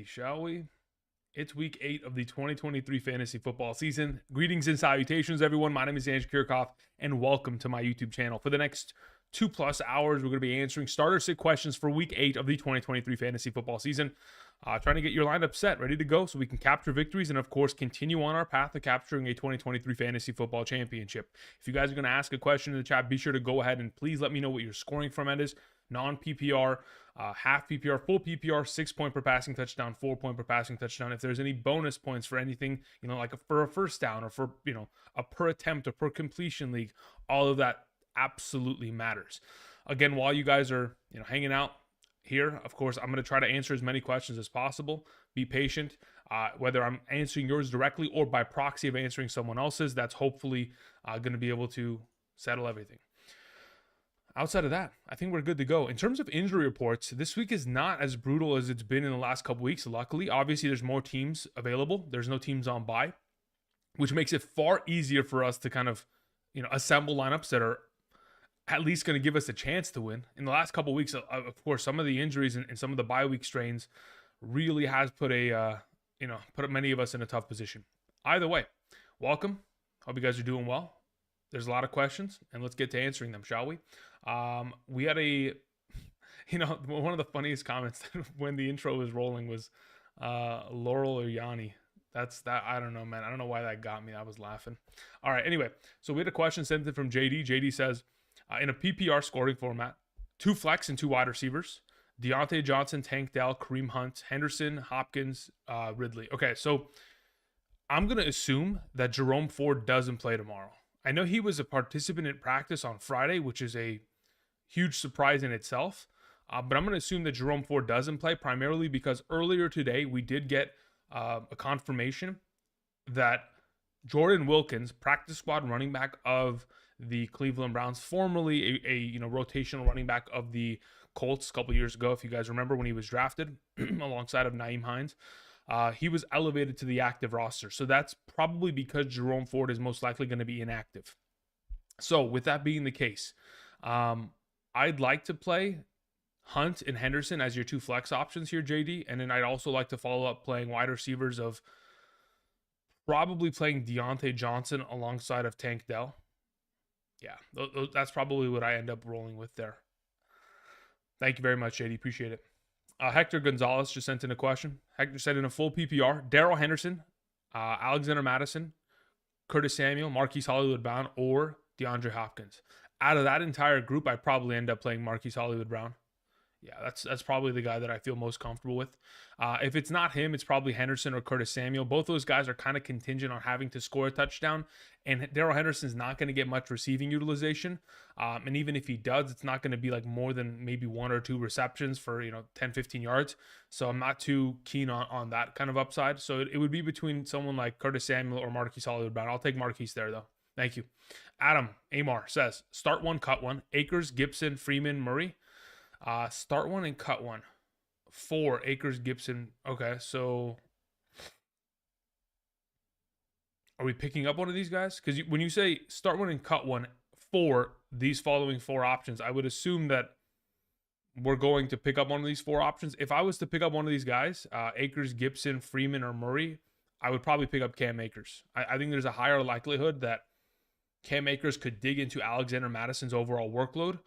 shall we? It's week 8 of the 2023 fantasy football season. Greetings and salutations, everyone. My name is Andrew Kirchhoff, and welcome to my YouTube channel. For the next 2+ hours, we're going to be answering starter sit questions for week 8 of the 2023 fantasy football season. Trying to get your lineup set, ready to go, so we can capture victories and, of course, continue on our path to capturing a 2023 fantasy football championship. If you guys are going to ask a question in the chat, be sure to go ahead and please let me know what your scoring format is. Non-PPR, half PPR, full PPR, 6-point per passing touchdown, 4-point per passing touchdown. If there's any bonus points for anything, like for a first down or for, a per attempt or per completion league, all of that absolutely matters. Again, while you guys are, hanging out here, of course, I'm going to try to answer as many questions as possible. Be patient. Whether I'm answering yours directly or by proxy of answering someone else's, that's hopefully going to be able to settle everything. Outside of that, I think we're good to go. In terms of injury reports, this week is not as brutal as it's been in the last couple weeks, luckily. Obviously, there's more teams available. There's no teams on bye, which makes it far easier for us to kind of, assemble lineups that are at least going to give us a chance to win. In the last couple weeks, of course, some of the injuries and some of the bye week strains really has put many of us in a tough position. Either way, welcome. Hope you guys are doing well. There's a lot of questions, and let's get to answering them, shall we? We had one of the funniest comments when the intro was rolling was Laurel or Yanni. I don't know, man. I don't know why that got me. I was laughing. All right, anyway, so we had a question sent in from JD. JD says, in a PPR scoring format, 2 flex and 2 wide receivers, Deontay Johnson, Tank Dell, Kareem Hunt, Henderson, Hopkins, Ridley. Okay, so I'm going to assume that Jerome Ford doesn't play tomorrow. I know he was a participant in practice on Friday, which is a huge surprise in itself. But I'm going to assume that Jerome Ford doesn't play, primarily because earlier today we did get a confirmation that Jordan Wilkins, practice squad running back of the Cleveland Browns, formerly a rotational running back of the Colts a couple years ago, if you guys remember when he was drafted alongside of Nyheim Hines. He was elevated to the active roster. So that's probably because Jerome Ford is most likely going to be inactive. So with that being the case, I'd like to play Hunt and Henderson as your 2 flex options here, JD. And then I'd also like to follow up playing wide receivers of probably playing Deontay Johnson alongside of Tank Dell. Yeah, that's probably what I end up rolling with there. Thank you very much, JD. Appreciate it. Hector Gonzalez just sent in a question. Hector said in a full PPR, Darrell Henderson, Alexander Madison, Curtis Samuel, Marquise Hollywood-Brown, or DeAndre Hopkins. Out of that entire group, I'd probably end up playing Marquise Hollywood-Brown. Yeah, that's probably the guy that I feel most comfortable with. If it's not him, it's probably Henderson or Curtis Samuel. Both those guys are kind of contingent on having to score a touchdown, and Darrell Henderson's not going to get much receiving utilization. And even if he does, it's not going to be like more than maybe 1 or 2 receptions for 10, 15 yards. So I'm not too keen on that kind of upside. So it would be between someone like Curtis Samuel or Marquise Hollywood-Brown. I'll take Marquise there though. Thank you. Adam Amar says, start 1, cut 1. Akers, Gibson, Freeman, Murray. Start 1 and cut 1. 4, Akers, Gibson. Okay, so are we picking up one of these guys? Because when you say start 1 and cut 1 for these following 4 options, I would assume that we're going to pick up one of these 4 options. If I was to pick up one of these guys, Akers, Gibson, Freeman, or Murray, I would probably pick up Cam Akers. I think there's a higher likelihood that Cam Akers could dig into Alexander Madison's overall workload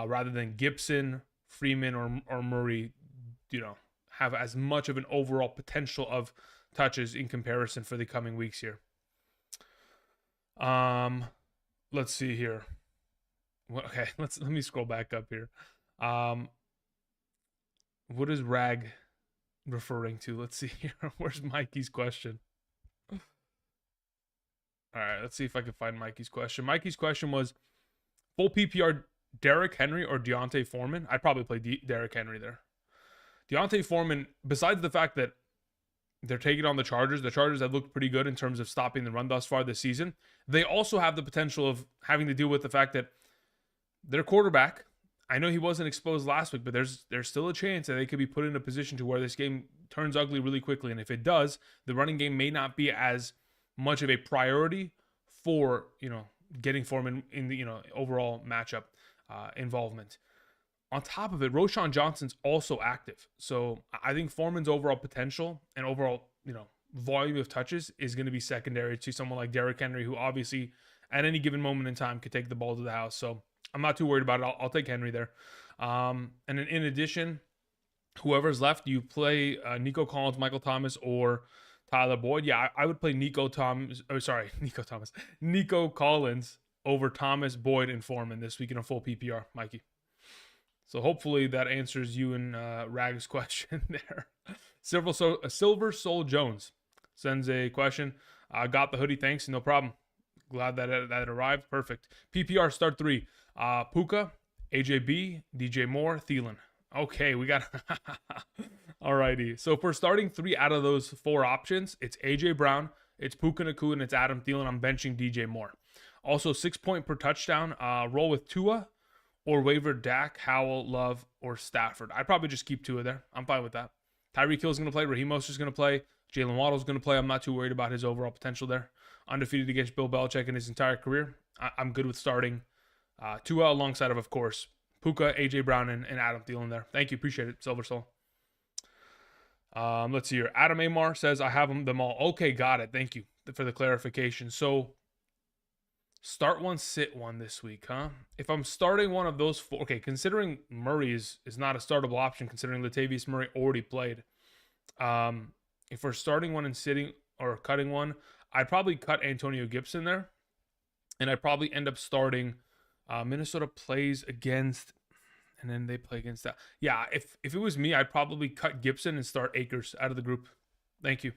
rather than Gibson, Freeman, or Murray, have as much of an overall potential of touches in comparison for the coming weeks here. Let's see here. Okay, let me scroll back up here. What is Rag referring to? Let's see here. Where's Mikey's question? All right, let's see if I can find Mikey's question. Mikey's question was full PPR Derrick Henry or Deontay Foreman. I'd probably play Derrick Henry there. Deontay Foreman, besides the fact that they're taking on the Chargers have looked pretty good in terms of stopping the run thus far this season. They also have the potential of having to deal with the fact that their quarterback, I know he wasn't exposed last week, but there's still a chance that they could be put in a position to where this game turns ugly really quickly. And if it does, the running game may not be as much of a priority for, getting Foreman in the, overall matchup involvement. On top of it, Roshan Johnson's also active. So I think Foreman's overall potential and overall, volume of touches is going to be secondary to someone like Derrick Henry, who obviously at any given moment in time could take the ball to the house. So I'm not too worried about it. I'll take Henry there. And then in addition, whoever's left, you play Nico Collins, Michael Thomas, or Tyler Boyd. Yeah, I would play Nico Collins over Thomas, Boyd, and Foreman this week in a full PPR, Mikey. So hopefully that answers you and Rag's question there. Silver Soul Jones sends a question. Got the hoodie, thanks, no problem. Glad that it arrived. Perfect. PPR start 3. Puka, AJB, DJ Moore, Thielen. Okay, we got... Alrighty. So for starting 3 out of those 4 options, it's AJ Brown, it's Puka Nacua, and it's Adam Thielen. I'm benching DJ Moore. Also, 6 point per touchdown. Roll with Tua or waiver Dak, Howell, Love, or Stafford. I'd probably just keep Tua there. I'm fine with that. Tyreek Hill's going to play. Raheem Mostert's going to play. Jalen Waddle's going to play. I'm not too worried about his overall potential there. Undefeated against Bill Belichick in his entire career. I'm good with starting Tua alongside of course, Puka, AJ Brown, and Adam Thielen there. Thank you. Appreciate it, Silver Soul. Let's see here. Adam Amar says, I have them all. Okay, got it. Thank you for the clarification. So, start one, sit one this week, huh? If I'm starting one of those 4, okay, considering Murray is not a startable option, considering Latavius Murray already played. If we're starting one and sitting or cutting one, I'd probably cut Antonio Gibson there. And I'd probably end up starting Minnesota plays against, and then they play against that. Yeah, if it was me, I'd probably cut Gibson and start Akers out of the group. Thank you.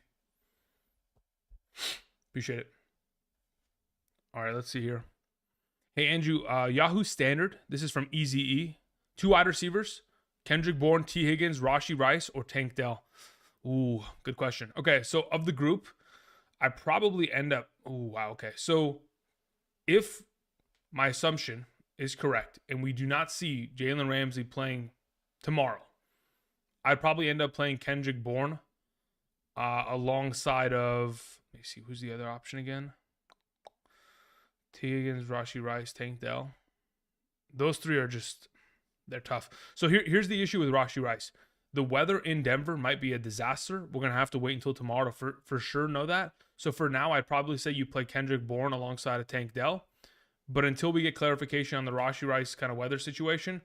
Appreciate it. All right, let's see here. Hey, Andrew, Yahoo Standard. This is from EZE. 2 wide receivers, Kendrick Bourne, T. Higgins, Rashee Rice, or Tank Dell? Ooh, good question. Okay, so of the group, I probably end up... Ooh, wow, okay. So if my assumption is correct and we do not see Jalen Ramsey playing tomorrow, I'd probably end up playing Kendrick Bourne alongside of... Let me see, who's the other option again? T. Higgins, Rashee Rice, Tank Dell. Those 3 are just, they're tough. So here's the issue with Rashee Rice. The weather in Denver might be a disaster. We're going to have to wait until tomorrow to for sure know that. So for now, I'd probably say you play Kendrick Bourne alongside of Tank Dell. But until we get clarification on the Rashee Rice kind of weather situation,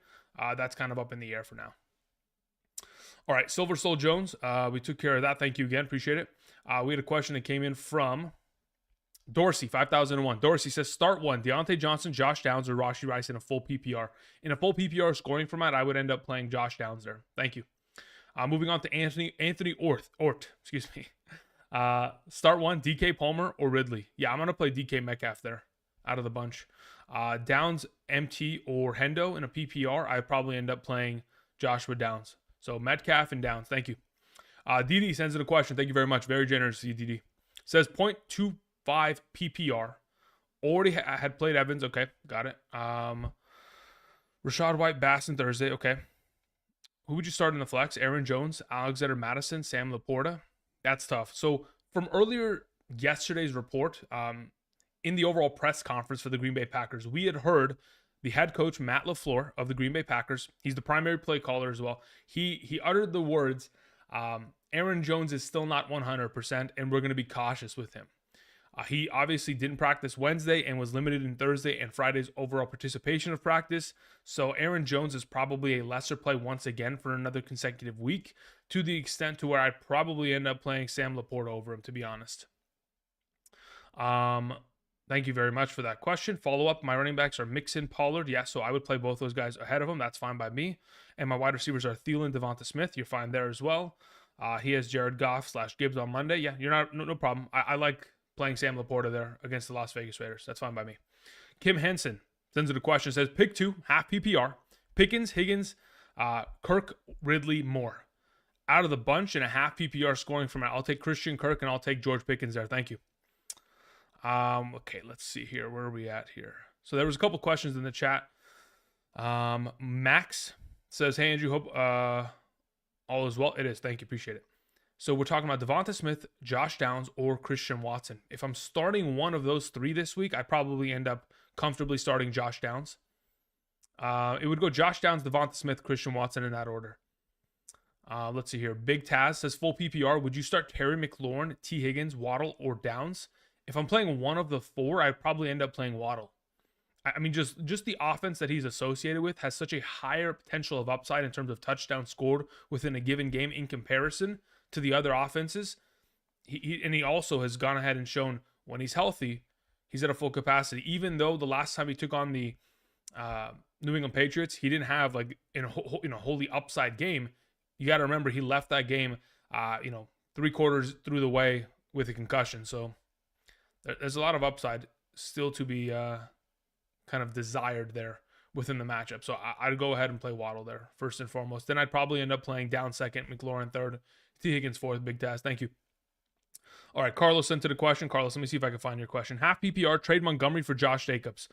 that's kind of up in the air for now. All right, Silver Soul Jones, we took care of that. Thank you again. Appreciate it. We had a question that came in from Dorsey, 5001. Dorsey says, start 1, Deontay Johnson, Josh Downs, or Rashee Rice in a full PPR. In a full PPR scoring format, I would end up playing Josh Downs there. Thank you. Moving on to Anthony Ort. Excuse me. Start 1, DK Palmer or Ridley. Yeah, I'm going to play DK Metcalf there out of the bunch. Downs, MT, or Hendo in a PPR, I probably end up playing Joshua Downs. So Metcalf and Downs. Thank you. DD sends in a question. Thank you very much. Very generous to you, DD. Says 0.25 PPR. Already had played Evans. Okay, got it. Rashad White, Bass, and Thursday. Okay. Who would you start in the flex? Aaron Jones, Alexander Madison, Sam Laporta. That's tough. So from earlier yesterday's report, in the overall press conference for the Green Bay Packers, we had heard the head coach, Matt LaFleur of the Green Bay Packers. He's the primary play caller as well. He uttered the words, Aaron Jones is still not 100%, and we're going to be cautious with him. He obviously didn't practice Wednesday and was limited in Thursday and Friday's overall participation of practice. So Aaron Jones is probably a lesser play once again for another consecutive week, to the extent to where I'd probably end up playing Sam Laporta over him, to be honest. Thank you very much for that question. Follow up, my running backs are Mixon, Pollard. Yeah, so I would play both those guys ahead of him. That's fine by me. And my wide receivers are Thielen, Devonta Smith. You're fine there as well. He has Jared Goff / Gibbs on Monday. Yeah, you're not, no problem. I like playing Sam Laporta there against the Las Vegas Raiders. That's fine by me. Kim Henson sends in a question, says, pick 2, half PPR. Pickens, Higgins, Kirk, Ridley, Moore. Out of the bunch in a half PPR scoring format, I'll take Christian Kirk and I'll take George Pickens there. Thank you. Okay, let's see here. Where are we at here? So there was a couple questions in the chat. Max says, hey, Andrew, hope all is well. It is. Thank you. Appreciate it. So we're talking about Devonta Smith, Josh Downs, or Christian Watson. If I'm starting one of those 3 this week, I probably end up comfortably starting Josh Downs. It would go Josh Downs, Devonta Smith, Christian Watson in that order. Let's see here. Big Taz says full PPR. Would you start Terry McLaurin, T. Higgins, Waddle, or Downs? If I'm playing one of the four, I'd probably end up playing Waddle. I mean, just the offense that he's associated with has such a higher potential of upside in terms of touchdowns scored within a given game in comparison to the other offenses. He also has gone ahead and shown when he's healthy, he's at a full capacity. Even though the last time he took on the New England Patriots, he didn't have like wholly upside game. You got to remember he left that game, 3/4 through the way with a concussion. So there's a lot of upside still to be kind of desired there within the matchup. So I'd go ahead and play Waddle there first and foremost. Then I'd probably end up playing Down second, McLaurin third, T. Higgins fourth. Big Taz. Thank you. All right, Carlos sent to the question. Carlos, let me see if I can find your question. Half PPR, trade Montgomery for Josh Jacobs.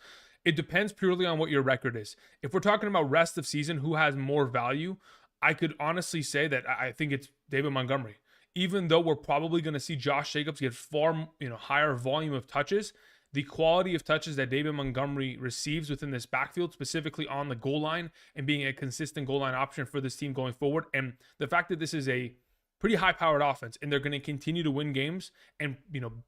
It depends purely on what your record is. If we're talking about rest of season, who has more value, I could honestly say that I think it's David Montgomery. Even though we're probably going to see Josh Jacobs get far higher volume of touches, the quality of touches that David Montgomery receives within this backfield, specifically on the goal line and being a consistent goal line option for this team going forward, and the fact that this is a pretty high-powered offense and they're going to continue to win games and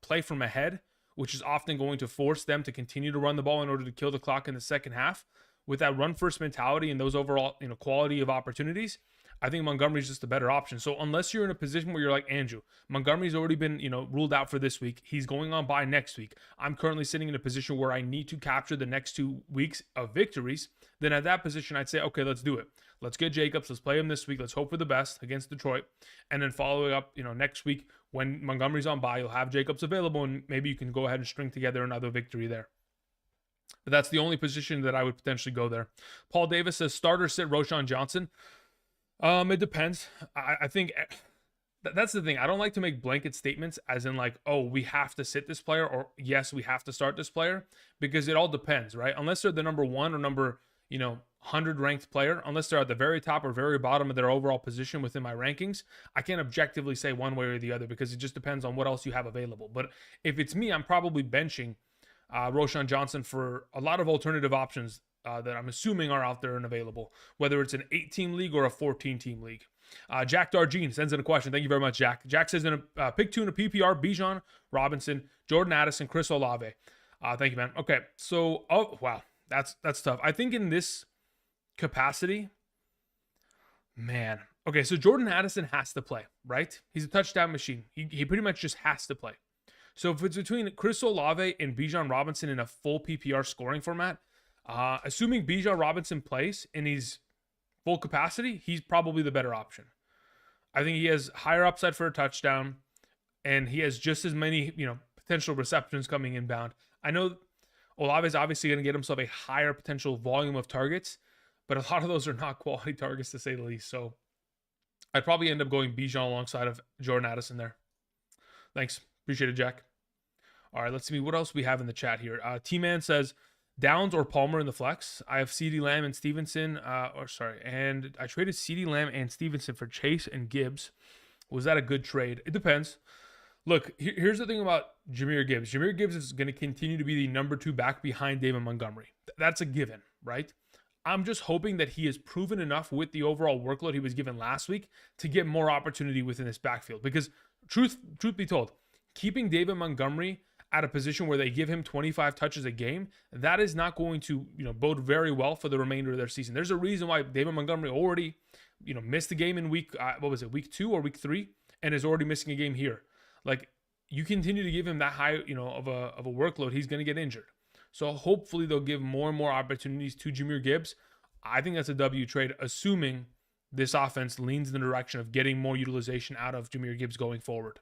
play from ahead, which is often going to force them to continue to run the ball in order to kill the clock in the second half. With that run-first mentality and those overall quality of opportunities, I think Montgomery's just a better option. So unless you're in a position where you're like Andrew, Montgomery's already been ruled out for this week. He's going on bye next week. I'm currently sitting in a position where I need to capture the next 2 weeks of victories. Then at that position, I'd say, okay, let's do it. Let's get Jacobs. Let's play him this week. Let's hope for the best against Detroit. And then following up, next week when Montgomery's on bye, you'll have Jacobs available and maybe you can go ahead and string together another victory there. But that's the only position that I would potentially go there. Paul Davis says starter sit Roschon Johnson. It depends. I think that's the thing. I don't like to make blanket statements as in like, oh, we have to sit this player or yes, we have to start this player, because it all depends, right? Unless they're the number 1 or number 100 ranked player, unless they're at the very top or very bottom of their overall position within my rankings, I can't objectively say one way or the other because it just depends on what else you have available. But if it's me, I'm probably benching Roschon Johnson for a lot of alternative options that I'm assuming are out there and available, whether it's an 8-team league or a 14-team league. Jack Darjean sends in a question. Thank you very much, Jack. Jack says in a pick 2 in a PPR, Bijan Robinson, Jordan Addison, Chris Olave. Thank you, man. Okay, so, oh, wow, that's tough. I think in this capacity, man. Okay, so Jordan Addison has to play, right? He's a touchdown machine. He pretty much just has to play. So if it's between Chris Olave and Bijan Robinson in a full PPR scoring format, assuming Bijan Robinson plays and he's full capacity, he's probably the better option. I think he has higher upside for a touchdown, and he has just as many, potential receptions coming inbound. I know Olave is obviously going to get himself a higher potential volume of targets, but a lot of those are not quality targets to say the least. So I'd probably end up going Bijan alongside of Jordan Addison there. Thanks. Appreciate it, Jack. All right, let's see what else we have in the chat here. T-Man says, Downs or Palmer in the flex. I have CeeDee Lamb and Stevenson. And I traded CeeDee Lamb and Stevenson for Chase and Gibbs. Was that a good trade? It depends. Look, here's the thing about Jahmyr Gibbs. Jahmyr Gibbs is going to continue to be the number 2 back behind David Montgomery. That's a given, right? I'm just hoping that he has proven enough with the overall workload he was given last week to get more opportunity within this backfield. Because truth be told, keeping David Montgomery at a position where they give him 25 touches a game, that is not going to, bode very well for the remainder of their season. There's a reason why David Montgomery already, missed the game in week 2 or week 3, and is already missing a game here. Like, you continue to give him that high, of a workload, he's going to get injured. So hopefully they'll give more and more opportunities to Jahmyr Gibbs. I think that's a W trade, assuming this offense leans in the direction of getting more utilization out of Jahmyr Gibbs going forward.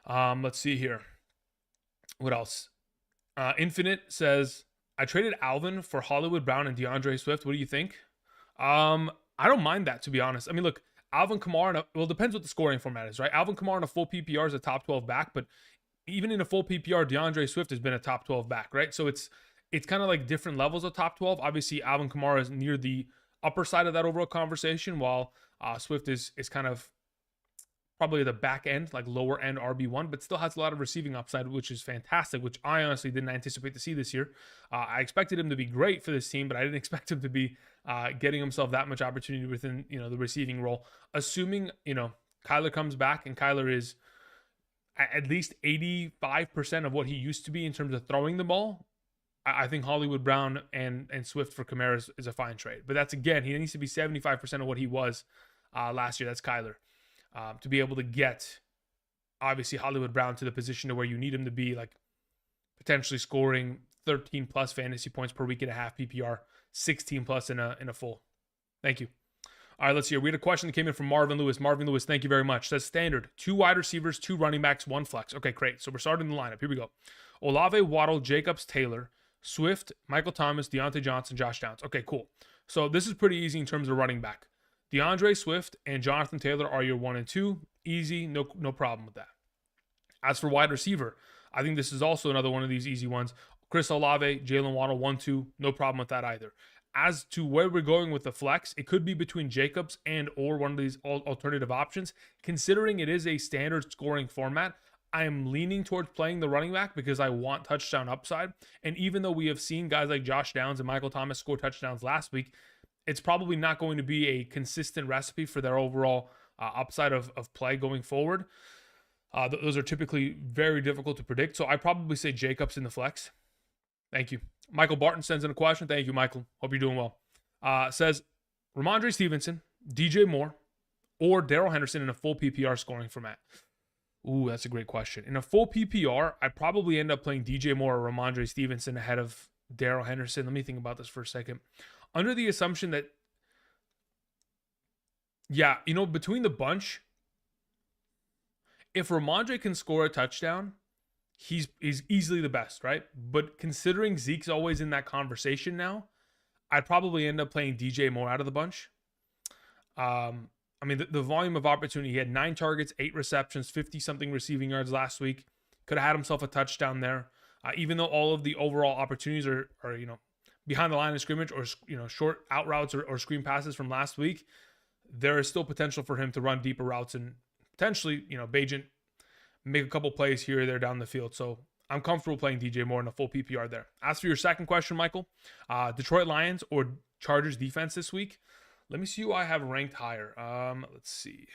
Let's see here. What else? Infinite says, I traded Alvin for Hollywood Brown and DeAndre Swift. What do you think? I don't mind that, to be honest. I mean, look, Alvin Kamara, it depends what the scoring format is, right? Alvin Kamara in a full PPR is a top 12 back, but even in a full PPR, DeAndre Swift has been a top 12 back, right? So it's kind of like different levels of top 12. Obviously, Alvin Kamara is near the upper side of that overall conversation, while Swift is kind of probably the back end, like lower end RB1, but still has a lot of receiving upside, which is fantastic, which I honestly didn't anticipate to see this year. I expected him to be great for this team, but I didn't expect him to be getting himself that much opportunity within, the receiving role. Assuming, Kyler comes back and Kyler is at least 85% of what he used to be in terms of throwing the ball, I think Hollywood Brown and Swift for Kamara is a fine trade. But that's, again, he needs to be 75% of what he was last year. That's Kyler. To be able to get, obviously, Hollywood Brown to the position to where you need him to be, like potentially scoring 13 plus fantasy points per week and a half PPR, 16 plus in a full. Thank you. All right, let's see here. We had a question that came in from Marvin Lewis. Marvin Lewis, thank you very much. Says standard, 2 wide receivers, 2 running backs, 1 flex. Okay, great. So we're starting the lineup. Here we go. Olave, Waddle, Jacobs, Taylor, Swift, Michael Thomas, Deontay Johnson, Josh Downs. Okay, cool. So this is pretty easy in terms of running back. DeAndre Swift and Jonathan Taylor are your 1 and 2. Easy, no problem with that. As for wide receiver, I think this is also another one of these easy ones. Chris Olave, Jalen Waddle, 1, 2. No problem with that either. As to where we're going with the flex, it could be between Jacobs and or one of these alternative options. Considering it is a standard scoring format, I am leaning towards playing the running back because I want touchdown upside. And even though we have seen guys like Josh Downs and Michael Thomas score touchdowns last week, it's probably not going to be a consistent recipe for their overall upside of play going forward. Those are typically very difficult to predict. So I probably say Jacobs in the flex. Thank you. Michael Barton sends in a question. Thank you, Michael. Hope you're doing well. Says Ramondre Stevenson, DJ Moore, or Darrell Henderson in a full PPR scoring format. Ooh, that's a great question. In a full PPR, I'd probably end up playing DJ Moore or Ramondre Stevenson ahead of Darrell Henderson. Let me think about this for a second. Under the assumption that, between the bunch, if Ramondre can score a touchdown, he's easily the best, right? But considering Zeke's always in that conversation now, I'd probably end up playing DJ Moore out of the bunch. The volume of opportunity, he had 9 targets, 8 receptions, 50-something receiving yards last week. Could have had himself a touchdown there. Even though all of the overall opportunities are behind the line of scrimmage or, short out routes or screen passes from last week, there is still potential for him to run deeper routes and potentially, Bagent make a couple plays here or there down the field. So I'm comfortable playing DJ Moore in a full PPR there. As for your second question, Michael, Detroit Lions or Chargers defense this week. Let me see who I have ranked higher. Let's see.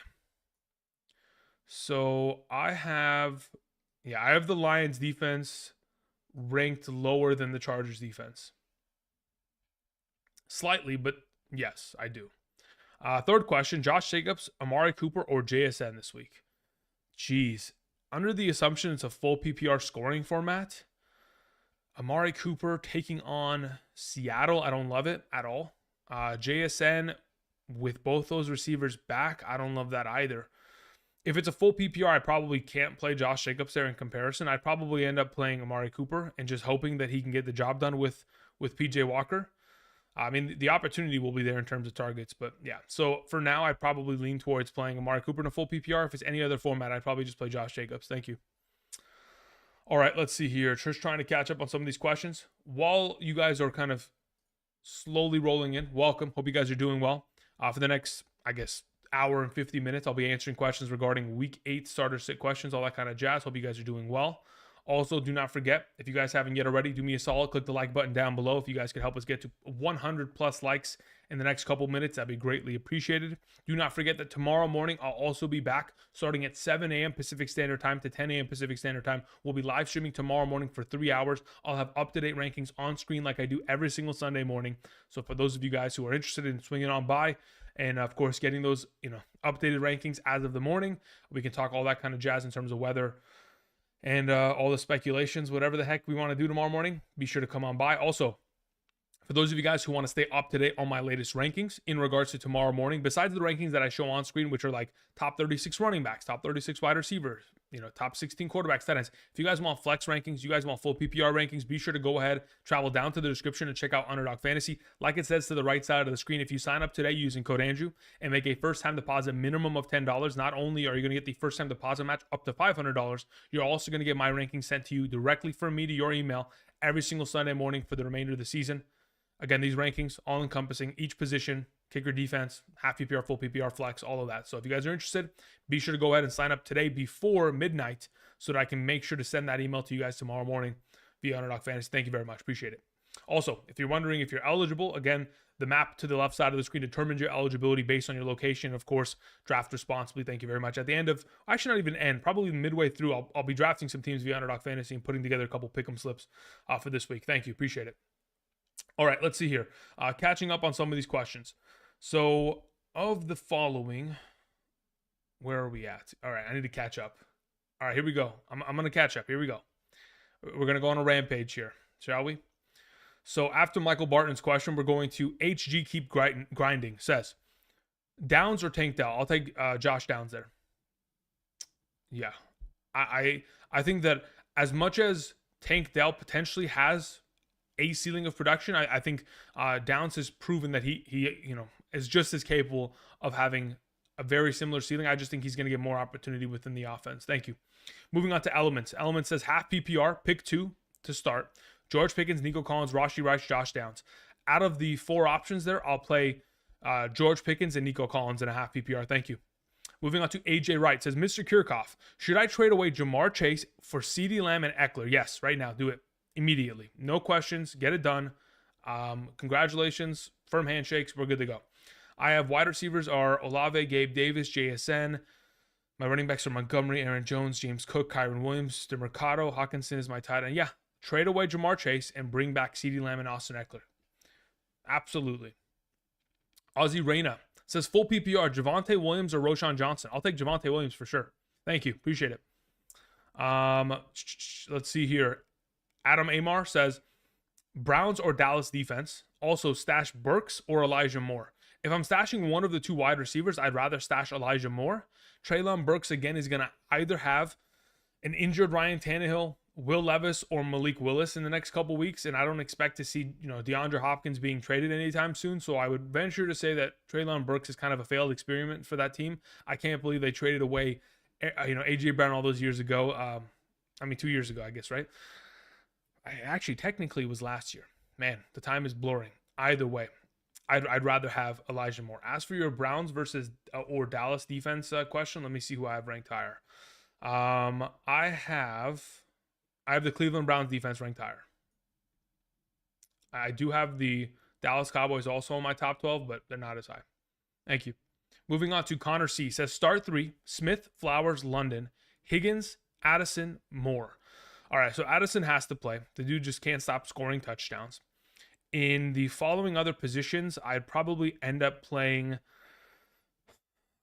So I have the Lions defense ranked lower than the Chargers defense. Slightly, but yes, I do. Third question, Josh Jacobs, Amari Cooper, or JSN this week? Jeez. Under the assumption it's a full PPR scoring format, Amari Cooper taking on Seattle, I don't love it at all. JSN with both those receivers back, I don't love that either. If it's a full PPR, I probably can't play Josh Jacobs there in comparison. I'd probably end up playing Amari Cooper and just hoping that he can get the job done with PJ Walker. The opportunity will be there in terms of targets, but yeah. So for now, I'd probably lean towards playing Amari Cooper in a full PPR. If it's any other format, I'd probably just play Josh Jacobs. Thank you. All right, let's see here. Just trying to catch up on some of these questions. While you guys are kind of slowly rolling in, welcome. Hope you guys are doing well. For the next, hour and 50 minutes, I'll be answering questions regarding Week 8 starter sit questions, all that kind of jazz. Hope you guys are doing well. Also, do not forget, if you guys haven't yet already, do me a solid. Click the like button down below. If you guys could help us get to 100 plus likes in the next couple minutes, that'd be greatly appreciated. Do not forget that tomorrow morning, I'll also be back starting at 7 a.m. Pacific Standard Time to 10 a.m. Pacific Standard Time. We'll be live streaming tomorrow morning for 3 hours. I'll have up-to-date rankings on screen like I do every single Sunday morning. So for those of you guys who are interested in swinging on by, and of course, getting those, updated rankings as of the morning, we can talk all that kind of jazz in terms of weather and all the speculations, whatever the heck we want to do tomorrow morning. Be sure to come on by. Also, for those of you guys who want to stay up to date on my latest rankings in regards to tomorrow morning, besides the rankings that I show on screen, which are like top 36 running backs, top 36 wide receivers, top 16 quarterbacks, tight ends. If you guys want flex rankings, you guys want full PPR rankings, be sure to go ahead, travel down to the description and check out Underdog Fantasy. Like it says to the right side of the screen, if you sign up today using code Andrew and make a first-time deposit minimum of $10, not only are you going to get the first-time deposit match up to $500, you're also going to get my rankings sent to you directly from me to your email every single Sunday morning for the remainder of the season. Again, these rankings all encompassing each position, kicker, defense, half PPR, full PPR, flex, all of that. So if you guys are interested, be sure to go ahead and sign up today before midnight so that I can make sure to send that email to you guys tomorrow morning via Underdog Fantasy. Thank you very much. Appreciate it. Also, if you're wondering if you're eligible, again, the map to the left side of the screen determines your eligibility based on your location. Of course, draft responsibly. Thank you very much. At the end of, actually not even end, probably midway through, I'll be drafting some teams via Underdog Fantasy and putting together a couple pick'em slips for this week. Thank you. Appreciate it. All right, let's see here. Catching up on some of these questions. So, of the following, where are we at? All right, I need to catch up. All right, here we go. I'm going to catch up. Here we go. We're going to go on a rampage here, shall we? So, after Michael Barton's question, we're going to HG Keep Grinding. Says, Downs or Tank Dell? I'll take Josh Downs there. Yeah. I think that as much as Tank Dell potentially has a ceiling of production, I think Downs has proven that he is just as capable of having a very similar ceiling. I just think he's going to get more opportunity within the offense. Thank you. Moving on to Elements. Elements says half PPR, pick 2 to start. George Pickens, Nico Collins, Rashee Rice, Josh Downs. Out of the 4 options there, I'll play George Pickens and Nico Collins in a half PPR. Thank you. Moving on to AJ Wright. Says, Mr. Kirchhoff, should I trade away Jamar Chase for CeeDee Lamb and Eckler? Yes, right now. Do it. Immediately. No questions. Get it done. Congratulations. Firm handshakes. We're good to go. I have wide receivers are Olave, Gabe Davis, JSN. My running backs are Montgomery, Aaron Jones, James Cook, Kyron Williams, DeMercado. Hawkinson is my tight end. Yeah. Trade away Jamar Chase and bring back CeeDee Lamb and Austin Eckler. Absolutely. Ozzy Reyna says full PPR, Javonte Williams or Roshan Johnson. I'll take Javonte Williams for sure. Thank you. Appreciate it. Let's see here. Adam Amar says, Browns or Dallas defense. Also stash Burks or Elijah Moore. If I'm stashing one of the 2 wide receivers, I'd rather stash Elijah Moore. Treylon Burks, again, is going to either have an injured Ryan Tannehill, Will Levis, or Malik Willis in the next couple weeks, and I don't expect to see, DeAndre Hopkins being traded anytime soon, so I would venture to say that Treylon Burks is kind of a failed experiment for that team. I can't believe they traded away, A.J. Brown all those years ago. 2 years ago, I guess, right? Technically it was last year. Man, the time is blurring. Either way, I'd rather have Elijah Moore. As for your Browns versus or Dallas defense question, let me see who I have ranked higher. I have the Cleveland Browns defense ranked higher. I do have the Dallas Cowboys also in my top 12, but they're not as high. Thank you. Moving on to Connor C. Says start 3, Smith, Flowers, London, Higgins, Addison, Moore. All right, so Addison has to play. The dude just can't stop scoring touchdowns. In the following other positions, I'd probably end up playing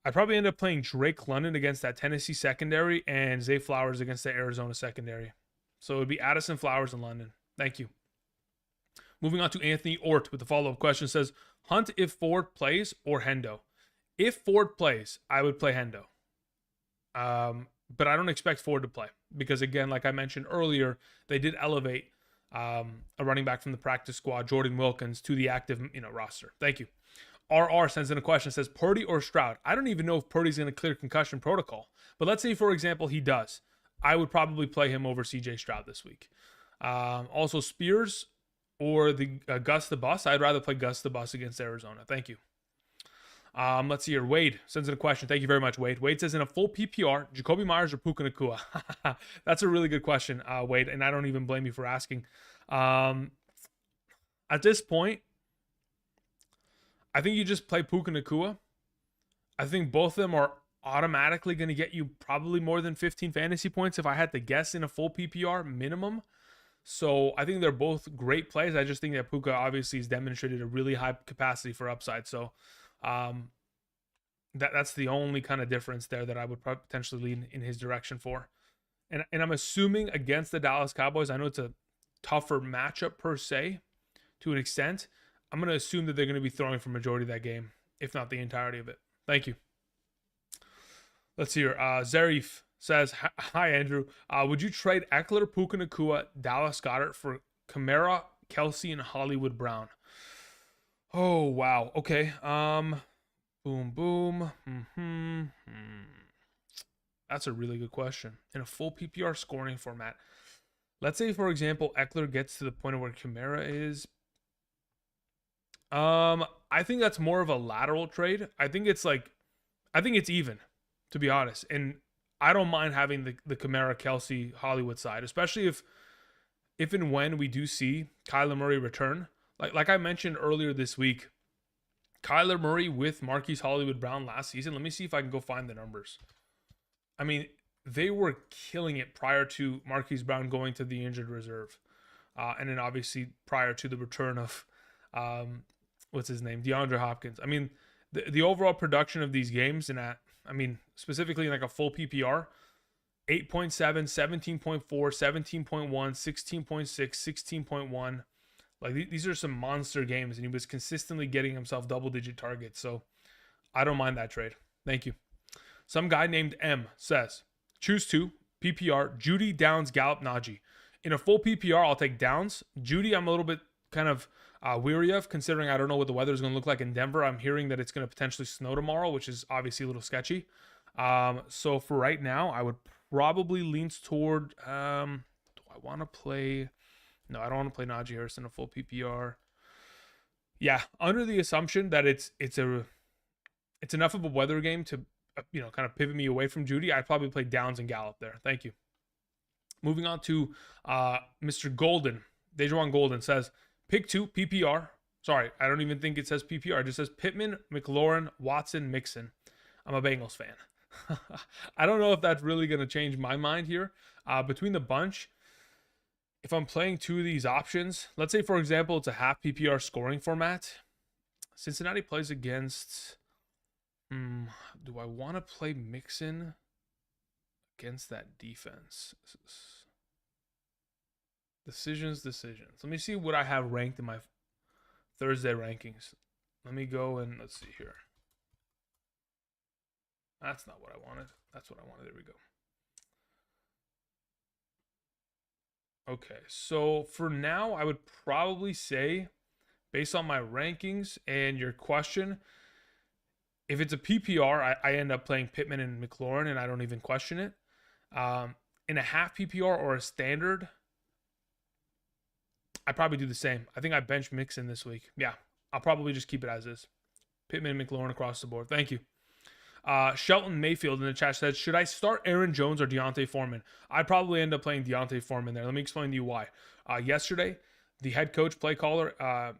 Drake London against that Tennessee secondary and Zay Flowers against the Arizona secondary. So it would be Addison, Flowers, and London. Thank you. Moving on to Anthony Ort with the follow-up question. Says, Hunt if Ford plays or Hendo? If Ford plays, I would play Hendo. But I don't expect Ford to play because, again, like I mentioned earlier, they did elevate a running back from the practice squad, Jordan Wilkins, to the active roster. Thank you. RR sends in a question, says Purdy or Stroud. I don't even know if Purdy's going to clear concussion protocol, but let's say, for example, he does. I would probably play him over CJ Stroud this week. Also, Spears or the Gus the Bus. I'd rather play Gus the Bus against Arizona. Thank you. Let's see here. Wade sends in a question. Thank you very much, Wade. Wade says, in a full PPR, Jacoby Myers or Puka Nacua? That's a really good question, Wade, and I don't even blame you for asking. At this point, I think you just play Puka Nacua. I think both of them are automatically going to get you probably more than 15 fantasy points if I had to guess in a full PPR minimum. So I think they're both great plays. I just think that Puka obviously has demonstrated a really high capacity for upside. So that's the only kind of difference there that I would potentially lean in his direction for. And I'm assuming against the Dallas Cowboys, I know it's a tougher matchup per se to an extent. I'm going to assume that they're going to be throwing for majority of that game, if not the entirety of it. Thank you. Let's see here. Zarif says, hi, Andrew. Would you trade Eckler, Puka Nacua, Dallas Goedert for Kamara, Kelsey, and Hollywood Brown? Oh, wow. Okay. Boom. That's a really good question. In a full PPR scoring format, let's say, for example, Eckler gets to the point of where Kamara is. I think that's more of a lateral trade. I think it's even, to be honest. And I don't mind having the Kamara Kelsey Hollywood side, especially if and when we do see Kyler Murray return. Like I mentioned earlier this week, Kyler Murray with Marquise Hollywood Brown last season. Let me see if I can go find the numbers. I mean, they were killing it prior to Marquise Brown going to the injured reserve. And then obviously prior to the return of what's his name, DeAndre Hopkins. I mean, the overall production of these games, and I mean specifically in like a full PPR, 8.7, 17.4, 17.1, 16.6, 16.1. Like these are some monster games, and he was consistently getting himself double-digit targets. So I don't mind that trade. Thank you. Some guy named M says, choose two, PPR, Judy, Downs, Gallup, Najee. In a full PPR, I'll take Downs. Judy, I'm a little bit kind of weary of, considering I don't know what the weather is going to look like in Denver. I'm hearing that it's going to potentially snow tomorrow, which is obviously a little sketchy. So for right now, I would probably lean toward, do I want to play... No, I don't want to play Najee Harris in a full PPR. Yeah, under the assumption that it's enough of a weather game to kind of pivot me away from Judy, I'd probably play Downs and Gallup there. Thank you. Moving on to Mr. Golden. Dejuan Golden says, pick two, PPR. Sorry, I don't even think it says PPR. It just says Pittman, McLaurin, Watson, Mixon. I'm a Bengals fan. I don't know if that's really going to change my mind here. Between the bunch, if I'm playing two of these options, let's say, for example, it's a half PPR scoring format. Cincinnati plays against... do I want to play Mixon against that defense? Decisions. Let me see what I have ranked in my Thursday rankings. Let me go and let's see here. That's not what I wanted. That's what I wanted. There we go. Okay, so for now, I would probably say, based on my rankings and your question, if it's a PPR, I end up playing Pittman and McLaurin, and I don't even question it. In a half PPR or a standard, I probably do the same. I think I bench Mixon this week. Yeah, I'll probably just keep it as is. Pittman and McLaurin across the board. Thank you. Shelton Mayfield in the chat says, should I start Aaron Jones or Deontay Foreman? I'd probably end up playing Deontay Foreman there. Let me explain to you why. Yesterday, the head coach, play caller,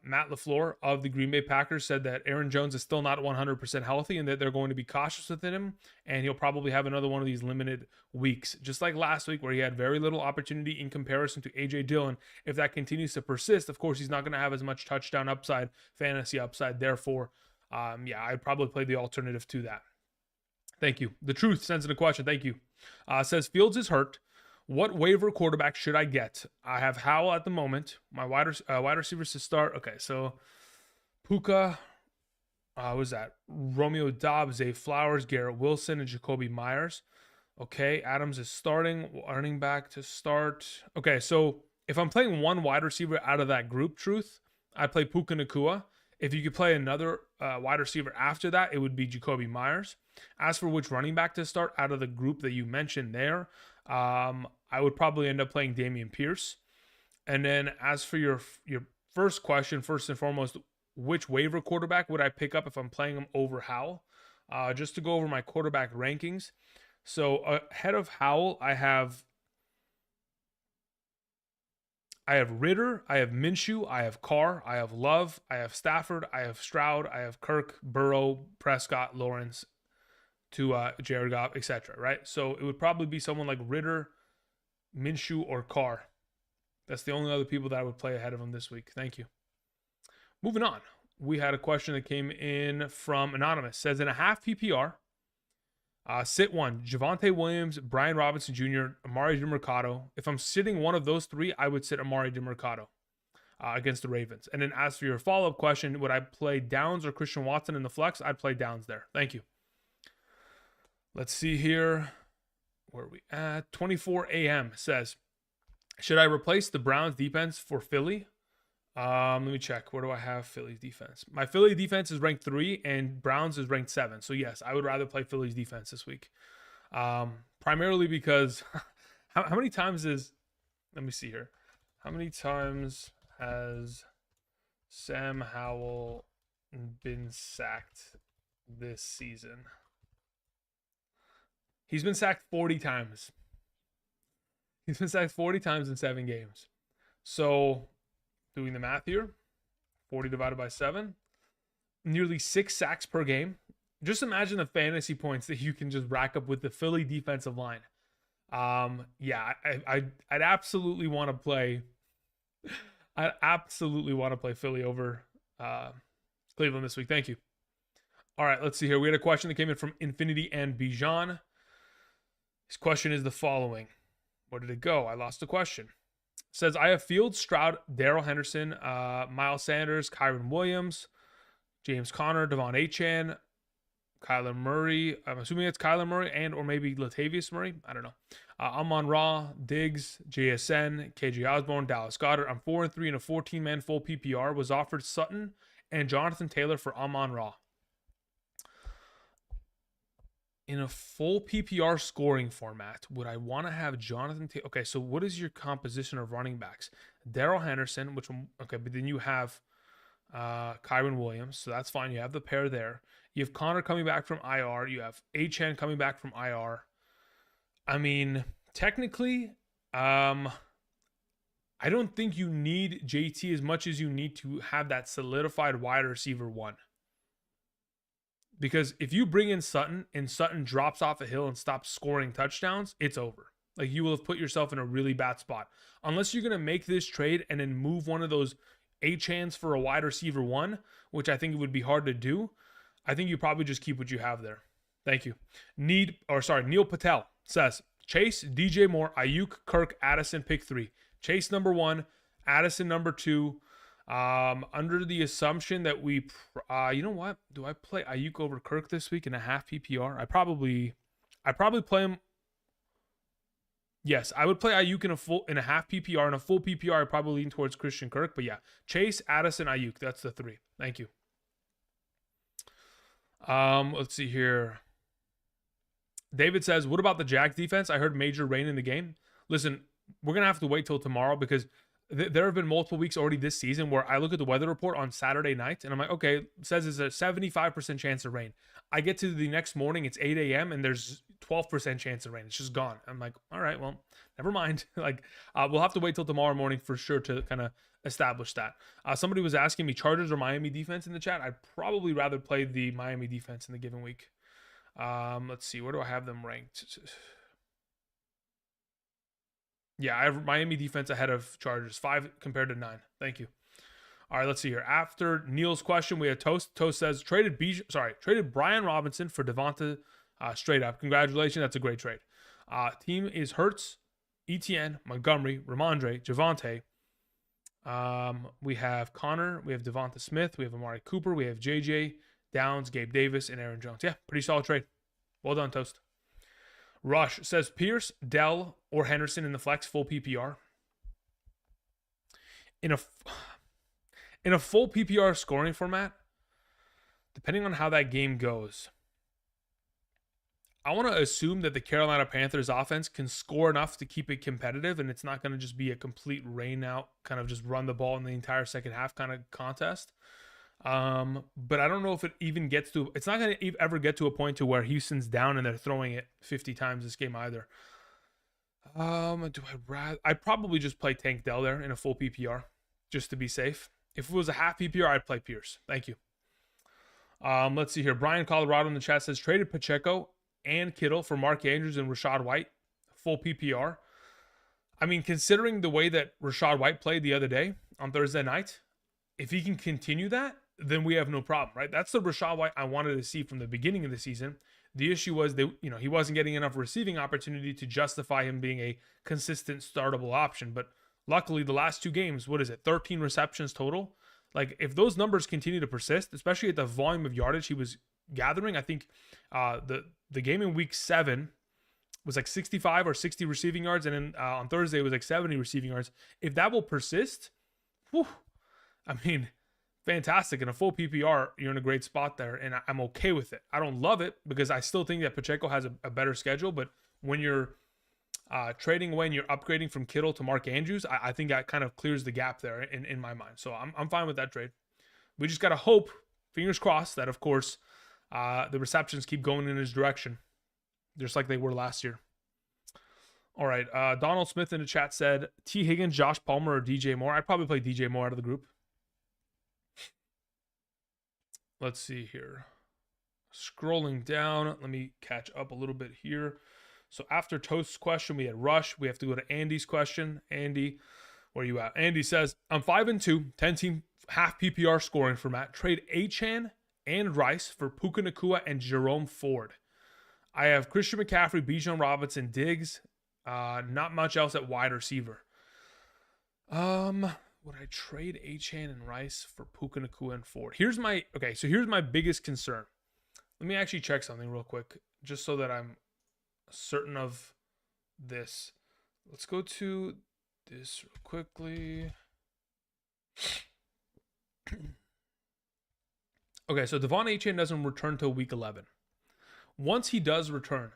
Matt LaFleur of the Green Bay Packers said that Aaron Jones is still not 100% healthy and that they're going to be cautious with him, and he'll probably have another one of these limited weeks. Just like last week where he had very little opportunity in comparison to A.J. Dillon. If that continues to persist, of course, he's not going to have as much touchdown upside, fantasy upside. Therefore, I'd probably play the alternative to that. Thank you. The Truth sends in a question. Thank you. Says, Fields is hurt. What waiver quarterback should I get? I have Howell at the moment. My wide receivers to start. Okay, so Puka, what was that? Romeo Dobbs, Zay Flowers, Garrett Wilson, and Jacoby Myers. Okay, Adams is starting. Running back to start. Okay, so if I'm playing one wide receiver out of that group, Truth, I play Puka Nacua. If you could play another wide receiver after that, it would be Jacoby Myers. As for which running back to start out of the group that you mentioned there, I would probably end up playing Dameon Pierce. And then as for your first question, first and foremost, which waiver quarterback would I pick up if I'm playing him over Howell? Just to go over my quarterback rankings. So ahead of Howell, I have Ritter, I have Minshew, I have Carr, I have Love, I have Stafford, I have Stroud, I have Kirk, Burrow, Prescott, Lawrence, to Jared Goff, etc. Right? So it would probably be someone like Ritter, Minshew, or Carr. That's the only other people that I would play ahead of him this week. Thank you. Moving on. We had a question that came in from Anonymous. Says, in a half PPR, sit one, Javonte Williams, Brian Robinson Jr., Amari DiMercato. If I'm sitting one of those three, I would sit Amari DiMercato against the Ravens. And then as for your follow-up question, would I play Downs or Christian Watson in the flex? I'd play Downs there. Thank you. Let's see here. Where are we at? 24 a.m. says, should I replace the Browns defense for Philly? Let me check. Where do I have Philly's defense? My Philly defense is ranked 3 and Browns is ranked 7. So yes, I would rather play Philly's defense this week. Primarily because how many times let me see here. How many times has Sam Howell been sacked this season? He's been sacked 40 times. He's been sacked 40 times in 7 games. So, doing the math here, 40 divided by 7, nearly 6 sacks per game. Just imagine the fantasy points that you can just rack up with the Philly defensive line. Yeah, I'd absolutely want to play. I'd absolutely want to play Philly over Cleveland this week. Thank you. All right, let's see here. We had a question that came in from Infinity and Bijan. His question is the following. Where did it go? I lost the question. It says, I have Fields, Stroud, Darrell Henderson, Miles Sanders, Kyron Williams, James Conner, Devon Achane, Kyler Murray. I'm assuming it's Kyler Murray and or maybe Latavius Murray. I don't know. Amon-Ra, Diggs, JSN, KJ Osborne, Dallas Goedert. I'm 4-3 in a 14-man full PPR. Was offered Sutton and Jonathan Taylor for Amon-Ra. In a full PPR scoring format, would I want to have Jonathan Taylor? Okay, so what is your composition of running backs? Darrell Henderson, okay, but then you have Kyron Williams, so that's fine. You have the pair there. You have Connor coming back from IR. You have Achane coming back from IR. I mean, technically, I don't think you need JT as much as you need to have that solidified wide receiver 1. Because if you bring in Sutton and Sutton drops off a hill and stops scoring touchdowns, it's over. Like, you will have put yourself in a really bad spot. Unless you're going to make this trade and then move one of those Achanes for a wide receiver 1, which I think it would be hard to do, I think you probably just keep what you have there. Thank you. Neil Patel says, Chase, DJ Moore, Ayuk, Kirk, Addison, pick 3. Chase number 1, Addison number 2. Under the assumption that we, you know what? Do I play Ayuk over Kirk this week in a half PPR? I probably play him. Yes, I would play Ayuk in a half PPR. In a full PPR, I'd probably lean towards Christian Kirk. But yeah, Chase, Addison, Ayuk. That's the 3. Thank you. Let's see here. David says, what about the Jags defense? I heard major rain in the game. Listen, we're going to have to wait till tomorrow because there have been multiple weeks already this season where I look at the weather report on Saturday night and I'm like, okay, it says it's a 75% chance of rain. I get to the next morning, it's 8 a.m. and there's 12% chance of rain. It's just gone. I'm like, all right, well, never mind. We'll have to wait till tomorrow morning for sure to kind of establish that. Somebody was asking me Chargers or Miami defense in the chat. I'd probably rather play the Miami defense in the given week. Let's see, where do I have them ranked? Yeah, I have Miami defense ahead of Chargers, 5 compared to 9. Thank you. All right, let's see here. After Neil's question, we had Toast. Toast says traded Brian Robinson for Devonta straight up. Congratulations, that's a great trade. Team is Hurts, Etienne, Montgomery, Ramondre, Javonte. We have Connor, we have Devonta Smith, we have Amari Cooper, we have JJ, Downs, Gabe Davis, and Aaron Jones. Yeah, pretty solid trade. Well done, Toast. Rush says Pierce, Dell, or Henderson in the flex full PPR. In a full PPR scoring format, depending on how that game goes, I want to assume that the Carolina Panthers offense can score enough to keep it competitive, and it's not going to just be a complete rain out, kind of just run the ball in the entire second half kind of contest. But I don't know if it even gets to, it's not going to ever get to a point to where Houston's down and they're throwing it 50 times this game either. I'd probably just play Tank Dell there in a full PPR just to be safe. If it was a half PPR, I'd play Pierce. Thank you. Let's see here. Brian Colorado in the chat says traded Pacheco and Kittle for Mark Andrews and Rachaad White, full PPR. I mean, considering the way that Rachaad White played the other day on Thursday night, if he can continue that, then we have no problem, right? That's the Rachaad White I wanted to see from the beginning of the season. The issue was that, he wasn't getting enough receiving opportunity to justify him being a consistent startable option. But luckily, the last 2 games, 13 receptions total? Like, if those numbers continue to persist, especially at the volume of yardage he was gathering, I think the game in week 7 was like 65 or 60 receiving yards, and then on Thursday it was like 70 receiving yards. If that will persist, I mean, fantastic. In a full PPR, you're in a great spot there, and I'm okay with it. I don't love it because I still think that Pacheco has a better schedule, but when you're Trading away and you're upgrading from Kittle to Mark Andrews, I think that kind of clears the gap there in my mind. So I'm fine with that trade. We just got to hope, fingers crossed, that, of course, the receptions keep going in his direction, just like they were last year. All right. Donald Smith in the chat said, T. Higgins, Josh Palmer, or DJ Moore. I'd probably play DJ Moore out of the group. Let's see here. Scrolling down. Let me catch up a little bit here. So after Toast's question, we had Rush. We have to go to Andy's question. Andy, where are you at? Andy says, I'm 5-2, 10-team half PPR scoring format. Trade Achane and Rice for Puka Nacua and Jerome Ford. I have Christian McCaffrey, Bijan Robinson, Diggs. Not much else at wide receiver. Would I trade Achane and Rice for Puka Nacua and Ford? Here's my biggest concern. Let me actually check something real quick, just so that I'm certain of this. Let's go to this real quickly. Okay, so Devon Achane doesn't return till week 11. Once he does return,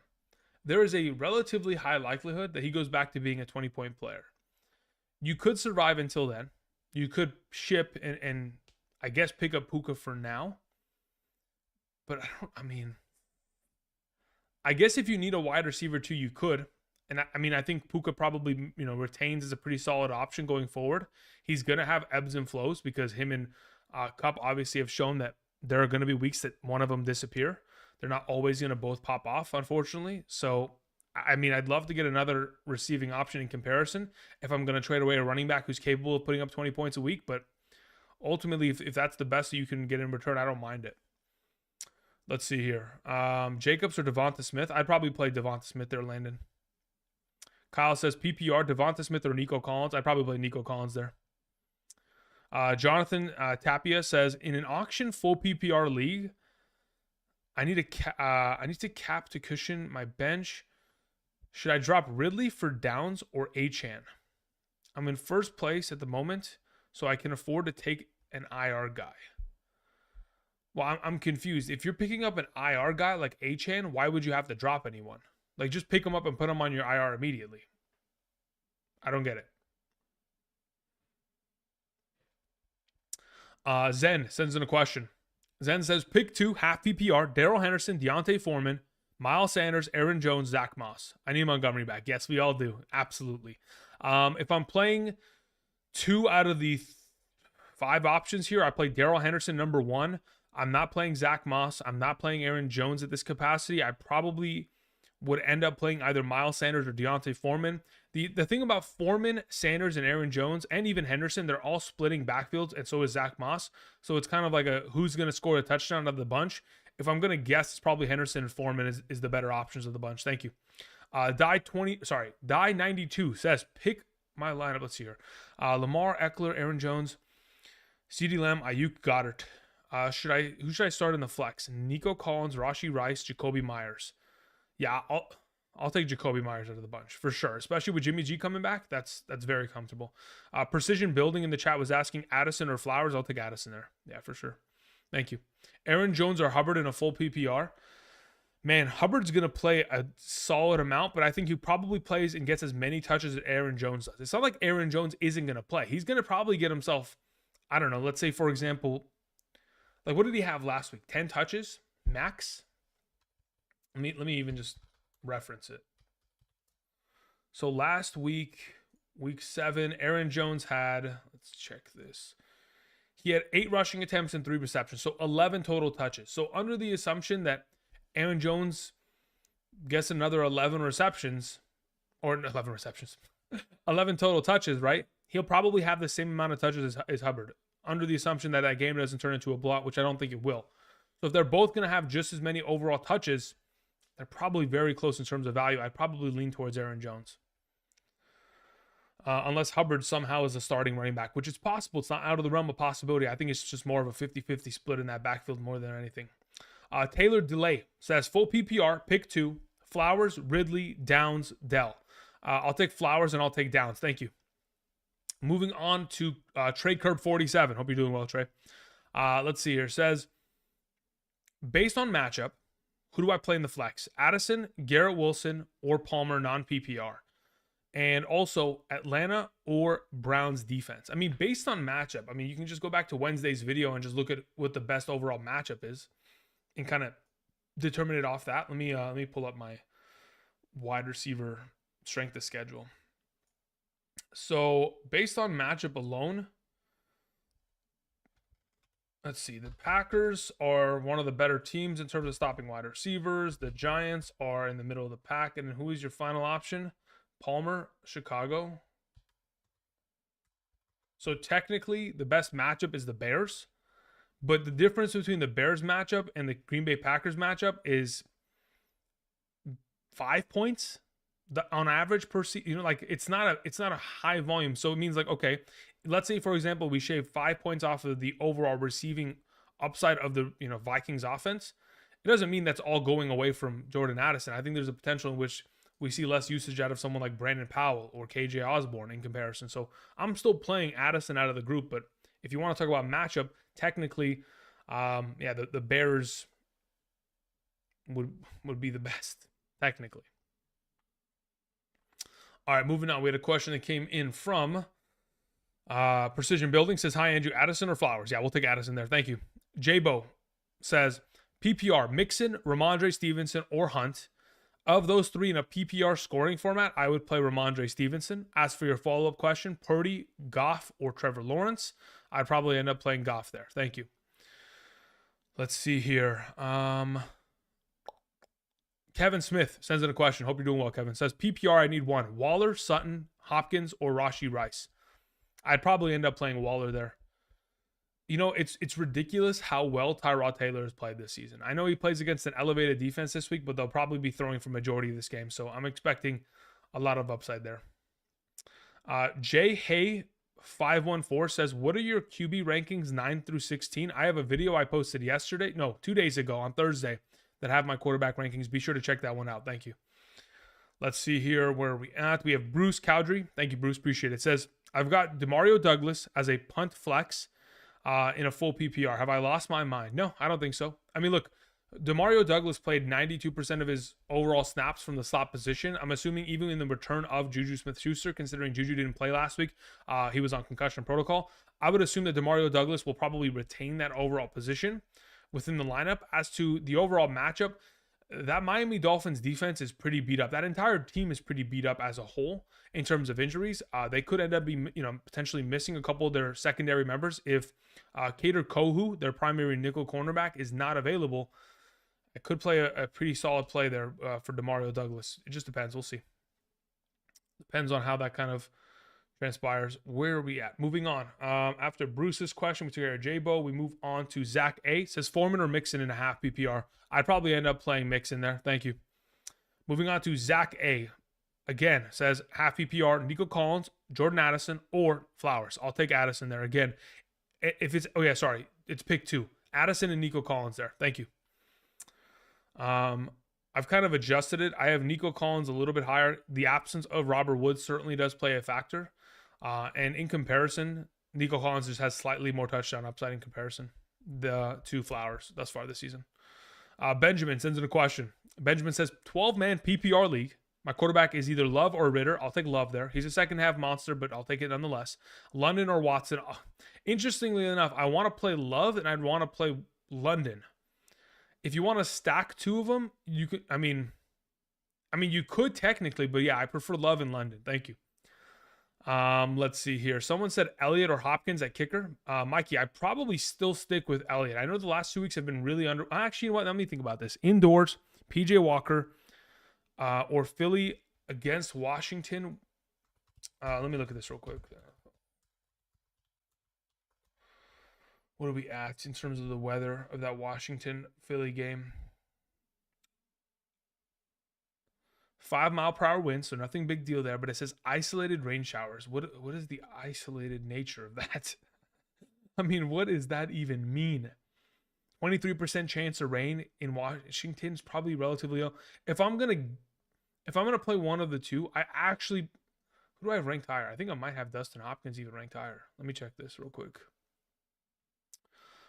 there is a relatively high likelihood that he goes back to being a 20-point player. You could survive until then. You could ship and I guess pick up Puka for now. But I guess if you need a wide receiver too, you could. And I think Puka probably, retains as a pretty solid option going forward. He's going to have ebbs and flows because him and Kupp obviously have shown that there are going to be weeks that one of them disappear. They're not always going to both pop off, unfortunately. So, I'd love to get another receiving option in comparison if I'm going to trade away a running back who's capable of putting up 20 points a week. But ultimately, if that's the best that you can get in return, I don't mind it. Let's see here. Jacobs or Devonta Smith? I'd probably play Devonta Smith there, Landon. Kyle says PPR, Devonta Smith or Nico Collins. I'd probably play Nico Collins there. Jonathan Tapia says, in an auction full PPR league, I need to cap to cushion my bench. Should I drop Ridley for Downs or Achane? I'm in first place at the moment, so I can afford to take an IR guy. Well, I'm confused. If you're picking up an IR guy like Achane, why would you have to drop anyone? Like, just pick him up and put him on your IR immediately. I don't get it. Zen sends in a question. Zen says, pick 2, half PPR, Darrell Henderson, Deontay Foreman, Miles Sanders, Aaron Jones, Zach Moss. I need Montgomery back. Yes, we all do. Absolutely. If I'm playing 2 out of the 5 options here, I play Darrell Henderson number 1. I'm not playing Zach Moss. I'm not playing Aaron Jones at this capacity. I probably would end up playing either Miles Sanders or Deontay Foreman. The thing about Foreman, Sanders, and Aaron Jones, and even Henderson, they're all splitting backfields, and so is Zach Moss. So it's kind of like a who's going to score a touchdown out of the bunch. If I'm going to guess, it's probably Henderson and Foreman is the better options of the bunch. Thank you. Die92 says, pick my lineup. Let's see here. Lamar, Eckler, Aaron Jones, CeeDee Lamb, Ayuk, Goddard. Who should I start in the flex? Nico Collins, Rashee Rice, Jacoby Myers. Yeah, I'll take Jacoby Myers out of the bunch for sure, especially with Jimmy G coming back. That's very comfortable. Precision Building in the chat was asking Addison or Flowers. I'll take Addison there. Yeah, for sure. Thank you. Aaron Jones or Hubbard in a full PPR. Man, Hubbard's going to play a solid amount, but I think he probably plays and gets as many touches as Aaron Jones does. It's not like Aaron Jones isn't going to play. He's going to probably get himself, I don't know, let's say, for example, like what did he have last week? 10 touches max? Let me even just reference it. So last week, week 7, Aaron Jones had, let's check this. He had 8 rushing attempts and 3 receptions, so 11 total touches. So under the assumption that Aaron Jones gets another 11 receptions, or 11 receptions, 11 total touches, right? He'll probably have the same amount of touches as Hubbard, under the assumption that that game doesn't turn into a blowout, which I don't think it will. So if they're both going to have just as many overall touches, they're probably very close in terms of value. I'd probably lean towards Aaron Jones. Unless Hubbard somehow is a starting running back, which is possible. It's not out of the realm of possibility. I think it's just more of a 50-50 split in that backfield more than anything. Taylor Delay says, full PPR, pick 2, Flowers, Ridley, Downs, Dell. I'll take Flowers and I'll take Downs. Thank you. Moving on to Trey Curb 47. Hope you're doing well, Trey. Let's see here. It says, based on matchup, who do I play in the flex? Addison, Garrett Wilson, or Palmer non-PPR? And also Atlanta or Browns defense. I mean, based on matchup, I mean, you can just go back to Wednesday's video and just look at what the best overall matchup is and kind of determine it off that. Let me pull up my wide receiver strength of schedule. So based on matchup alone, let's see. The Packers are one of the better teams in terms of stopping wide receivers. The Giants are in the middle of the pack. And who is your final option? Palmer, Chicago. So technically, the best matchup is the Bears. But the difference between the Bears matchup and the Green Bay Packers matchup is 5 points on average per season. Like it's not a high volume. So it means like, okay, let's say for example, we shave 5 points off of the overall receiving upside of the Vikings offense. It doesn't mean that's all going away from Jordan Addison. I think there's a potential in which we see less usage out of someone like Brandon Powell or KJ Osborne in comparison. So I'm still playing Addison out of the group, but if you want to talk about matchup, technically, the Bears would be the best, technically. All right, moving on. We had a question that came in from Precision Building. Says, hi, Andrew, Addison or Flowers? Yeah, we'll take Addison there. Thank you. J-Bo says, PPR, Mixon, Ramondre Stevenson, or Hunt. Of those three in a PPR scoring format, I would play Ramondre Stevenson. As for your follow-up question, Purdy, Goff, or Trevor Lawrence, I'd probably end up playing Goff there. Thank you. Let's see here. Kevin Smith sends in a question. Hope you're doing well, Kevin. Says, PPR, I need one. Waller, Sutton, Hopkins, or Rashee Rice. I'd probably end up playing Waller there. It's ridiculous how well Tyrod Taylor has played this season. I know he plays against an elevated defense this week, but they'll probably be throwing for majority of this game. So I'm expecting a lot of upside there. Jay Hay 514 says, what are your QB rankings 9 through 16? I have a video I posted 2 days ago on Thursday that have my quarterback rankings. Be sure to check that one out. Thank you. Let's see here where are we at. We have Bruce Cowdrey. Thank you, Bruce. Appreciate it. It says, I've got Demario Douglas as a punt flex in a full PPR. Have I lost my mind? No, I don't think so. I mean, look, Demario Douglas played 92% of his overall snaps from the slot position. I'm assuming even in the return of Juju Smith-Schuster, considering Juju didn't play last week, he was on concussion protocol. I would assume that Demario Douglas will probably retain that overall position within the lineup. As to the overall matchup, that Miami Dolphins defense is pretty beat up. That entire team is pretty beat up as a whole in terms of injuries. They could end up being, potentially missing a couple of their secondary members if Kader Kohu, their primary nickel cornerback, is not available. It could play a pretty solid play there for Demario Douglas. It just depends. We'll see. Depends on how that kind of transpires. Where are we at? Moving on. After Bruce's question, we took care of J-Bo. We move on to Zach A. Says Foreman or Mixon in a half PPR. I'd probably end up playing Mixon there. Thank you. Moving on to Zach A. Again, says half PPR, Nico Collins, Jordan Addison, or Flowers. I'll take Addison there. Again, if it's, it's pick two. Addison and Nico Collins there. Thank you. I've kind of adjusted it. I have Nico Collins a little bit higher. The absence of Robert Woods certainly does play a factor. And in comparison, Nico Collins just has slightly more touchdown upside in comparison to Flowers thus far this season. Benjamin sends in a question. Benjamin says, 12-man PPR league. My quarterback is either Love or Ritter. I'll take Love there. He's a second-half monster, but I'll take it nonetheless. London or Watson. Interestingly enough, I want to play Love and I'd want to play London. If you want to stack two of them, you could. I mean, you could technically, but yeah, I prefer Love in London. Thank you. Let's see here. Someone said Elliott or Hopkins at kicker. Mikey, I'd probably still stick with Elliott. I know the last 2 weeks have been really under. Actually, you know what? Let me think about this. Indoors, PJ Walker, or Philly against Washington. Let me look at this real quick. What are we at in terms of the weather of that Washington-Philly game? 5-mile-per-hour wind, so nothing big deal there, but it says isolated rain showers. What is the isolated nature of that? I mean, what does that even mean? 23% chance of rain in Washington is probably relatively low. If I'm gonna play one of the two, who do I have ranked higher? I think I might have Dustin Hopkins even ranked higher. Let me check this real quick.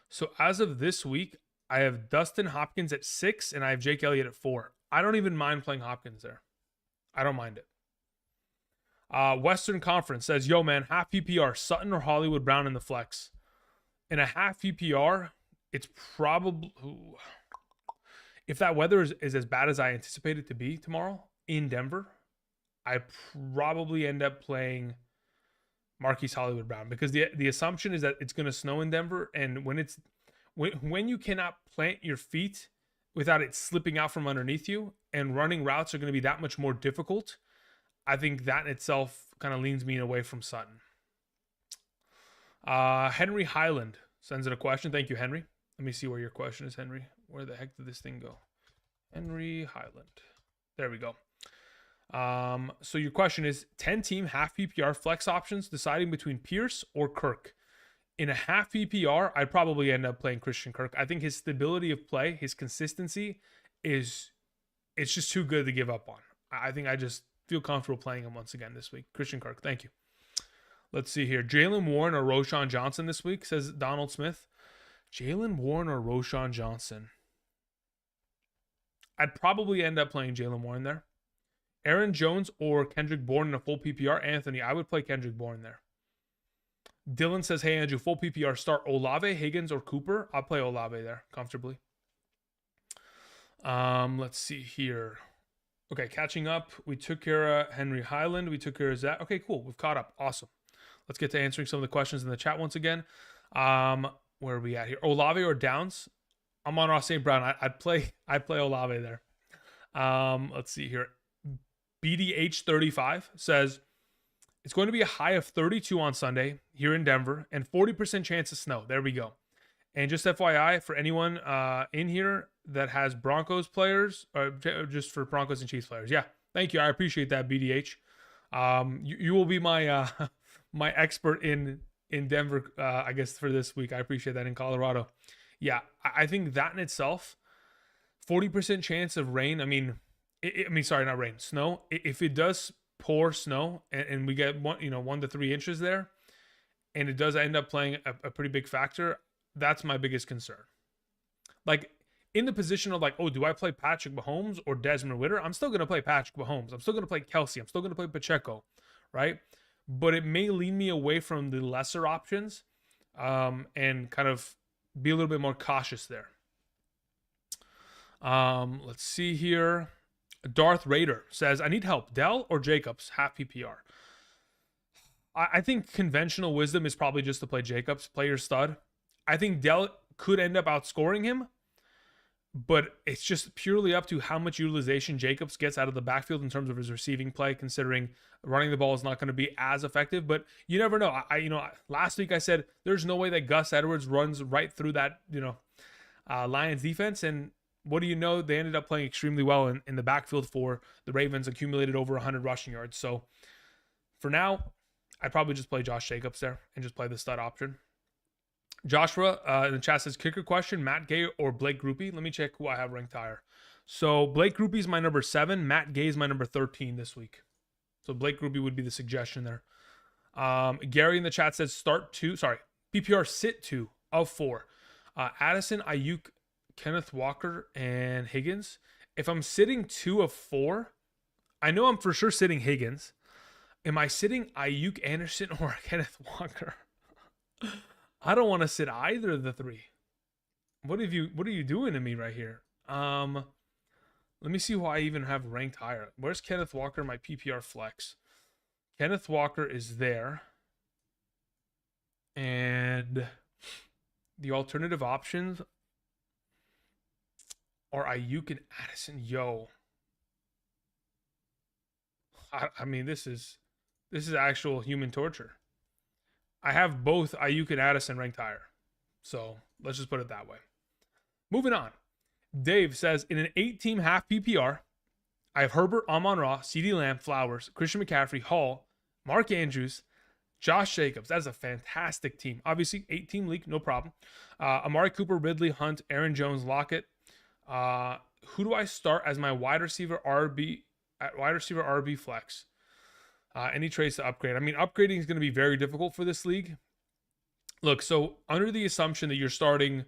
So as of this week, I have Dustin Hopkins at 6 and I have Jake Elliott at 4. I don't even mind playing Hopkins there. I don't mind it. Western Conference says, yo, man, half PPR, Sutton or Hollywood Brown in the flex. In a half PPR, it's probably... If that weather is as bad as I anticipate it to be tomorrow in Denver, I probably end up playing Marquise Hollywood Brown, because the assumption is that it's going to snow in Denver, and when you cannot plant your feet without it slipping out from underneath you, and running routes are going to be that much more difficult, I think that in itself kind of leans me away from Sutton. Henry Highland sends in a question. Thank you, Henry. Let me see where your question is, Henry. Where the heck did this thing go? Henry Highland. There we go. So your question is 10-team half PPR flex options, deciding between Pierce or Kirk. In a half PPR, I'd probably end up playing Christian Kirk. I think his stability of play, his consistency it's just too good to give up on. I think I just feel comfortable playing him once again this week. Christian Kirk, thank you. Let's see here. Jaylen Warren or Roshan Johnson this week, says Donald Smith. Jaylen Warren or Roshan Johnson? I'd probably end up playing Jaylen Warren there. Aaron Jones or Kendrick Bourne in a full PPR? Anthony, I would play Kendrick Bourne there. Dylan says, hey, Andrew, full PPR, start Olave, Higgins, or Cooper? I'll play Olave there comfortably. Let's see here. Okay, catching up. We took care of Henry Highland. We took care of Zach. Okay, cool. We've caught up. Awesome. Let's get to answering some of the questions in the chat once again. Where are we at here? Olave or Downs? I'm on Ross St. Brown. I'd play Olave there. Let's see here. BDH35 says, it's going to be a high of 32 on Sunday here in Denver and 40% chance of snow. There we go. And just FYI, for anyone in here that has Broncos players, or just for Broncos and Chiefs players. Yeah, thank you. I appreciate that, BDH. You will be my my expert in Denver, I guess, for this week. I appreciate that, in Colorado. Yeah, I think that in itself, 40% chance of rain. I mean, sorry, not rain, snow. If it does pour snow and we get 1 to 3 inches there, and it does end up playing a pretty big factor, that's my biggest concern. Like, in the position of like, oh, do I play Patrick Mahomes or Desmond Ridder? I'm still going to play Patrick Mahomes. I'm still going to play Kelsey. I'm still going to play Pacheco, right? But it may lean me away from the lesser options, and kind of be a little bit more cautious there. Let's see here. Darth Raider says, I need help. Dell or Jacobs, half PPR. I think conventional wisdom is probably just to play Jacobs, play your stud. I think Dell could end up outscoring him, but it's just purely up to how much utilization Jacobs gets out of the backfield in terms of his receiving play, considering running the ball is not going to be as effective. But you never know. Last week I said there's no way that Gus Edwards runs right through that, Lions defense. And what do you know? They ended up playing extremely well in the backfield for the Ravens, accumulated over 100 rushing yards. So for now, I'd probably just play Josh Jacobs there and just play the stud option. Joshua in the chat says, kicker question, Matt Gay or Blake Grupe? Let me check who I have ranked higher. So Blake Grupe is my number 7. Matt Gay is my number 13 this week. So Blake Grupe would be the suggestion there. Gary in the chat says PPR sit 2 of 4. Addison, Ayuk, Kenneth Walker, and Higgins. If I'm sitting 2 of 4, I know I'm for sure sitting Higgins. Am I sitting Ayuk, Anderson, or Kenneth Walker? I don't want to sit either of the 3. What are you doing to me right here? Let me see who I even have ranked higher. Where's Kenneth Walker, my PPR flex? Kenneth Walker is there. And the alternative options are Ayuk and Addison. Yo. I mean, this is actual human torture. I have both Ayuk and Addison ranked higher. So let's just put it that way. Moving on. Dave says, in an 8-team half PPR, I have Herbert, Amon-Ra, CeeDee Lamb, Flowers, Christian McCaffrey, Hall, Mark Andrews, Josh Jacobs. That's a fantastic team. Obviously, 8-team league, no problem. Amari Cooper, Ridley, Hunt, Aaron Jones, Lockett. Who do I start as my wide receiver RB flex? Any trades to upgrade? I mean, upgrading is going to be very difficult for this league. Look, so under the assumption that you're starting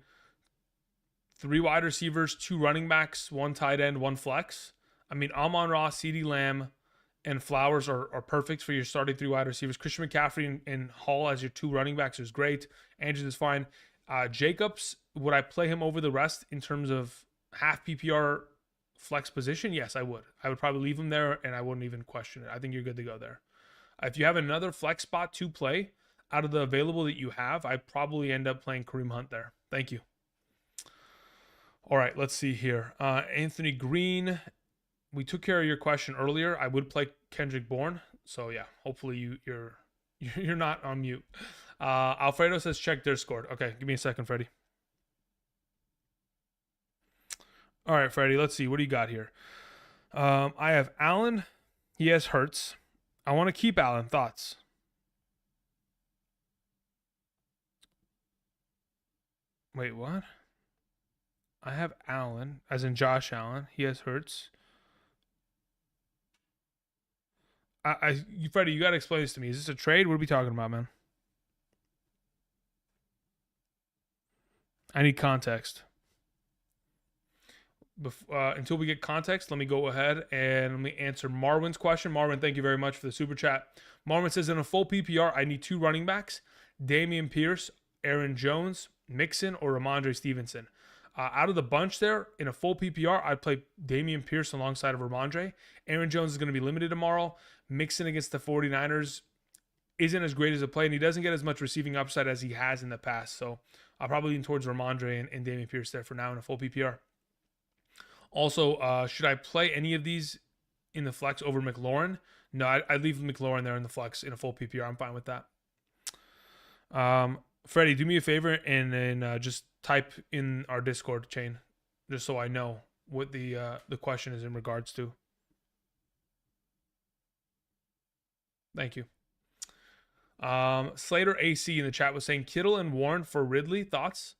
3 wide receivers, 2 running backs, 1 tight end, 1 flex. I mean, Amon-Ra, CeeDee Lamb, and Flowers are perfect for your starting 3 wide receivers. Christian McCaffrey and Hall as your 2 running backs is great. Andrews is fine. Jacobs, would I play him over the rest in terms of half PPR flex position? Yes, I would. I would probably leave him there, and I wouldn't even question it. I think you're good to go there. If you have another flex spot to play out of the available that you have, I probably end up playing Kareem Hunt there. Thank you. All right, let's see here. Anthony Green, we took care of your question earlier. I would play Kendrick Bourne, so yeah. Hopefully you're not on mute. Alfredo says check Discord. Okay, give me a second, Freddie. All right, Freddie. Let's see. What do you got here? I have Allen. He has Hurts. I want to keep Allen. Thoughts? Wait, what? I have Allen, as in Josh Allen. He has Hurts. Freddie, you got to explain this to me. Is this a trade? What are we talking about, man? I need context. Until we get context, let me go ahead and let me answer Marwin's question. Marwin, thank you very much for the super chat. Marwin says, in a full PPR, I need 2 running backs, Dameon Pierce, Aaron Jones, Mixon, or Ramondre Stevenson. Out of the bunch there, in a full PPR, I'd play Dameon Pierce alongside of Ramondre. Aaron Jones is going to be limited tomorrow. Mixon against the 49ers isn't as great as a play, and he doesn't get as much receiving upside as he has in the past. So I'll probably lean towards Ramondre and Dameon Pierce there for now in a full PPR. Also, should I play any of these in the flex over McLaurin? No, I'd leave McLaurin there in the flex in a full PPR. I'm fine with that. Freddie, do me a favor and just type in our Discord chain, just so I know what the question is in regards to. Thank you. Slater AC in the chat was saying Kittle and Warren for Ridley. Thoughts?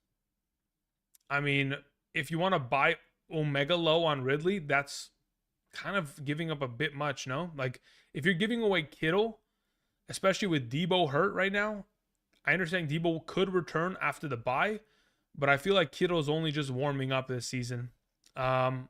I mean, if you want to buy Omega low on Ridley, that's kind of giving up a bit much, no? Like, if you're giving away Kittle, especially with Debo hurt right now, I understand Debo could return after the bye, but I feel like Kittle is only just warming up this season. So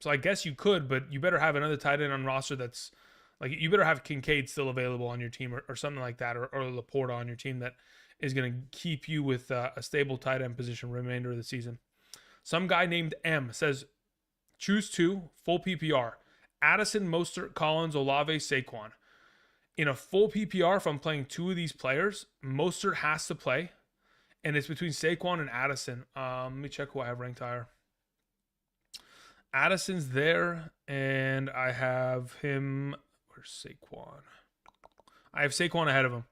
I guess you could, but you better have another tight end on roster that's like, you better have Kincaid still available on your team or something like that, or Laporta on your team that is going to keep you with a stable tight end position remainder of the season. Some guy named M says, choose 2, full PPR. Addison, Mostert, Collins, Olave, Saquon. In a full PPR, if I'm playing 2 of these players, Mostert has to play. And it's between Saquon and Addison. Let me check who I have ranked higher. Addison's there, and I have him. Where's Saquon? I have Saquon ahead of him.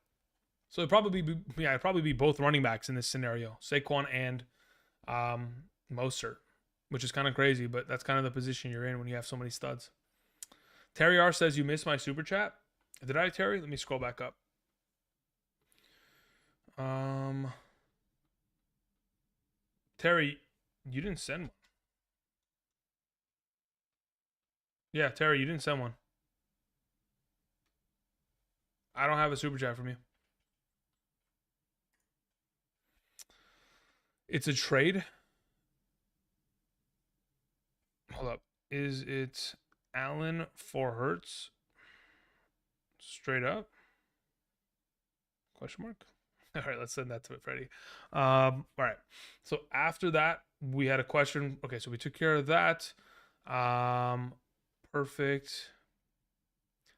So it'd probably be both running backs in this scenario. Saquon and Mostert, which is kind of crazy, but that's kind of the position you're in when you have so many studs. Terry R says, you missed my super chat. Did I, Terry? Let me scroll back up. Terry, you didn't send one. Yeah, Terry, you didn't send one. I don't have a super chat from you. It's a trade. Hold up. Is it Allen for Hurts? Straight up? Question mark? All right, let's send that to it, Freddie. All right. So after that, we had a question. Okay, so we took care of that. Perfect.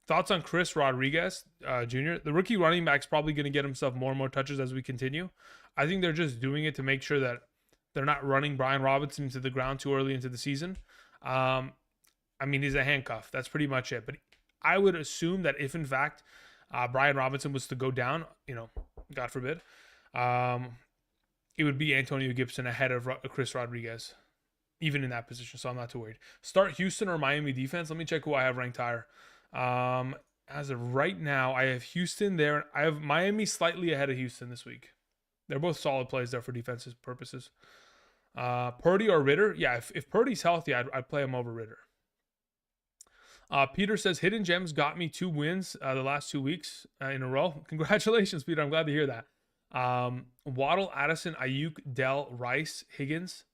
Thoughts on Chris Rodriguez Jr.? The rookie running back's probably going to get himself more and more touches as we continue. I think they're just doing it to make sure that they're not running Brian Robinson into the ground too early into the season. I mean, he's a handcuff. That's pretty much it. But I would assume that if, in fact, Brian Robinson was to go down, God forbid, it would be Antonio Gibson ahead of Chris Rodriguez, even in that position. So I'm not too worried. Start Houston or Miami defense. Let me check who I have ranked higher. As of right now, I have Houston there. I have Miami slightly ahead of Houston this week. They're both solid plays there for defensive purposes. Purdy or Ritter? Yeah, if Purdy's healthy, I'd play him over Ritter. Peter says, Hidden Gems got me 2 wins the last 2 weeks in a row. Congratulations, Peter. I'm glad to hear that. Waddle, Addison, Ayuk, Dell, Rice, Higgins.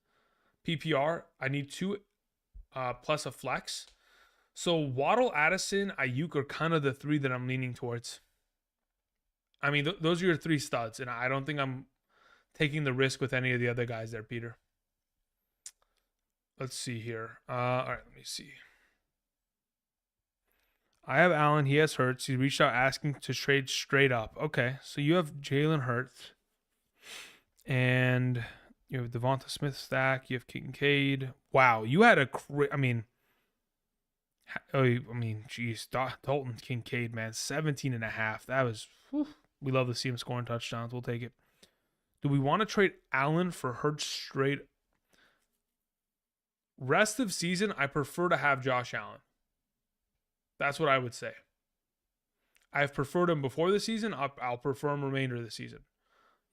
PPR, I need 2 plus a flex. So Waddle, Addison, Ayuk are kind of the three that I'm leaning towards. I mean, those are your three studs, and I don't think I'm taking the risk with any of the other guys there, Peter. Let's see here. All right, let me see. I have Allen. He has Hurts. He reached out asking to trade straight up. Okay, so you have Jalen Hurts, and you have Devonta Smith stack. You have Kincaid. Wow, you had a. Geez, Dalton Kincaid, man, 17.5. That was. Whew. We love to see him scoring touchdowns. We'll take it. Do we want to trade Allen for Hurts straight? Rest of season, I prefer to have Josh Allen. That's what I would say. I've preferred him before the season. I'll prefer him remainder of the season.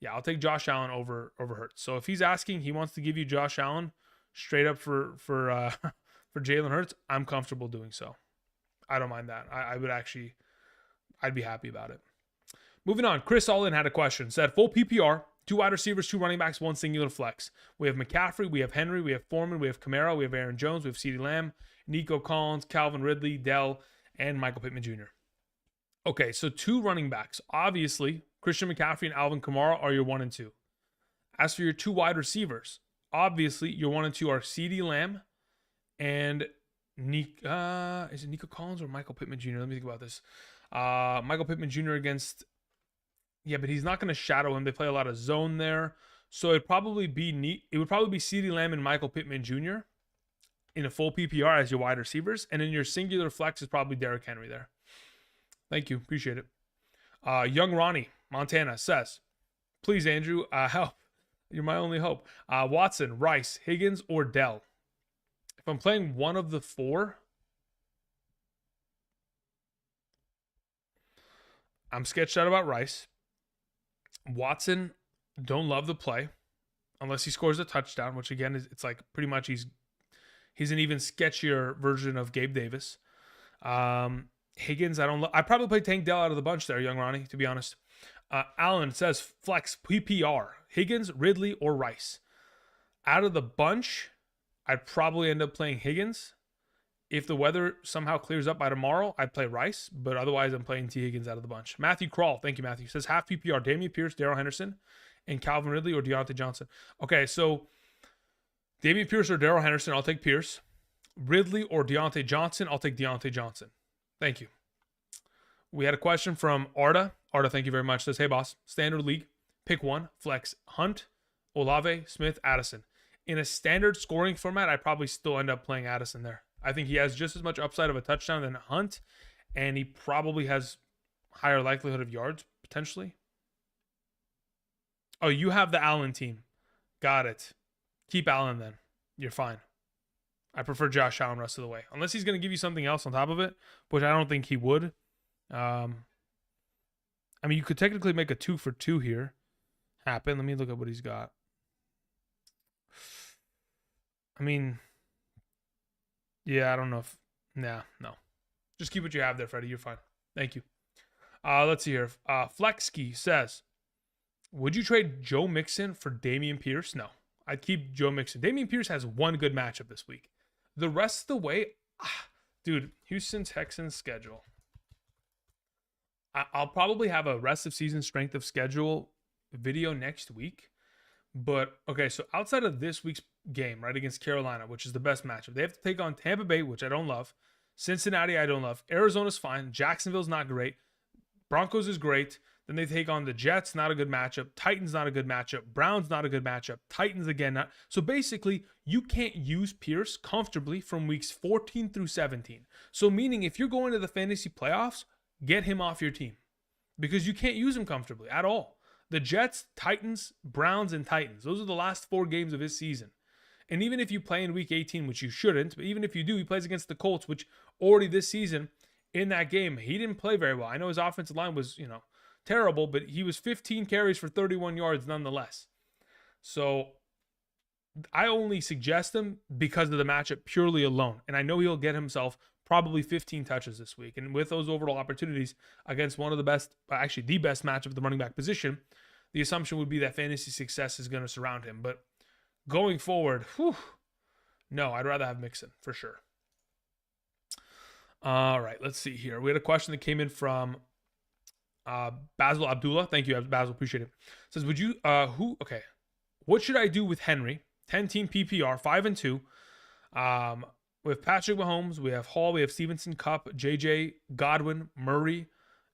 Yeah, I'll take Josh Allen over Hurts. So if he's asking, he wants to give you Josh Allen straight up for Jalen Hurts, I'm comfortable doing so. I don't mind that. I'd be happy about it. Moving on, Chris Allin had a question. Said, full PPR, 2 wide receivers, 2 running backs, 1 singular flex. We have McCaffrey, we have Henry, we have Foreman, we have Kamara, we have Aaron Jones, we have CeeDee Lamb, Nico Collins, Calvin Ridley, Dell, and Michael Pittman Jr. Okay, so 2 running backs. Obviously, Christian McCaffrey and Alvin Kamara are your 1 and 2. As for your 2 wide receivers, obviously, your 1 and 2 are CeeDee Lamb and is it Nico Collins or Michael Pittman Jr.? Let me think about this. Michael Pittman Jr. against... Yeah, but he's not going to shadow him. They play a lot of zone there. So it would probably be CeeDee Lamb and Michael Pittman Jr. in a full PPR as your wide receivers. And in your singular flex is probably Derrick Henry there. Thank you. Appreciate it. Young Ronnie, Montana, says, please, Andrew, help. You're my only hope. Watson, Rice, Higgins, or Dell. If I'm playing one of the 4, I'm sketched out about Rice. Watson, don't love the play unless he scores a touchdown, which again is it's like pretty much he's an even sketchier version of Gabe Davis. Higgins, I probably play Tank Dell out of the bunch there, young Ronnie, to be honest. Allen says flex PPR, Higgins, Ridley, or Rice. Out of the bunch, I'd probably end up playing Higgins. If the weather somehow clears up by tomorrow, I'd play Rice, but otherwise I'm playing T. Higgins out of the bunch. Matthew Kroll, thank you, Matthew, says half PPR, Dameon Pierce, Darrell Henderson, and Calvin Ridley or Deontay Johnson. Okay, so Dameon Pierce or Darrell Henderson, I'll take Pierce. Ridley or Deontay Johnson, I'll take Deontay Johnson. Thank you. We had a question from Arda. Arda, thank you very much. Says, hey, boss, standard league, pick 1, flex Hunt, Olave, Smith, Addison. In a standard scoring format, I'd probably still end up playing Addison there. I think he has just as much upside of a touchdown than Hunt, and he probably has higher likelihood of yards, potentially. Oh, you have the Allen team. Got it. Keep Allen then. You're fine. I prefer Josh Allen rest of the way. Unless he's going to give you something else on top of it, which I don't think he would. I mean, you could technically make a 2 for 2 here happen. Let me look at what he's got. I mean... Yeah, I don't know if... No. Just keep what you have there, Freddie. You're fine. Thank you. Let's see here. Flexkey says, would you trade Joe Mixon for Dameon Pierce? No. I'd keep Joe Mixon. Dameon Pierce has 1 good matchup this week. The rest of the way... dude, Houston Texans schedule. I'll probably have a rest of season strength of schedule video next week. But, okay, so outside of this week's game, right, against Carolina, which is the best matchup, they have to take on Tampa Bay, which I don't love. Cincinnati, I don't love. Arizona's fine. Jacksonville's not great. Broncos is great. Then they take on the Jets, not a good matchup. Titans, not a good matchup. Browns, not a good matchup. Titans, again, not. So basically, you can't use Pierce comfortably from weeks 14 through 17. So meaning, if you're going to the fantasy playoffs, get him off your team because you can't use him comfortably at all. The Jets, Titans, Browns, and Titans. Those are the last 4 games of his season. And even if you play in week 18, which you shouldn't, but even if you do, he plays against the Colts, which already this season in that game, he didn't play very well. I know his offensive line was, terrible, but he was 15 carries for 31 yards nonetheless. So I only suggest him because of the matchup purely alone. And I know he'll get himself probably 15 touches this week. And with those overall opportunities against one of the best, actually the best matchup of the running back position, the assumption would be that fantasy success is going to surround him. But going forward, no, I'd rather have Mixon for sure. All right, let's see here. We had a question that came in from Basil Abdullah. Thank you, Basil. Appreciate it. Says, would you okay? What should I do with Henry? 10-team PPR, 5-2. We have Patrick Mahomes, we have Hall, we have Stevenson, Cup, JJ, Godwin, Murray,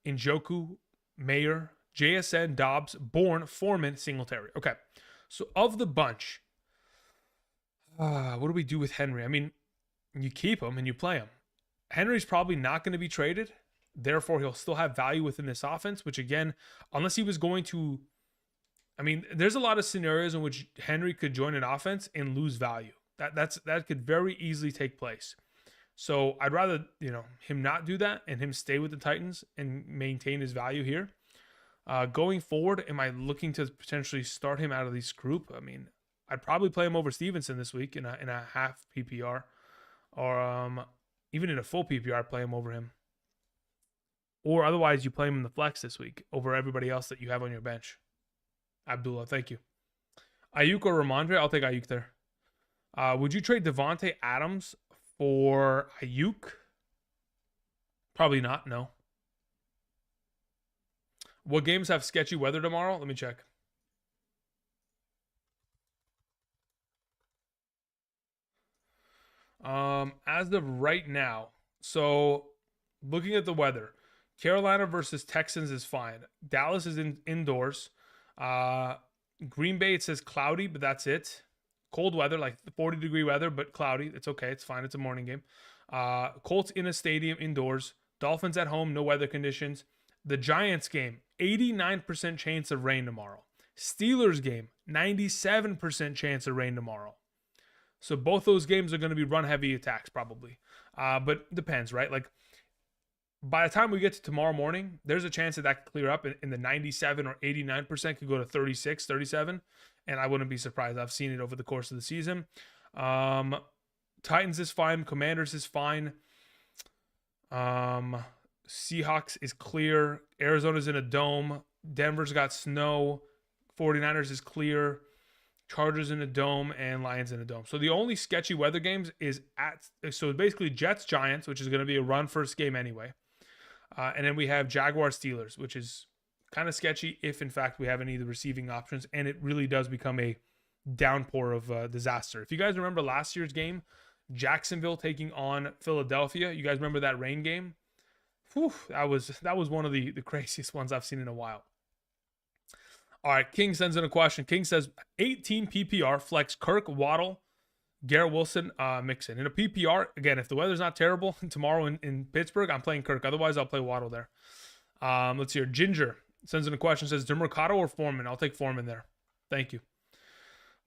Njoku, Mayer, JSN, Dobbs, Bourne, Foreman, Singletary. Okay, so of the bunch, what do we do with Henry? I mean, you keep him and you play him. Henry's probably not going to be traded. Therefore, he'll still have value within this offense, which again, unless he was going to, I mean, there's a lot of scenarios in which Henry could join an offense and lose value. That could very easily take place. So I'd rather, him not do that and him stay with the Titans and maintain his value here. Going forward, am I looking to potentially start him out of this group? I mean, I'd probably play him over Stevenson this week in a half PPR, or even in a full PPR, I'd play him over him. Or otherwise, you play him in the flex this week over everybody else that you have on your bench. Abdullah, thank you. Ayuk or Ramondre? I'll take Ayuk there. Would you trade Devontae Adams for Ayuk? Probably not, no. What games have sketchy weather tomorrow? Let me check. As of right now, so looking at the weather, Carolina versus Texans is fine. Dallas is indoors. Green Bay, it says cloudy, but that's it. Cold weather, like 40-degree weather, but cloudy. It's okay. It's fine. It's a morning game. Colts in a stadium indoors. Dolphins at home, no weather conditions. The Giants game, 89% chance of rain tomorrow. Steelers game, 97% chance of rain tomorrow. So both those games are going to be run-heavy attacks probably. But depends, right? Like by the time we get to tomorrow morning, there's a chance that could clear up in the 97 or 89% could go to 36, 37. And I wouldn't be surprised. I've seen it over the course of the season. Titans is fine. Commanders is fine. Seahawks is clear. Arizona's in a dome. Denver's got snow. 49ers is clear. Chargers in a dome and Lions in a dome. So the only sketchy weather games is so basically Jets, Giants, which is going to be a run first game anyway. And then we have Jaguars, Steelers, which is kind of sketchy if in fact we have any of the receiving options, and it really does become a downpour of disaster. If you guys remember last year's game, Jacksonville taking on Philadelphia, you guys remember that rain game? Whew, that was one of the craziest ones I've seen in a while. All right, King sends in a question. King says 18 PPR, flex Kirk, Waddle, Garrett Wilson, Mixon. In a PPR, again, if the weather's not terrible tomorrow in Pittsburgh, I'm playing Kirk. Otherwise, I'll play Waddle there. Let's hear. Ginger sends in a question, says DeMercado or Foreman? I'll take Foreman there. Thank you.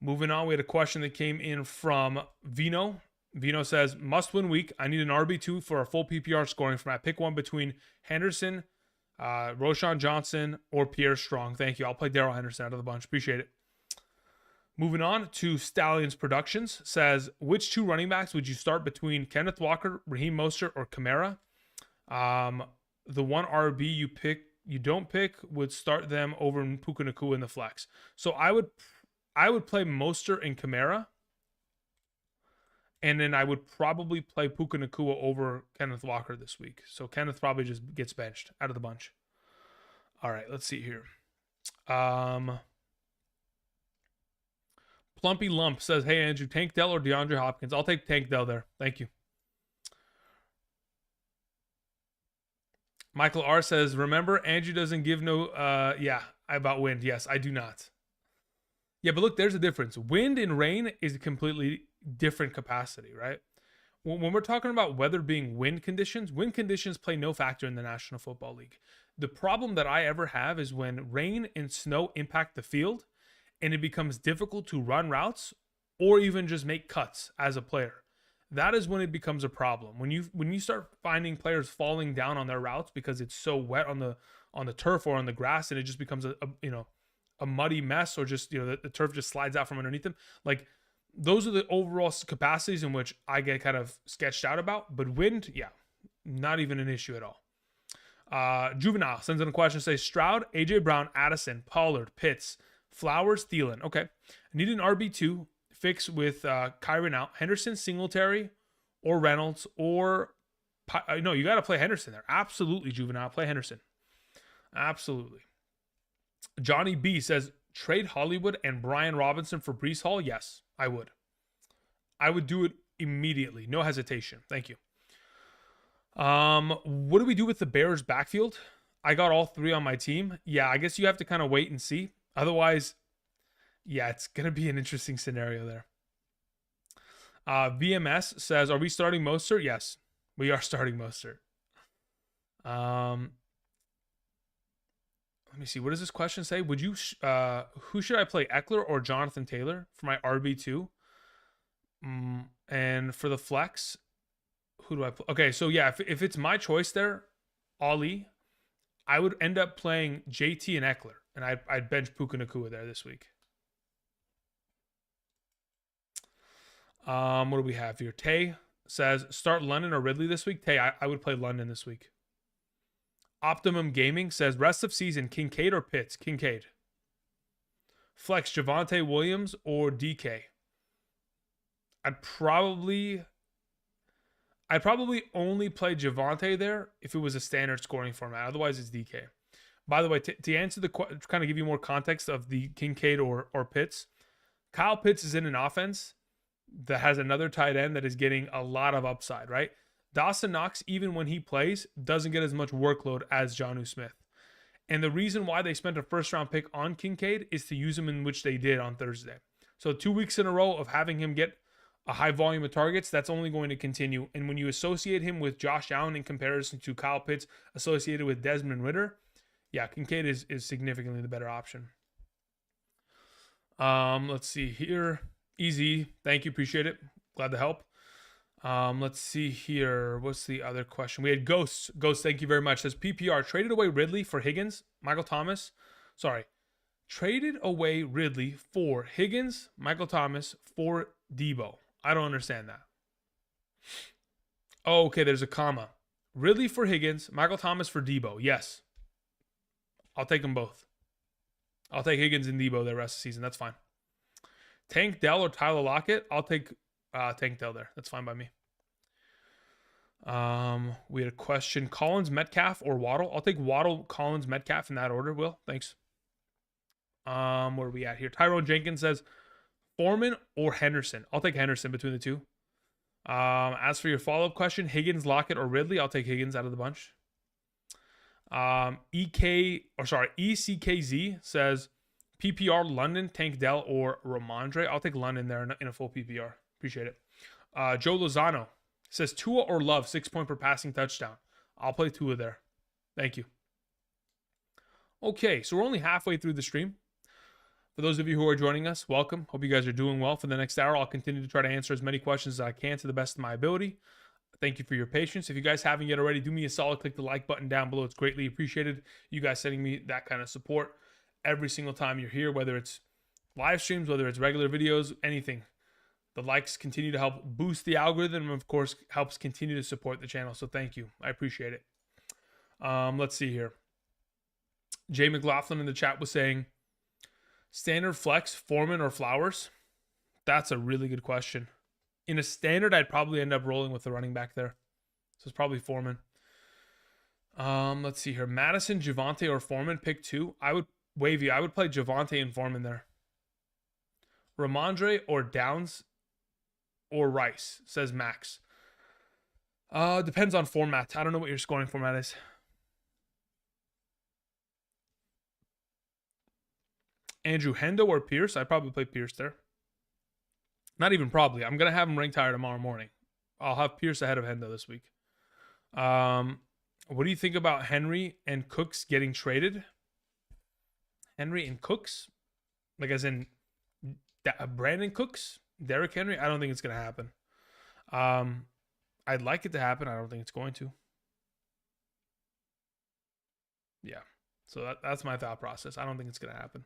Moving on, we had a question that came in from Vino. Vino says, must-win week. I need an RB2 for a full PPR scoring format. Pick one between Henderson, Roshan Johnson, or Pierre Strong. Thank you. I'll play Darrell Henderson out of the bunch. Appreciate it. Moving on to Stallions Productions, says, which two running backs would you start between Kenneth Walker, Raheem Mostert, or Kamara? The one RB you don't pick would start them over Puka Nacua in the flex. So I would play Mostert and Kamara, and then I would probably play Puka Nacua over Kenneth Walker this week. So Kenneth probably just gets benched out of the bunch. All right, let's see here. Plumpy Lump says, hey, Andrew, Tank Dell or DeAndre Hopkins? I'll take Tank Dell there. Thank you. Michael R says, remember, Andrew doesn't give no, about wind. Yes, I do not. Yeah, but look, there's a difference. Wind and rain is a completely different capacity, right? When we're talking about weather being wind conditions play no factor in the National Football League. The problem that I ever have is when rain and snow impact the field and it becomes difficult to run routes or even just make cuts as a player. That is when it becomes a problem. When you start finding players falling down on their routes because it's so wet on the turf or on the grass, and it just becomes a muddy mess, or just the turf just slides out from underneath them. Like, those are the overall capacities in which I get kind of sketched out about. But wind, yeah, not even an issue at all. Juvenile sends in a question, says Stroud, AJ Brown, Addison, Pollard, Pitts, Flowers, Thielen. Okay, I need an RB2 fix with Kyron out. Henderson, Singletary, or Reynolds, or No, you got to play Henderson there. Absolutely, Juvenile. Play Henderson. Absolutely. Johnny B says, trade Hollywood and Brian Robinson for Brees Hall? Yes, I would. I would do it immediately. No hesitation. Thank you. What do we do with the Bears backfield? I got all three on my team. Yeah, I guess you have to kind of wait and see. Otherwise, yeah, it's going to be an interesting scenario there. VMS says, are we starting Mostert? Yes, we are starting Mostert. Let me see. What does this question say? Would you, who should I play, Eckler or Jonathan Taylor for my RB2? And for the flex, who do I play? Okay, so yeah, if it's my choice there, Ollie, I would end up playing JT and Eckler, and I'd bench Puka Nacua there this week. What do we have here? Tay says, start London or Ridley this week. Tay, I would play London this week. Optimum Gaming says, rest of season, Kincaid or Pitts? Kincaid. Flex, Javonte Williams or DK? I'd probably only play Javonte there if it was a standard scoring format. Otherwise, it's DK. By the way, to answer the kind of give you more context of the Kincaid or Pitts, Kyle Pitts is in an offense that has another tight end that is getting a lot of upside, right? Dawson Knox, even when he plays, doesn't get as much workload as Jonnu Smith. And the reason why they spent a first-round pick on Kincaid is to use him in which they did on Thursday. So 2 weeks in a row of having him get a high volume of targets, that's only going to continue. And when you associate him with Josh Allen in comparison to Kyle Pitts associated with Desmond Ridder, yeah, Kincaid is significantly the better option. Let's see here. Easy. Thank you. Appreciate it. Glad to help. Let's see here. What's the other question? We had Ghosts. Ghost, thank you very much. Says PPR traded away Ridley for Higgins, Michael Thomas. Sorry. Traded away Ridley for Higgins, Michael Thomas for Debo. I don't understand that. Oh, okay, there's a comma. Ridley for Higgins, Michael Thomas for Debo. Yes. I'll take them both. I'll take Higgins and Debo the rest of the season. That's fine. Tank Dell or Tyler Lockett? I'll take Tank Dell there. That's fine by me. We had a question. Collins, Metcalf, or Waddle? I'll take Waddle, Collins, Metcalf in that order, Will. Thanks. Where are we at here? Tyrone Jenkins says, Foreman or Henderson? I'll take Henderson between the two. As for your follow-up question, Higgins, Lockett, or Ridley? I'll take Higgins out of the bunch. ECKZ says, PPR, London, Tank Dell, or Ramondre? I'll take London there in a full PPR. Appreciate it. Joe Lozano says, Tua or Love, 6 point per passing touchdown. I'll play Tua there. Thank you. Okay, so we're only halfway through the stream. For those of you who are joining us, welcome. Hope you guys are doing well. For the next hour, I'll continue to try to answer as many questions as I can to the best of my ability. Thank you for your patience. If you guys haven't yet already, do me a solid. Click the like button down below. It's greatly appreciated. You guys sending me that kind of support every single time you're here, whether it's live streams, whether it's regular videos, anything. The likes continue to help boost the algorithm and, of course, helps continue to support the channel. So thank you. I appreciate it. Let's see here. Jay McLaughlin in the chat was saying, standard flex, Foreman or Flowers? That's a really good question. In a standard, I'd probably end up rolling with the running back there. So it's probably Foreman. Let's see here. Madison, Javonte, or Foreman, pick two. I would play Javonte and Foreman there. Ramondre or Downs or Rice, says Max. Depends on format. I don't know what your scoring format is. Andrew, Hendo or Pierce? I'd probably play Pierce there. Not even probably. I'm going to have him ranked higher tomorrow morning. I'll have Pierce ahead of Hendo this week. What do you think about Henry and Cooks getting traded? Henry and Cooks? Like as in Brandon Cooks? Derrick Henry? I don't think it's going to happen. I'd like it to happen. I don't think it's going to. Yeah. So that's my thought process. I don't think it's going to happen.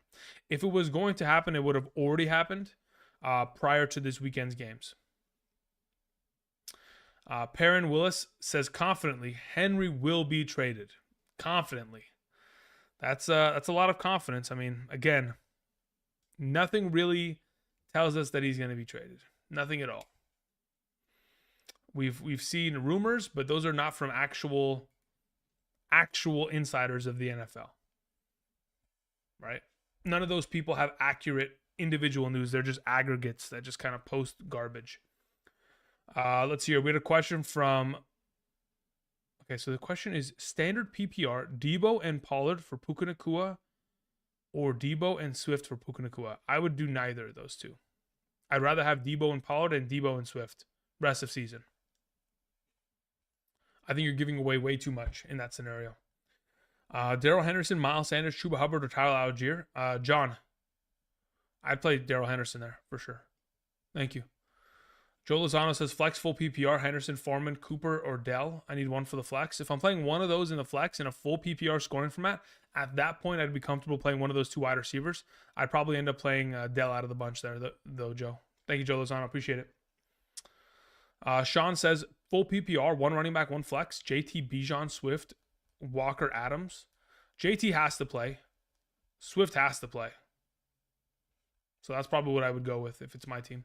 If it was going to happen, it would have already happened prior to this weekend's games. Perrin Willis says confidently, Henry will be traded. Confidently. That's a lot of confidence. I mean, again, nothing really tells us that he's going to be traded. Nothing at all. We've seen rumors, but those are not from actual insiders of the NFL, right? None of those people have accurate individual news. They're just aggregates that just kind of post garbage. Let's see here. We had a question from. Okay, so the question is standard PPR, Debo and Pollard for Puka Nacua or Debo and Swift for Puka Nacua. I would do neither of those two. I'd rather have Debo and Pollard and Debo and Swift rest of season. I think you're giving away way too much in that scenario. Darrell Henderson, Miles Sanders, Chuba Hubbard, or Tyler Algier. John, I'd play Darrell Henderson there for sure. Thank you. Joe Lozano says flex full PPR, Henderson, Foreman, Cooper, or Dell. I need one for the flex. If I'm playing one of those in the flex in a full PPR scoring format, at that point I'd be comfortable playing one of those two wide receivers. I'd probably end up playing Dell out of the bunch there, though, Joe. Thank you, Joe Lozano. Appreciate it. Sean says full PPR, one running back, one flex. JT, Bijan, Swift, Walker, Adams. JT has to play. Swift has to play. So that's probably what I would go with if it's my team.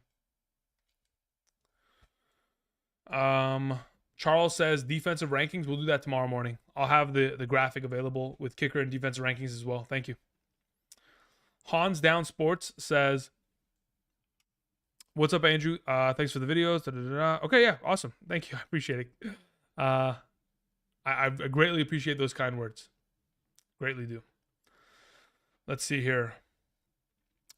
Charles says defensive rankings. We'll do that tomorrow morning. I'll have the graphic available with kicker and defensive rankings as well. Thank you. Hans Down Sports says, what's up, Andrew? Thanks for the videos. Okay, yeah, awesome. Thank you. I appreciate it. I greatly appreciate those kind words. Greatly do. Let's see here.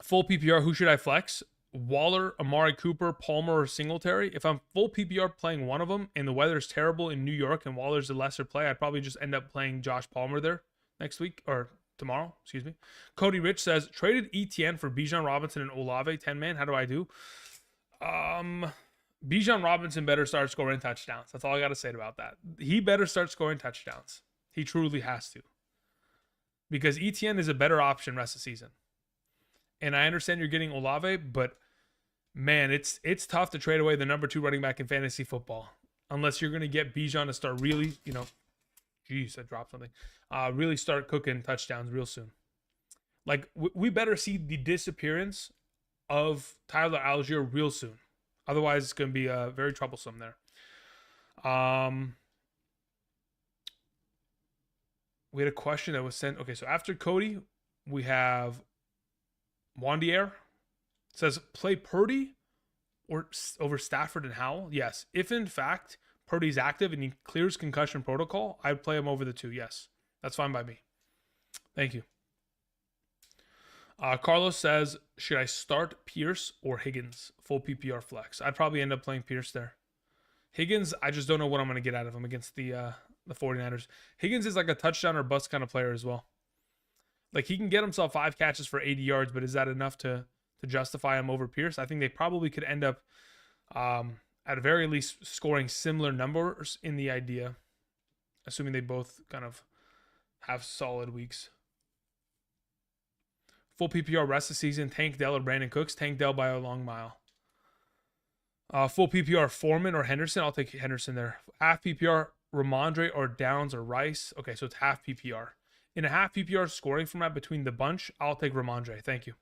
Full PPR, who should I flex? Waller, Amari Cooper, Palmer, or Singletary. If I'm full PPR playing one of them and the weather's terrible in New York and Waller's a lesser play, I'd probably just end up playing Josh Palmer there next week or tomorrow. Excuse me. Cody Rich says traded ETN for Bijan Robinson and Olave 10-man. How do I do? Bijan Robinson better start scoring touchdowns. That's all I got to say about that. He better start scoring touchdowns. He truly has to. Because ETN is a better option rest of the season. And I understand you're getting Olave, but man, it's tough to trade away the number 2 running back in fantasy football. Unless you're going to get Bijan to start really, geez, I dropped something. Really start cooking touchdowns real soon. Like, we better see the disappearance of Tyler Algier real soon. Otherwise, it's going to be very troublesome there. We had a question that was sent. Okay, so after Cody, we have Wandier. Says, play Purdy or over Stafford and Howell? Yes. If, in fact, Purdy's active and he clears concussion protocol, I'd play him over the 2. Yes. That's fine by me. Thank you. Carlos says, should I start Pierce or Higgins? Full PPR flex. I'd probably end up playing Pierce there. Higgins, I just don't know what I'm going to get out of him against the 49ers. Higgins is like a touchdown or bust kind of player as well. Like, he can get himself 5 catches for 80 yards, but is that enough to justify him over Pierce? I think they probably could end up, at the very least, scoring similar numbers in the idea, assuming they both kind of have solid weeks. Full PPR rest of the season, Tank Dell or Brandon Cooks. Tank Dell by a long mile. Full PPR, Foreman or Henderson. I'll take Henderson there. Half PPR, Ramondre or Downs or Rice. Okay, so it's half PPR. In a half PPR scoring format between the bunch, I'll take Ramondre. Thank you.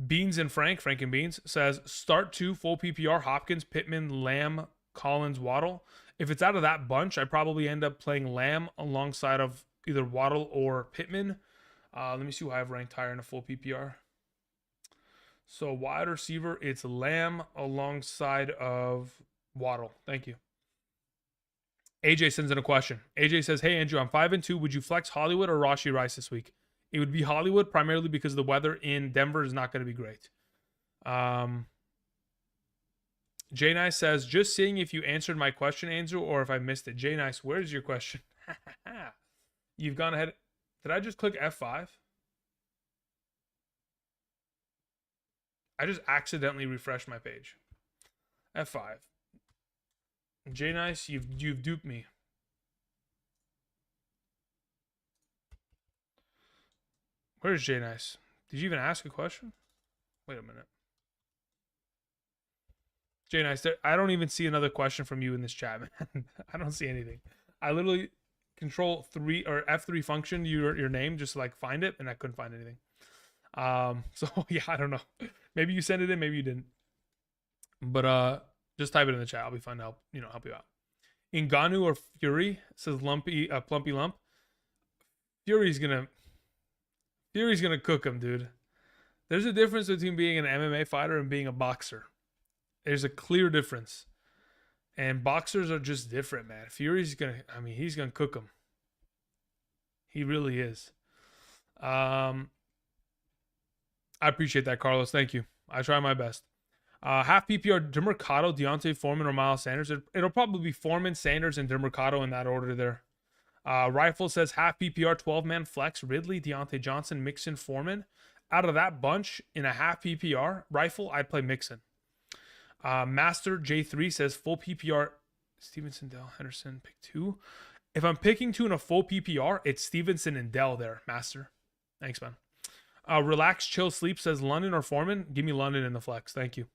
Beans and Frank and Beans, says start 2 full PPR, Hopkins, Pittman, Lamb, Collins, Waddle. If it's out of that bunch, I probably end up playing Lamb alongside of either Waddle or Pittman. Let me see who I have ranked higher in a full PPR. So wide receiver, it's Lamb alongside of Waddle. Thank you. AJ sends in a question. AJ says, hey, Andrew, I'm 5-2. Would you flex Hollywood or Rashee Rice this week? It would be Hollywood, primarily because the weather in Denver is not going to be great. Jay Nice says, just seeing if you answered my question, Andrew, or if I missed it. Jay Nice, where's your question? You've gone ahead. Did I just click F5? I just accidentally refreshed my page. F5. Jay Nice, you've duped me. Where's Jay Nice? Did you even ask a question? Wait a minute. Jay Nice, I don't even see another question from you in this chat, man. I don't see anything. I literally control 3 or F3 function your name just to like find it, and I couldn't find anything. So yeah, I don't know. Maybe you sent it in, maybe you didn't. But just type it in the chat. I'll be fun to help you out. Ngannou or Fury, says Lumpy Plumpy Lump. Fury's gonna cook him, dude. There's a difference between being an MMA fighter and being a boxer. There's a clear difference. And boxers are just different, man. Fury's he's gonna cook him. He really is. I appreciate that, Carlos. Thank you. I try my best. Half PPR, DeMercado, Deontay Foreman, or Miles Sanders. It'll probably be Foreman, Sanders, and DeMercado in that order there. Rifle says half PPR, 12-man flex, Ridley, Deontay Johnson, Mixon, Foreman. Out of that bunch in a half PPR, Rifle, I'd play Mixon. Master J3 says full PPR, Stevenson, Dell, Henderson, pick 2. If I'm picking 2 in a full PPR, it's Stevenson and Dell there, Master. Thanks, man. Relax, Chill, Sleep says London or Foreman. Give me London in the flex. Thank you.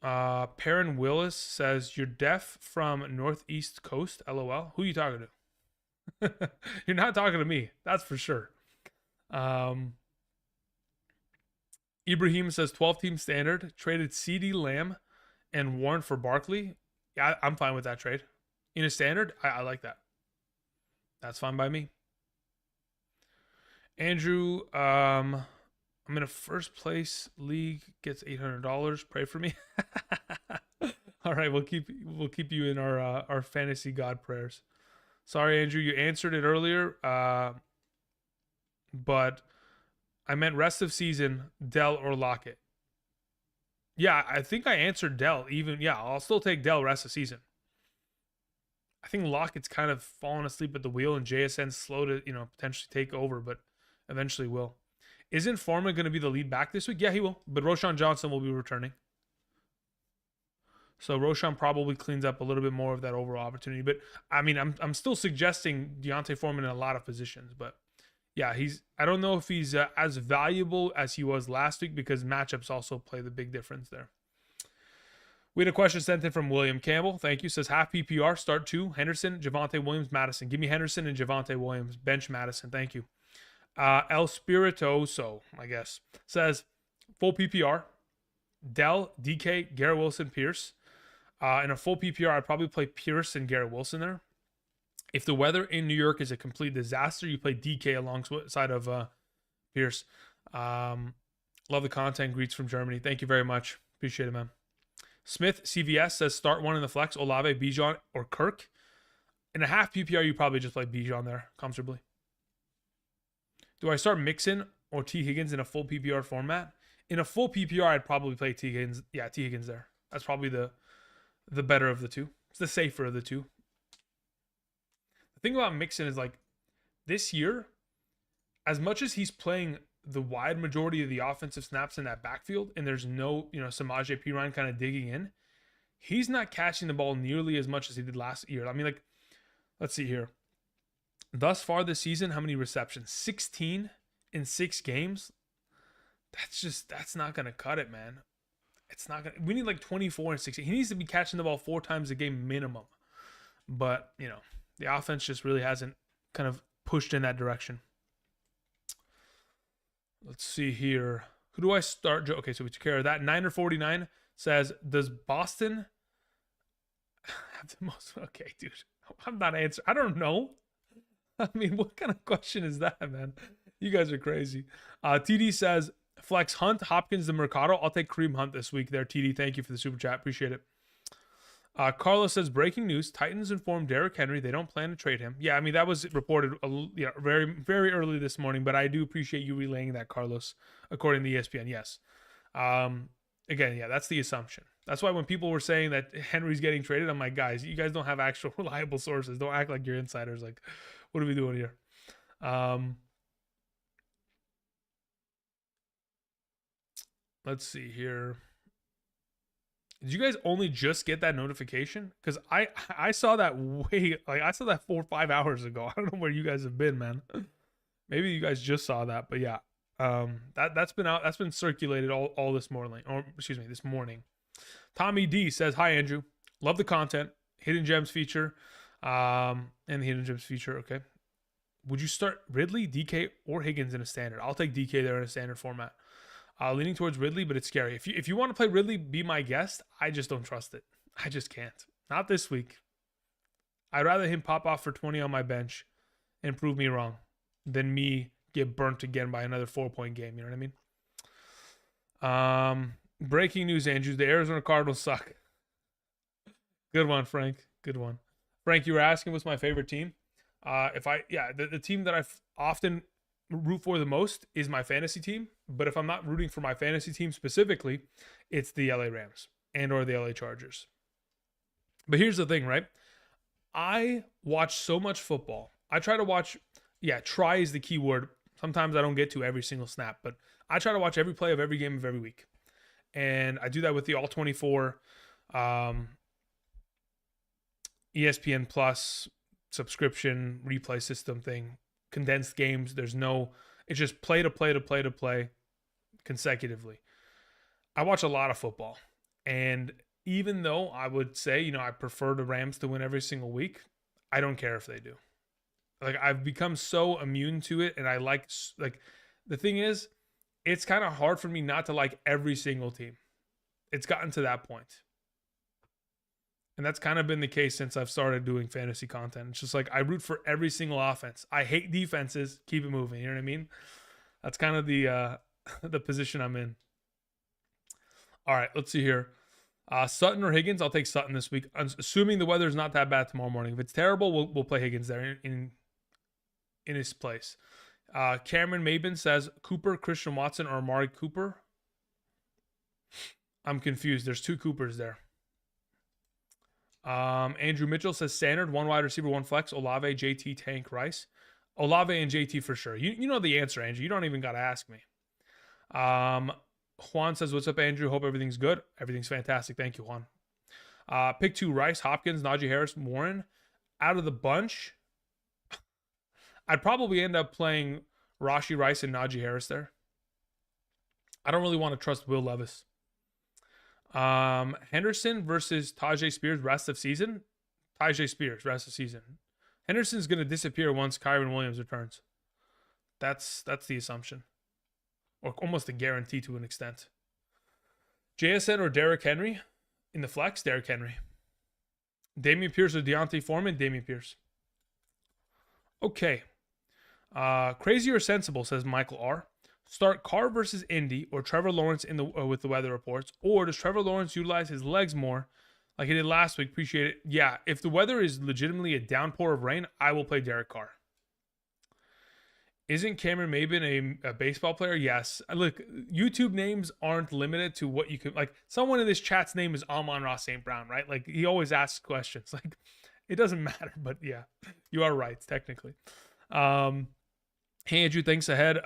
Perrin Willis says, you're deaf from Northeast Coast, LOL. Who are you talking to? You're not talking to me. That's for sure. Ibrahim says 12-team standard. Traded CD Lamb and Warren for Barkley. Yeah, I'm fine with that trade. In a standard, I like that. That's fine by me. Andrew, I'm in a first place league, gets $800. Pray for me. All right, we'll keep you in our fantasy god prayers. Sorry, Andrew, you answered it earlier, but I meant rest of season, Dell or Lockett. Yeah, I think I answered Dell. I'll still take Dell rest of season. I think Lockett's kind of fallen asleep at the wheel, and JSN's slow to potentially take over, but eventually will. Isn't Foreman going to be the lead back this week? Yeah, he will. But Roshan Johnson will be returning. So Roshan probably cleans up a little bit more of that overall opportunity. But I mean, I'm still suggesting Deontay Foreman in a lot of positions. But yeah, I don't know if he's as valuable as he was last week because matchups also play the big difference there. We had a question sent in from William Campbell. Thank you. Says half PPR, start 2, Henderson, Javonte Williams, Madison. Give me Henderson and Javonte Williams. Bench Madison. Thank you. El Spiritoso, I guess, says full PPR, Dell, DK, Garrett Wilson, Pierce. In a full PPR, I'd probably play Pierce and Garrett Wilson there. If the weather in New York is a complete disaster, you play DK alongside of Pierce. Love the content. Greets from Germany. Thank you very much. Appreciate it, man. Smith, CVS, says start 1 in the flex, Olave, Bijan, or Kirk. In a half PPR, you probably just play Bijan there comfortably. Do I start Mixon or T. Higgins in a full PPR format? In a full PPR, I'd probably play T. Higgins. Yeah, T. Higgins there. That's probably the better of the two. It's the safer of the two. The thing about Mixon is like this year, as much as he's playing the wide majority of the offensive snaps in that backfield, and there's no, Samaje Perine kind of digging in, he's not catching the ball nearly as much as he did last year. I mean, like, let's see here. Thus far this season, how many receptions? 16 in 6 games. That's not going to cut it, man. It's not going to. We need like 24 and 16. He needs to be catching the ball 4 times a game minimum. But, the offense just really hasn't kind of pushed in that direction. Let's see here. Who do I start? Okay, so we took care of that. Niner49 says, does Boston have the most? Okay, dude. I'm not answering. I don't know. I mean, what kind of question is that, man? You guys are crazy. TD says, flex Hunt, Hopkins, the Mercado. I'll take Kareem Hunt this week there, TD. Thank you for the super chat. Appreciate it. Carlos says, breaking news. Titans informed Derrick Henry they don't plan to trade him. Yeah, I mean, that was reported very, very early this morning, but I do appreciate you relaying that, Carlos, according to ESPN. Yes. Again, yeah, that's the assumption. That's why when people were saying that Henry's getting traded, I'm like, guys, you guys don't have actual reliable sources. Don't act like you're insiders. Like, what are we doing here? Let's see here. Did you guys only just get that notification? Because I saw that I saw that 4 or 5 hours ago. I don't know where you guys have been, man. Maybe you guys just saw that, but yeah. That's been out. That's been circulated all this morning. Or excuse me, this morning. Tommy D says, hi Andrew. Love the content. Hidden Gems feature. And the Hidden Gems feature, okay. Would you start Ridley, DK, or Higgins in a standard? I'll take DK there in a standard format. Leaning towards Ridley, but it's scary. If you want to play Ridley, be my guest. I just don't trust it. I just can't. Not this week. I'd rather him pop off for 20 on my bench and prove me wrong than me get burnt again by another 4-point game. You know what I mean? Breaking news, Andrews. The Arizona Cardinals suck. Good one, Frank. Good one. Frank, you were asking what's my favorite team. The team that I often root for the most is my fantasy team. But if I'm not rooting for my fantasy team specifically, it's the LA Rams and or the LA Chargers. But here's the thing, right? I watch so much football. I try to watch, try is the key word. Sometimes I don't get to every single snap, but I try to watch every play of every game of every week. And I do that with the All 24 ESPN Plus subscription replay system thing, condensed games. It's just play to play consecutively. I watch a lot of football. And even though I would say, I prefer the Rams to win every single week, I don't care if they do. Like, I've become so immune to it, and I like the thing is, it's kind of hard for me not to like every single team. It's gotten to that point. And that's kind of been the case since I've started doing fantasy content. It's just like I root for every single offense. I hate defenses. Keep it moving. You know what I mean? That's kind of the the position I'm in. All right, let's see here. Sutton or Higgins? I'll take Sutton this week, assuming the weather's not that bad tomorrow morning. If it's terrible, we'll play Higgins there in his place. Cameron Mabin says Cooper, Christian Watson, or Amari Cooper. I'm confused. There's two Coopers there. Andrew Mitchell says standard, one wide receiver, one flex, Olave, JT, Tank, Rice. Olave and JT for sure. You know the answer, Andrew. You don't even got to ask me. Juan says, what's up, Andrew? Hope everything's good. Everything's fantastic. Thank you, Juan. Pick 2, Rice, Hopkins, Najee Harris, Warren. Out of the bunch, I'd probably end up playing Rashee Rice and Najee Harris there. I don't really want to trust Will Levis. Henderson versus Tajay Spears rest of season. Tajay Spears rest of season. Henderson's going to disappear once Kyron Williams returns. That's the assumption. Or almost a guarantee to an extent. JSN or Derrick Henry? In the flex, Derrick Henry. Dameon Pierce or Deontay Foreman? Dameon Pierce. Okay. Crazy or sensible, says Michael R. Start Carr versus Indy or Trevor Lawrence with the weather reports. Or does Trevor Lawrence utilize his legs more like he did last week? Appreciate it. Yeah, if the weather is legitimately a downpour of rain, I will play Derek Carr. Isn't Cameron Mabin a baseball player? Yes. Look, YouTube names aren't limited to what you can... Like, someone in this chat's name is Amon-Ra St. Brown, right? Like, he always asks questions. Like, it doesn't matter, but yeah, you are right, technically. Hey, Andrew, thanks ahead.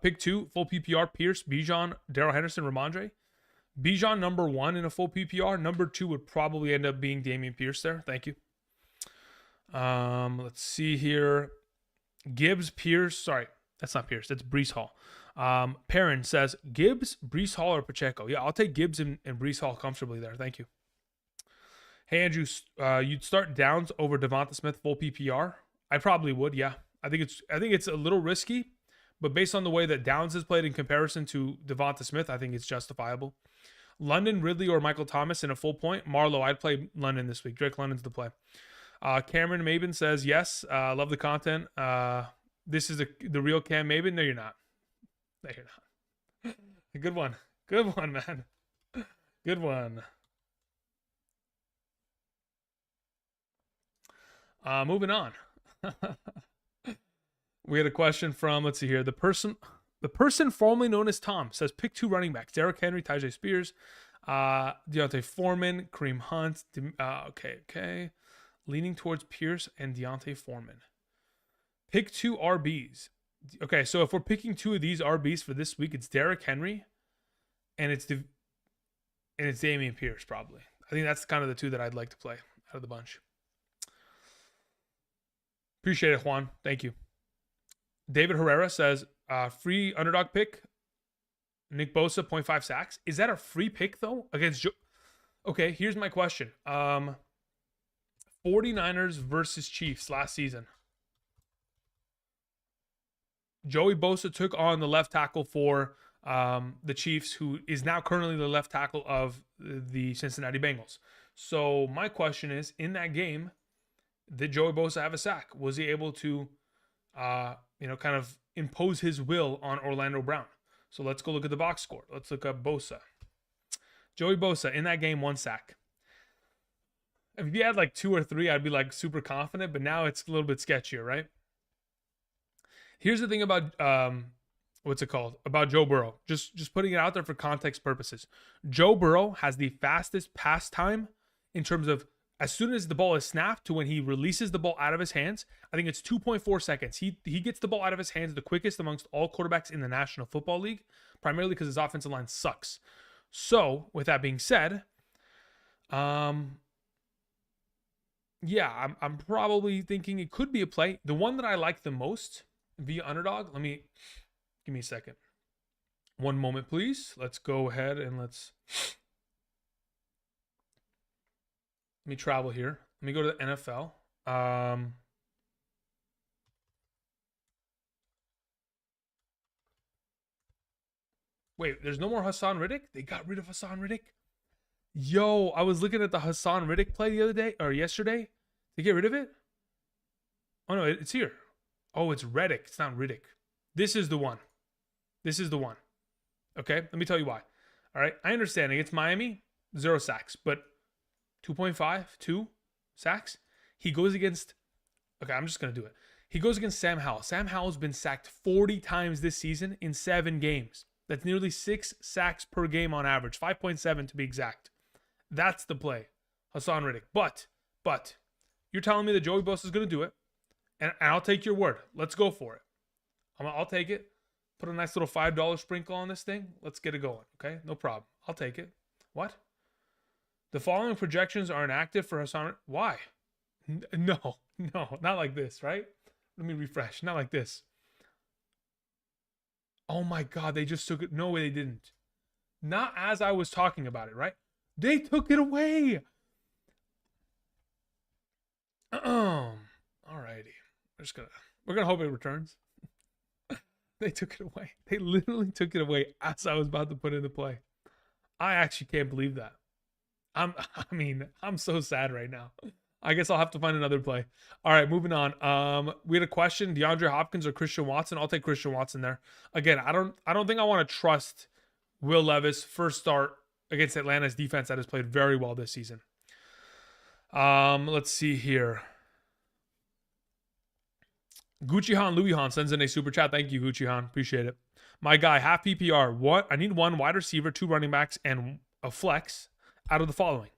Pick 2, full PPR, Pierce, Bijan, Darrell Henderson, Ramondre. Bijan, number 1 in a full PPR. Number 2 would probably end up being Dameon Pierce there. Thank you. Let's see here. Gibbs, Pierce. Sorry, that's not Pierce. That's Breece Hall. Perrin says, Gibbs, Breece Hall, or Pacheco. Yeah, I'll take Gibbs and Breece Hall comfortably there. Thank you. Hey, Andrew, you'd start Downs over Devonta Smith full PPR? I probably would, yeah. I think it's a little risky, but based on the way that Downs has played in comparison to Devonta Smith, I think it's justifiable. London, Ridley, or Michael Thomas in a full point. Marlowe, I'd play London this week. Drake London's the play. Cameron Mabin says, yes, love the content. This is the real Cam Mabin. No, you're not. No, you're not. Good one. Good one, man. Good one. Moving on. We had a question from, let's see here. The person formerly known as Tom says, pick 2 running backs. Derrick Henry, Tajay Spears, Deontay Foreman, Kareem Hunt. Okay. Leaning towards Pierce and Deontay Foreman. Pick 2 RBs. Okay, so if we're picking 2 of these RBs for this week, it's Derrick Henry and it's Dameon Pierce probably. I think that's kind of the 2 that I'd like to play out of the bunch. Appreciate it, Juan. Thank you. David Herrera says, free underdog pick. Nick Bosa, 0.5 sacks. Is that a free pick, though? Against Okay, here's my question. 49ers versus Chiefs last season. Joey Bosa took on the left tackle for the Chiefs, who is now currently the left tackle of the Cincinnati Bengals. So my question is, in that game, did Joey Bosa have a sack? Was he able to, kind of impose his will on Orlando Brown? So let's go look at the box score. Let's look up Bosa. Joey Bosa in that game, 1 sack. If you had like 2 or 3, I'd be like super confident, but now it's a little bit sketchier, right? Here's the thing about what's it called? About Joe Burrow. Just putting it out there for context purposes. Joe Burrow has the fastest pass time in terms of as soon as the ball is snapped to when he releases the ball out of his hands. I think it's 2.4 seconds. He gets the ball out of his hands the quickest amongst all quarterbacks in the National Football League, primarily because his offensive line sucks. So, with that being said, yeah, I'm probably thinking it could be a play. The one that I like the most via Underdog, give me a second. One moment, please. Let's go ahead and let me travel here. Let me go to the NFL. Wait, there's no more Hassan Riddick? They got rid of Hassan Riddick? Yo, I was looking at the Hassan Riddick play the other day, or yesterday. They get rid of it? Oh, no, it's here. Oh, it's Reddick. It's not Riddick. This is the one. This is the one. Okay, let me tell you why. All right, I understand against Miami, 0 sacks, but 2.5, 2 sacks. He goes against, okay, I'm just going to do it. He goes against Sam Howell. Sam Howell's been sacked 40 times this season in 7 games. That's nearly 6 sacks per game on average, 5.7 to be exact. That's the play, Hassan Riddick. But you're telling me that Joey Bosa is going to do it, and I'll take your word. Let's go for it. I'll take it. Put a nice little $5 sprinkle on this thing. Let's get it going, okay? No problem. I'll take it. What? The following projections are inactive for Hassan. Why? No, not like this, right? Let me refresh. Not like this. Oh my God, they just took it. No way they didn't. Not as I was talking about it, right? They took it away. Alrighty. We're gonna hope it returns. They took it away. They literally took it away as I was about to put it into play. I actually can't believe that. I'm so sad right now. I guess I'll have to find another play. All right, moving on. We had a question: DeAndre Hopkins or Christian Watson? I'll take Christian Watson there. Again, I don't think I want to trust Will Levis first start against Atlanta's defense that has played very well this season. Let's see here. Gucci Han Louis Han sends in a super chat. Thank you, Gucci Han. Appreciate it. My guy, half PPR. I need 1 wide receiver, 2 running backs, and a flex out of the following: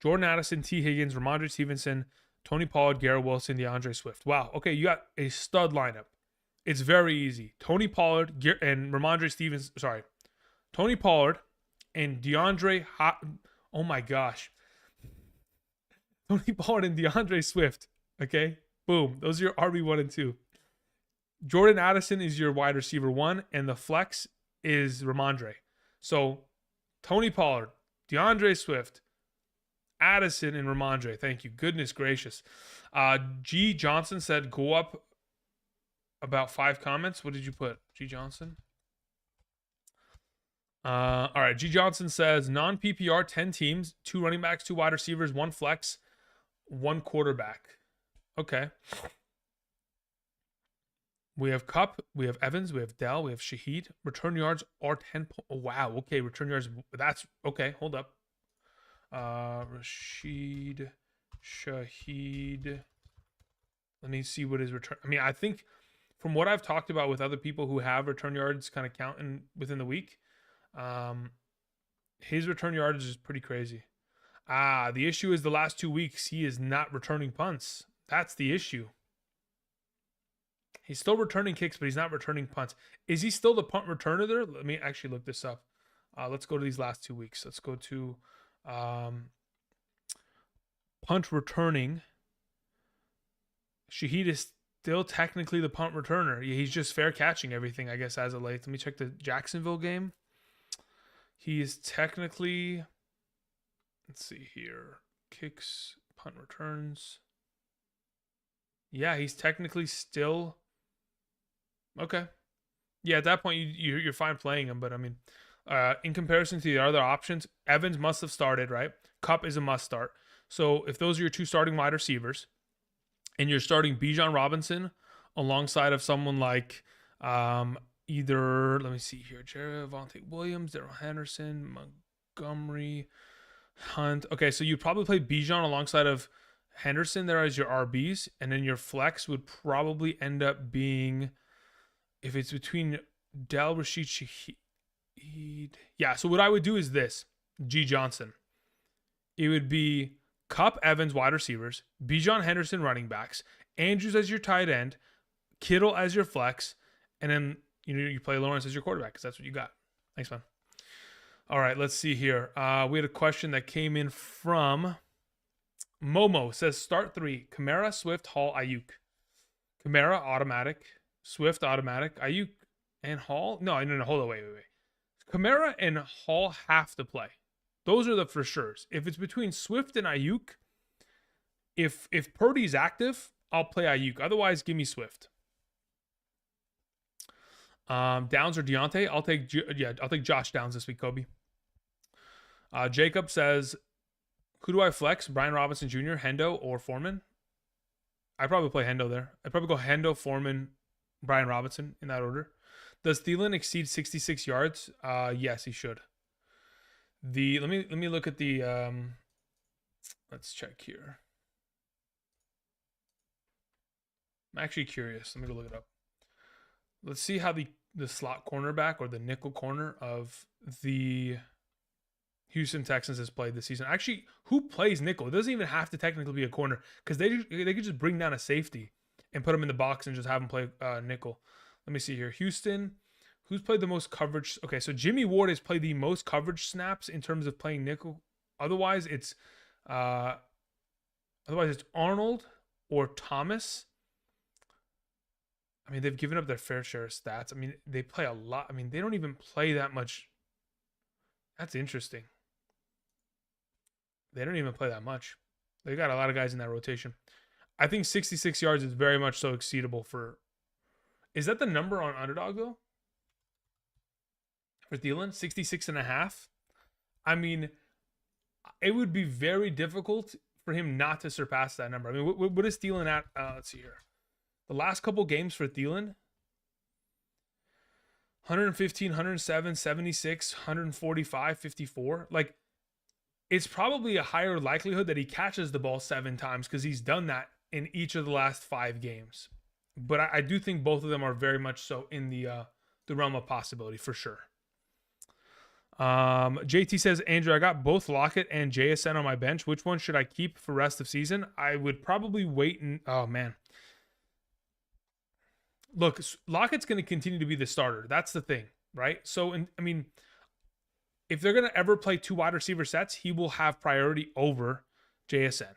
Jordan Addison, T. Higgins, Ramondre Stevenson, Tony Pollard, Garrett Wilson, DeAndre Swift. Wow. Okay, you got a stud lineup. It's very easy. Tony Pollard and Ramondre Stevenson. Sorry. Tony Pollard and DeAndre. Oh my gosh. Tony Pollard and DeAndre Swift. Okay. Boom. Those are your RB1 and 2. Jordan Addison is your wide receiver 1, and the flex is Ramondre. So Tony Pollard, DeAndre Swift, Addison, and Ramondre. Thank you. Goodness gracious. G. Johnson said go up about 5 comments. What did you put, G. Johnson? All right. G. Johnson says non-PPR 10 teams, 2 running backs, 2 wide receivers, 1 flex, 1 quarterback. Okay. We have Cup, we have Evans, we have Dell, we have Shaheed. Return yards are 10. Oh, wow. Okay. Return yards. That's okay. Hold up. Rashid, Shaheed. Let me see what his return. I think from what I've talked about with other people who have return yards kind of counting within the week, his return yards is pretty crazy. The issue is the last 2 weeks he is not returning punts. That's the issue. He's still returning kicks, but he's not returning punts. Is he still the punt returner there? Let me actually look this up. Let's go to these last 2 weeks. Let's go to punt returning. Shaheed is still technically the punt returner. He's just fair catching everything, I guess, as of late. Let me check the Jacksonville game. He is technically, let's see here, kicks, punt returns. Yeah, he's technically still, okay. Yeah, at that point, you're fine playing him. But I mean, in comparison to the other options, Evans must have started, right? Cup is a must start. So if those are your two starting wide receivers, and you're starting Bijan Robinson alongside of someone like either, let me see here, Javonte Williams, Darrell Henderson, Montgomery, Hunt. Okay, so you'd probably play Bijan alongside of Henderson there as your RBs, and then your flex would probably end up being, if it's between Del Rashid Shaheed. Yeah, so what I would do is this: G Johnson. It would be Cup, Evans, wide receivers, Bijan Henderson, running backs, Andrews as your tight end, Kittle as your flex, and then you play Lawrence as your quarterback because that's what you got. Thanks, man. All right, let's see here. We had a question that came in from Momo. Says start 3: Kamara, Swift, Hall, Ayuk. Kamara automatic, Swift automatic, Ayuk and Hall. No, hold on, wait. Kamara and Hall have to play. Those are the for sures. If it's between Swift and Ayuk, if Purdy's active, I'll play Ayuk. Otherwise, give me Swift. Downs or Deontay? I'll take Josh Downs this week, Kobe. Jacob says, who do I flex? Brian Robinson Jr., Hendo, or Foreman? I'd probably play Hendo there. I'd probably go Hendo, Foreman, Brian Robinson in that order. Does Thielen exceed 66 yards? Yes, he should. Let me look at the let's check here. I'm actually curious. Let me go look it up. Let's see how the slot cornerback or the nickel corner of the Houston Texans has played this season. Actually, who plays nickel? It doesn't even have to technically be a corner because they could just bring down a safety and put him in the box and just have him play nickel. Let me see here. Houston, who's played the most coverage? Okay, so Jimmy Ward has played the most coverage snaps in terms of playing nickel. Otherwise, it's Arnold or Thomas. I mean, they've given up their fair share of stats. I mean, they play a lot. I mean, they don't even play that much. That's interesting. They don't even play that much. They got a lot of guys in that rotation. I think 66 yards is very much so exceedable for. Is that the number on Underdog though? For Thielen, 66.5. I mean, it would be very difficult for him not to surpass that number. I mean, what is Thielen at? Let's see here. The last couple games for Thielen, 115, 107, 76, 145, 54. Like, it's probably a higher likelihood that he catches the ball 7 times because he's done that in each of the last 5 games. But I do think both of them are very much so in the realm of possibility for sure. JT says, Andrew, I got both Lockett and JSN on my bench. Which one should I keep for rest of season? I would probably wait and oh man. Look, Lockett's going to continue to be the starter. That's the thing, right? So, I mean, if they're going to ever play 2 wide receiver sets, he will have priority over JSN.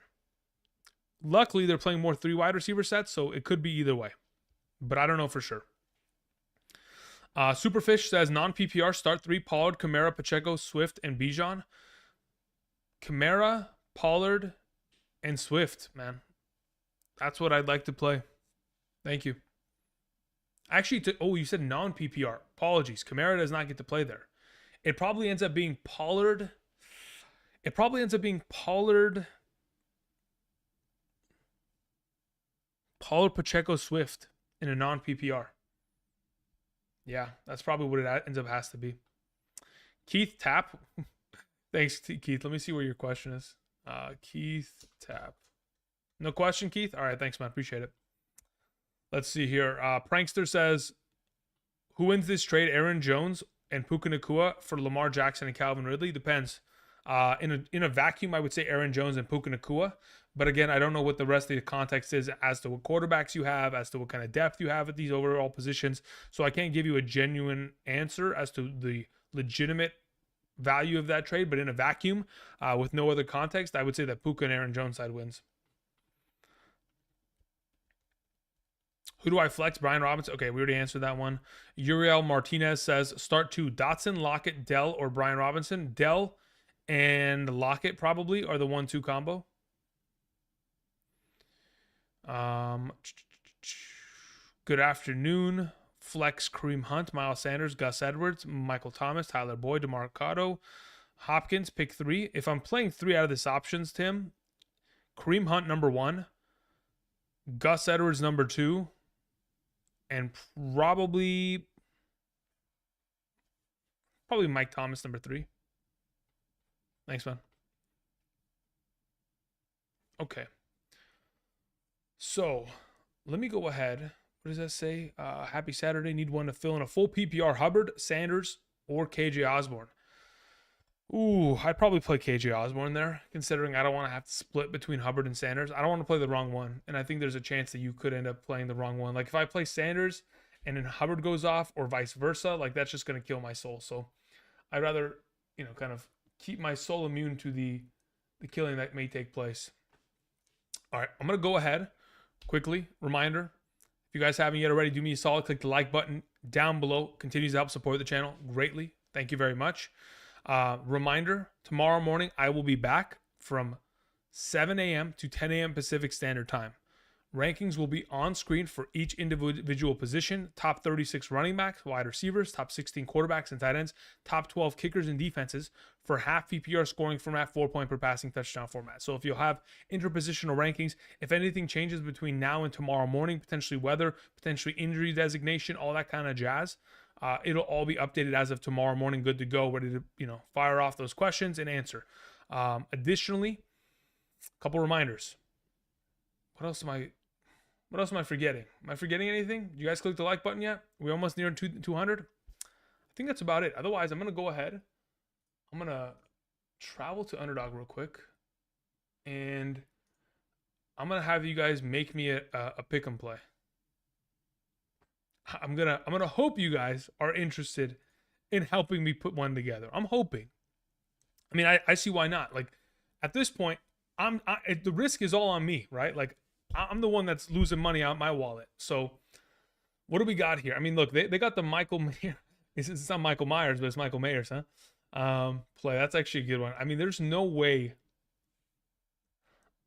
Luckily, they're playing more 3 wide receiver sets, so it could be either way. But I don't know for sure. Superfish says, non-PPR, start 3, Pollard, Kamara, Pacheco, Swift, and Bijan. Kamara, Pollard, and Swift, man. That's what I'd like to play. Thank you. Actually, you said non-PPR. Apologies. Kamara does not get to play there. It probably ends up being Pollard. Pollard, Pacheco, Swift in a non-PPR. Yeah, that's probably what it ends up has to be. Keith Tapp. Thanks, Keith. Let me see where your question is. Keith Tapp. No question, Keith? All right, thanks, man. Appreciate it. Let's see here. Prankster says, who wins this trade, Aaron Jones and Puka Nacua for Lamar Jackson and Calvin Ridley? Depends. In a vacuum, I would say Aaron Jones and Puka Nacua. But again, I don't know what the rest of the context is as to what quarterbacks you have, as to what kind of depth you have at these overall positions. So I can't give you a genuine answer as to the legitimate value of that trade. But in a vacuum, with no other context, I would say that Puka and Aaron Jones side wins. Who do I flex? Brian Robinson. Okay, we already answered that one. Uriel Martinez says, start 2, Dotson, Lockett, Dell, or Brian Robinson. Dell and Lockett probably are the 1-2 combo. Good afternoon. flex Kareem Hunt, Miles Sanders, Gus Edwards, Michael Thomas, Tyler Boyd, DeMarcado, Hopkins, pick 3. If I'm playing 3 out of this options, Tim, Kareem Hunt number 1, Gus Edwards number 2, and probably Mike Thomas number 3. Thanks, man. Okay. So let me go ahead. What does that say? Happy Saturday. Need one to fill in a full PPR. Hubbard, Sanders, or KJ Osborne. Ooh, I'd probably play KJ Osborne there, considering I don't want to have to split between Hubbard and Sanders. I don't want to play the wrong one, and I think there's a chance that you could end up playing the wrong one. Like if I play Sanders and then Hubbard goes off, or vice versa, like that's just going to kill my soul. So I'd rather, kind of keep my soul immune to the killing that may take place. All right, I'm going to go ahead quickly. Reminder, if you guys haven't yet already, do me a solid. Click the like button down below. Continues to help support the channel greatly. Thank you very much. Reminder, tomorrow morning I will be back from 7 a.m. to 10 a.m. Pacific Standard Time. Rankings will be on screen for each individual position. Top 36 running backs, wide receivers, top 16 quarterbacks and tight ends, top 12 kickers and defenses for half PPR scoring format, 4-point per passing touchdown format. So if you'll have interpositional rankings, if anything changes between now and tomorrow morning, potentially weather, potentially injury designation, all that kind of jazz, it'll all be updated as of tomorrow morning, good to go, ready to fire off those questions and answer. Additionally, a couple reminders. What else am I forgetting? Am I forgetting anything? Did you guys click the like button yet? Are we almost near 200? I think that's about it. Otherwise, I'm going to go ahead. I'm going to travel to Underdog real quick. And I'm going to have you guys make me a pick 'em play. I'm gonna hope you guys are interested in helping me put one together. I'm hoping. I mean, I see why not. Like at this point, the risk is all on me, right? Like I'm the one that's losing money out my wallet. So what do we got here? I mean, look, they got the Michael Mayer. It's not Michael Myers, but it's Michael Mayers, huh? Play. That's actually a good one. I mean, there's no way.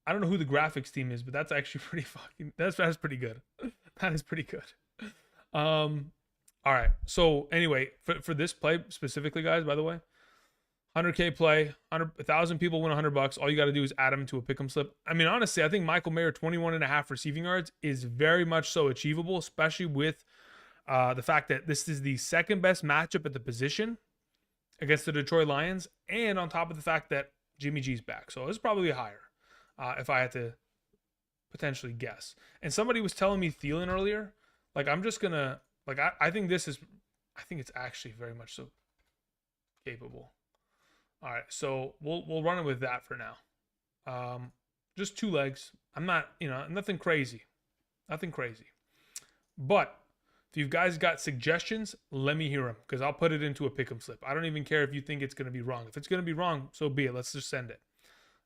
I don't know who the graphics team is, but that's actually pretty fucking. That's pretty good. That is pretty good. All right. So anyway, for this play specifically, guys, by the way, 100K play, 1,000 people win $100. All you got to do is add them to a pick'em slip. I mean, honestly, I think Michael Mayer 21.5 receiving yards is very much so achievable, especially with the fact that this is the second best matchup at the position against the Detroit Lions, and on top of the fact that Jimmy G's back. So it's probably higher if I had to potentially guess. And somebody was telling me Thielen earlier. Like, I'm just going to, like, I think it's actually very much so capable. All right, so we'll run it with that for now. Just 2 legs. I'm not, nothing crazy. Nothing crazy. But if you guys got suggestions, let me hear them, because I'll put it into a pick'em slip. I don't even care if you think it's going to be wrong. If it's going to be wrong, so be it. Let's just send it.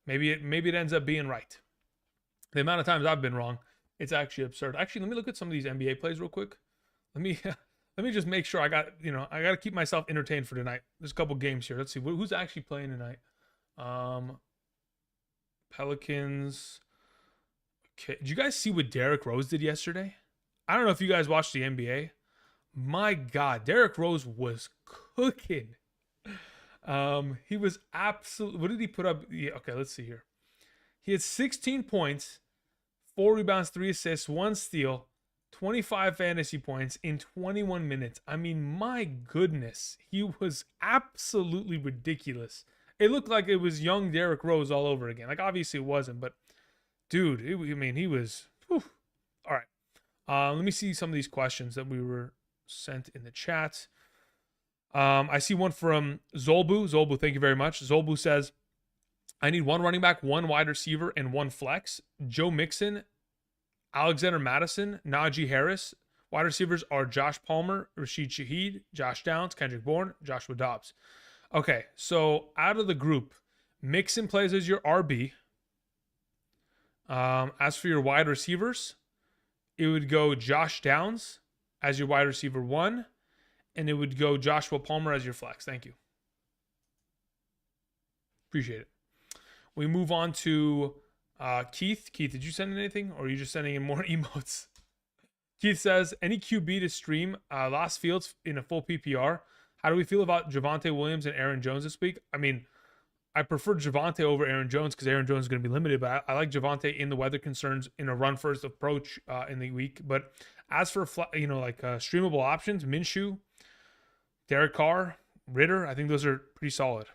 Maybe it ends up being right. The amount of times I've been wrong, it's actually absurd. Actually, let me look at some of these NBA plays real quick. Let me just make sure I got to keep myself entertained for tonight. There's a couple games here. Let's see who's actually playing tonight. Pelicans. Okay, did you guys see what Derrick Rose did yesterday? I don't know if you guys watched the NBA. My God, Derrick Rose was cooking. He was absolutely. What did he put up? Yeah, okay, let's see here. He had 16 points, 4 rebounds, 3 assists, 1 steal, 25 fantasy points in 21 minutes. I mean, my goodness, he was absolutely ridiculous. It looked like it was young Derrick Rose all over again. Like, obviously it wasn't, but dude, he was. Whew. All right. Let me see some of these questions that we were sent in the chat. I see one from Zolbu. Zolbu, thank you very much. Zolbu says, I need 1 running back, 1 wide receiver, and 1 flex. Joe Mixon, Alexander Madison, Najee Harris. Wide receivers are Josh Palmer, Rashid Shaheed, Josh Downs, Kendrick Bourne, Joshua Dobbs. Okay, so out of the group, Mixon plays as your RB. As for your wide receivers, it would go Josh Downs as your wide receiver 1, and it would go Joshua Palmer as your flex. Thank you. Appreciate it. We move on to Keith. Keith, did you send anything, or are you just sending in more emotes? Keith says, any QB to stream Lost Fields in a full PPR. How do we feel about Javonte Williams and Aaron Jones this week? I mean, I prefer Javonte over Aaron Jones because Aaron Jones is going to be limited, but I like Javonte in the weather concerns in a run first approach in the week. But as for streamable options, Minshew, Derek Carr, Ritter, I think those are pretty solid.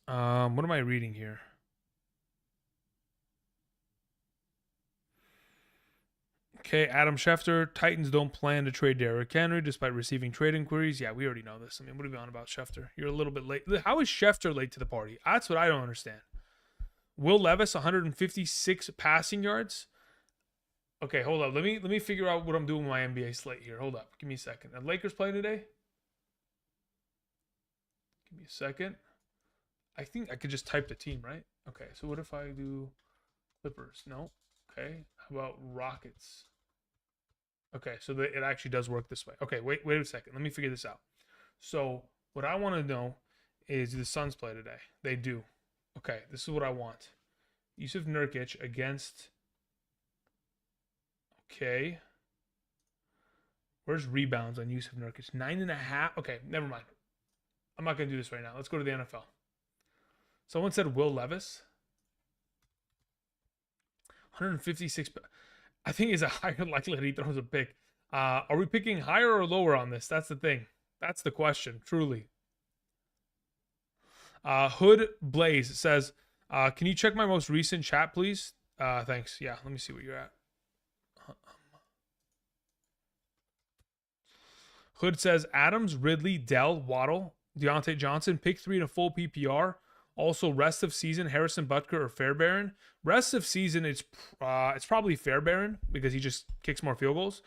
What am I reading here? Okay, Adam Schefter. Titans don't plan to trade Derrick Henry despite receiving trade inquiries. Yeah, we already know this. I mean, what are we on about Schefter? You're a little bit late. How is Schefter late to the party? That's what I don't understand. Will Levis, 156 passing yards. Okay, hold up. Let me figure out what I'm doing with my NBA slate here. Hold up. Give me a second. Are Lakers playing today? Give me a second. I think I could just type the team, right? Okay, so what if I do Clippers? No. Okay. How about Rockets? Okay, so it actually does work this way. Okay, wait a second. Let me figure this out. So what I want to know is, do the Suns play today? They do. Okay, this is what I want. Yusuf Nurkic against... Okay. Where's rebounds on Yusuf Nurkic? 9.5. Okay, never mind. I'm not going to do this right now. Let's go to the NFL. Someone said Will Levis. 156. I think is a higher likelihood he throws a pick. Are we picking higher or lower on this? That's the thing. That's the question, truly. Hood Blaze says, can you check my most recent chat, please? Thanks. Yeah, let me see what you're at. Hood says, Adams, Ridley, Dell, Waddle, Deontay Johnson, pick 3 in a full PPR. Also, rest of season, Harrison Butker or Fairbairn. Rest of season, it's probably Fairbairn because he just kicks more field goals.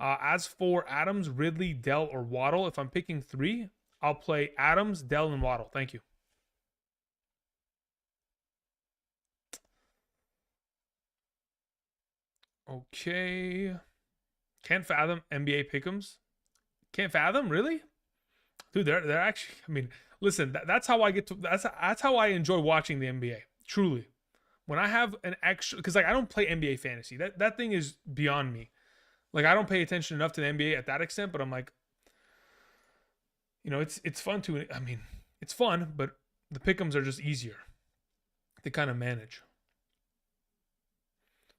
As for Adams, Ridley, Dell, or Waddle, if I'm picking 3, I'll play Adams, Dell, and Waddle. Thank you. Okay. Can't fathom NBA pick'ems. Can't fathom, really? Dude, they're actually, I mean, listen, that's how I get to, that's how I enjoy watching the NBA. Truly. When I have an extra, because like I don't play NBA fantasy. That thing is beyond me. Like I don't pay attention enough to the NBA at that extent, but I'm like, you know, it's fun to, I mean, it's fun, but the pick'ems are just easier to kind of manage.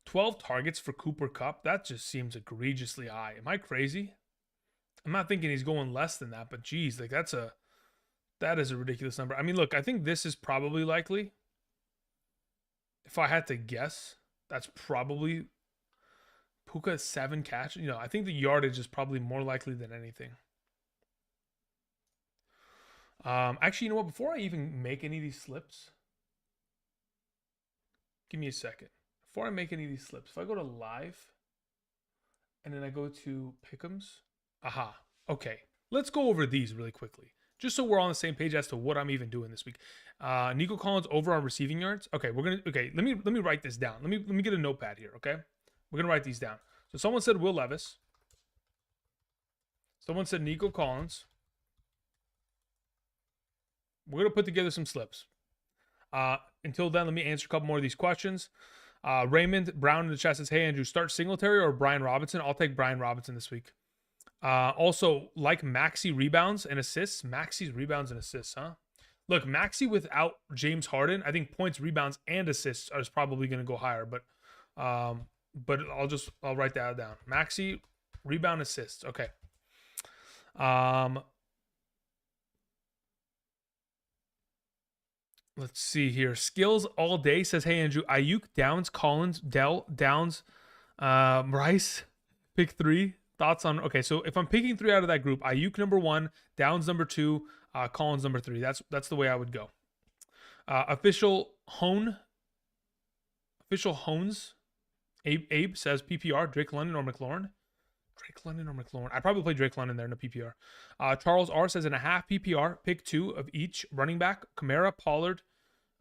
12 targets for Cooper Kupp. That just seems egregiously high. Am I crazy? I'm not thinking he's going less than that, but geez, like that is a ridiculous number. I mean, look, I think this is probably likely. If I had to guess, that's probably Puka 7 catches. You know, I think the yardage is probably more likely than anything. Actually, you know what? Before I even make any of these slips, give me a second. Before I make any of these slips, if I go to live and then I go to pick'ems, aha, okay. Let's go over these really quickly, just so we're on the same page as to what I'm even doing this week. Nico Collins over on receiving yards. Okay, let me write this down. Let me get a notepad here. Okay, we're gonna write these down. So someone said Will Levis. Someone said Nico Collins. We're gonna put together some slips. Until then, let me answer a couple more of these questions. Raymond Brown in the chat says, hey, Andrew, start Singletary or Brian Robinson? I'll take Brian Robinson this week. Also, like Maxey rebounds and assists. Maxey's rebounds and assists, huh? Look, Maxey without James Harden, I think points, rebounds, and assists is probably going to go higher. But I'll write that down. Maxey, rebound, assists. Okay. Let's see here. Skills all day says, hey, Andrew, Ayuk, Downs, Collins, Dell, Downs, Rice, pick 3. Thoughts on, okay, so if I'm picking 3 out of that group, Ayuk number 1, Downs number 2, Collins number 3. That's the way I would go. Official Hones, Abe says PPR, Drake London or McLaurin. Drake London or McLaurin. I'd probably play Drake London there in a PPR. Charles R says in a half PPR, pick 2 of each running back, Kamara, Pollard,